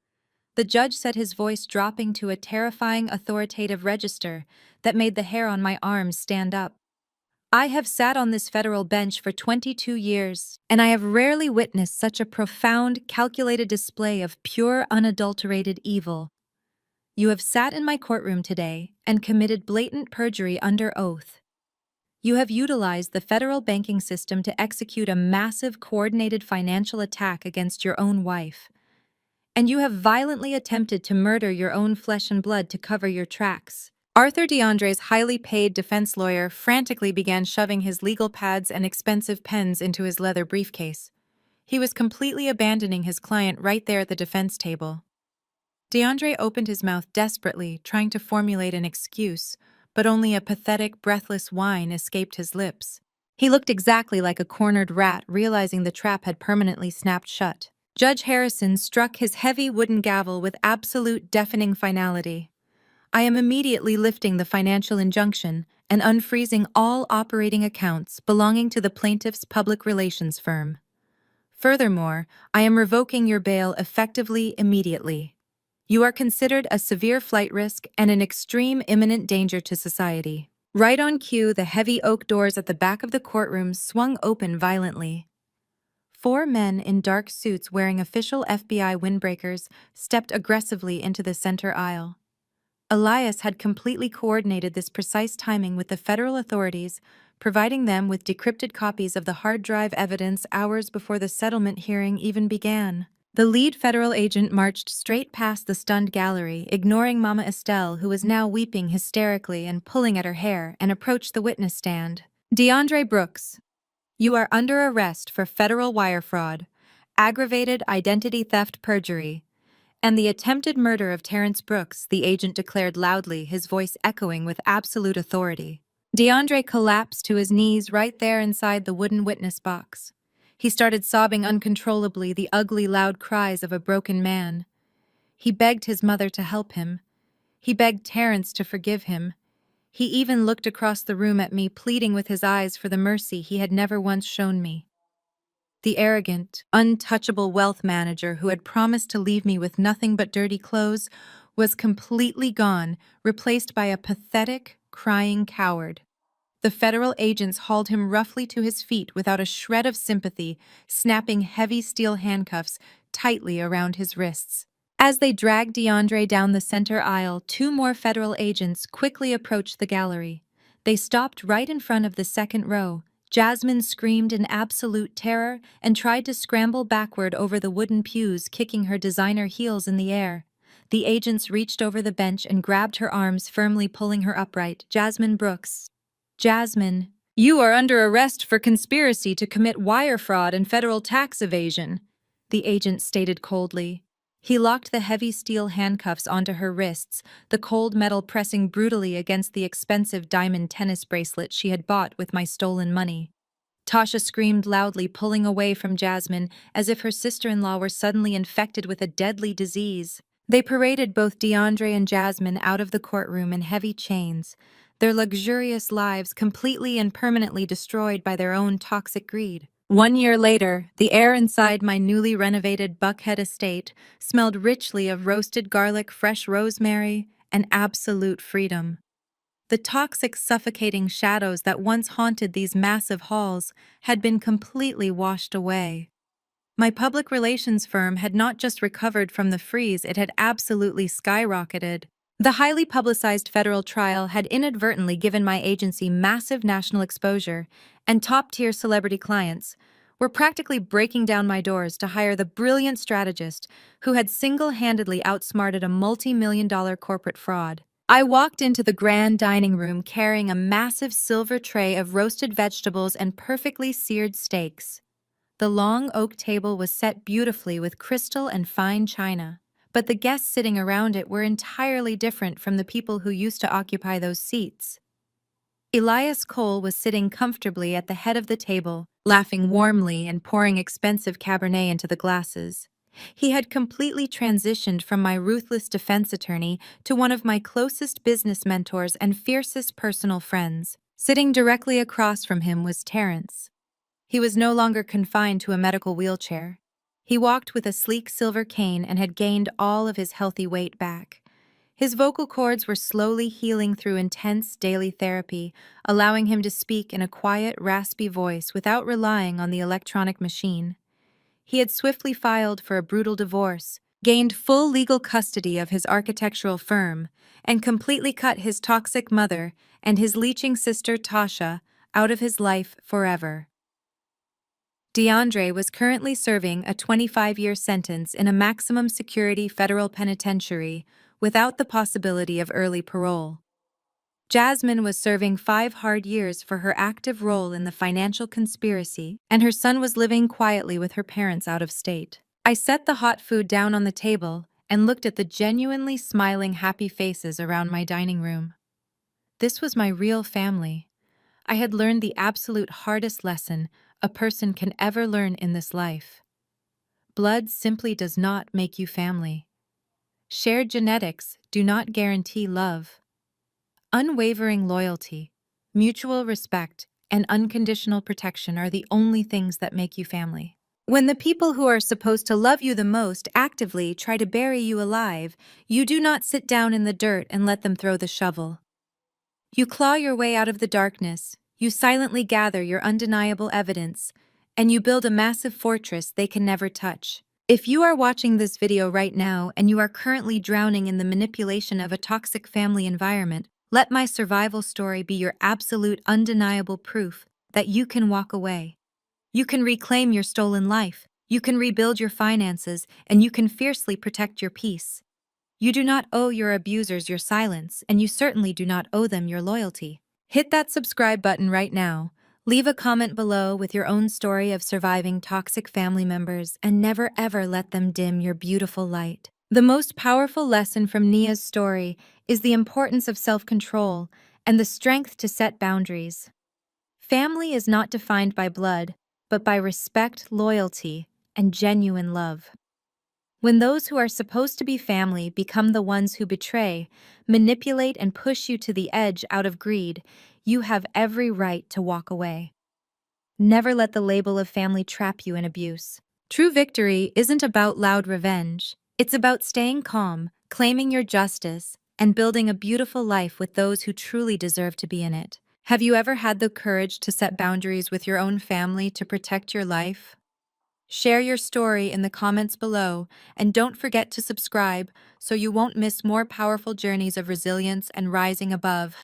Speaker 1: the judge said, his voice dropping to a terrifying, authoritative register that made the hair on my arms stand up. "I have sat on this federal bench for 22 years, and I have rarely witnessed such a profound, calculated display of pure, unadulterated evil. You have sat in my courtroom today and committed blatant perjury under oath. You have utilized the federal banking system to execute a massive, coordinated financial attack against your own wife. And you have violently attempted to murder your own flesh and blood to cover your tracks." Arthur DeAndre's highly paid defense lawyer frantically began shoving his legal pads and expensive pens into his leather briefcase. He was completely abandoning his client right there at the defense table. DeAndre opened his mouth desperately, trying to formulate an excuse, but only a pathetic, breathless whine escaped his lips. He looked exactly like a cornered rat, realizing the trap had permanently snapped shut. Judge Harrison struck his heavy wooden gavel with absolute deafening finality. I am immediately lifting the financial injunction and unfreezing all operating accounts belonging to the plaintiff's public relations firm. Furthermore, I am revoking your bail effectively immediately. You are considered a severe flight risk and an extreme imminent danger to society. Right on cue, the heavy oak doors at the back of the courtroom swung open violently. 4 men in dark suits wearing official FBI windbreakers stepped aggressively into the center aisle. Elias had completely coordinated this precise timing with the federal authorities, providing them with decrypted copies of the hard drive evidence hours before the settlement hearing even began. The lead federal agent marched straight past the stunned gallery, ignoring Mama Estelle, who was now weeping hysterically and pulling at her hair, and approached the witness stand. DeAndre Brooks, you are under arrest for federal wire fraud, aggravated identity theft perjury, and the attempted murder of Terrence Brooks, the agent declared loudly, his voice echoing with absolute authority. DeAndre collapsed to his knees right there inside the wooden witness box. He started sobbing uncontrollably, the ugly, loud cries of a broken man. He begged his mother to help him. He begged Terrence to forgive him. He even looked across the room at me, pleading with his eyes for the mercy he had never once shown me. The arrogant, untouchable wealth manager who had promised to leave me with nothing but dirty clothes was completely gone, replaced by a pathetic, crying coward. The federal agents hauled him roughly to his feet without a shred of sympathy, snapping heavy steel handcuffs tightly around his wrists. As they dragged DeAndre down the center aisle, 2 more federal agents quickly approached the gallery. They stopped right in front of the second row. Jasmine screamed in absolute terror and tried to scramble backward over the wooden pews, kicking her designer heels in the air. The agents reached over the bench and grabbed her arms, firmly pulling her upright. Jasmine Brooks. Jasmine, you are under arrest for conspiracy to commit wire fraud and federal tax evasion, the agent stated coldly. He locked the heavy steel handcuffs onto her wrists, the cold metal pressing brutally against the expensive diamond tennis bracelet she had bought with my stolen money. Tasha screamed loudly, pulling away from Jasmine, as if her sister-in-law were suddenly infected with a deadly disease. They paraded both DeAndre and Jasmine out of the courtroom in heavy chains, their luxurious lives completely and permanently destroyed by their own toxic greed. 1 year later, the air inside my newly renovated Buckhead estate smelled richly of roasted garlic, fresh rosemary, and absolute freedom. The toxic, suffocating shadows that once haunted these massive halls had been completely washed away. My public relations firm had not just recovered from the freeze, it had absolutely skyrocketed. The highly publicized federal trial had inadvertently given my agency massive national exposure, and top-tier celebrity clients were practically breaking down my doors to hire the brilliant strategist who had single-handedly outsmarted a multi-million-dollar corporate fraud. I walked into the grand dining room carrying a massive silver tray of roasted vegetables and perfectly seared steaks. The long oak table was set beautifully with crystal and fine china, but the guests sitting around it were entirely different from the people who used to occupy those seats. Elias Cole was sitting comfortably at the head of the table, laughing warmly and pouring expensive Cabernet into the glasses. He had completely transitioned from my ruthless defense attorney to one of my closest business mentors and fiercest personal friends. Sitting directly across from him was Terrence. He was no longer confined to a medical wheelchair. He walked with a sleek silver cane and had gained all of his healthy weight back. His vocal cords were slowly healing through intense daily therapy, allowing him to speak in a quiet, raspy voice without relying on the electronic machine. He had swiftly filed for a brutal divorce, gained full legal custody of his architectural firm, and completely cut his toxic mother and his leeching sister Tasha out of his life forever. DeAndre was currently serving a 25-year sentence in a maximum security federal penitentiary without the possibility of early parole. Jasmine was serving 5 hard years for her active role in the financial conspiracy, and her son was living quietly with her parents out of state. I set the hot food down on the table and looked at the genuinely smiling, happy faces around my dining room. This was my real family. I had learned the absolute hardest lesson a person can ever learn in this life. Blood simply does not make you family. Shared genetics do not guarantee love. Unwavering loyalty, mutual respect, and unconditional protection are the only things that make you family. When the people who are supposed to love you the most actively try to bury you alive, you do not sit down in the dirt and let them throw the shovel. You claw your way out of the darkness, you silently gather your undeniable evidence, and you build a massive fortress they can never touch. If you are watching this video right now and you are currently drowning in the manipulation of a toxic family environment, let my survival story be your absolute undeniable proof that you can walk away. You can reclaim your stolen life, you can rebuild your finances, and you can fiercely protect your peace. You do not owe your abusers your silence, and you certainly do not owe them your loyalty. Hit that subscribe button right now. Leave a comment below with your own story of surviving toxic family members, and never ever let them dim your beautiful light. The most powerful lesson from Nia's story is the importance of self-control and the strength to set boundaries. Family is not defined by blood, but by respect, loyalty, and genuine love. When those who are supposed to be family become the ones who betray, manipulate, and push you to the edge out of greed, you have every right to walk away. Never let the label of family trap you in abuse. True victory isn't about loud revenge. It's about staying calm, claiming your justice, and building a beautiful life with those who truly deserve to be in it. Have you ever had the courage to set boundaries with your own family to protect your life? Share your story in the comments below, and don't forget to subscribe so you won't miss more powerful journeys of resilience and rising above.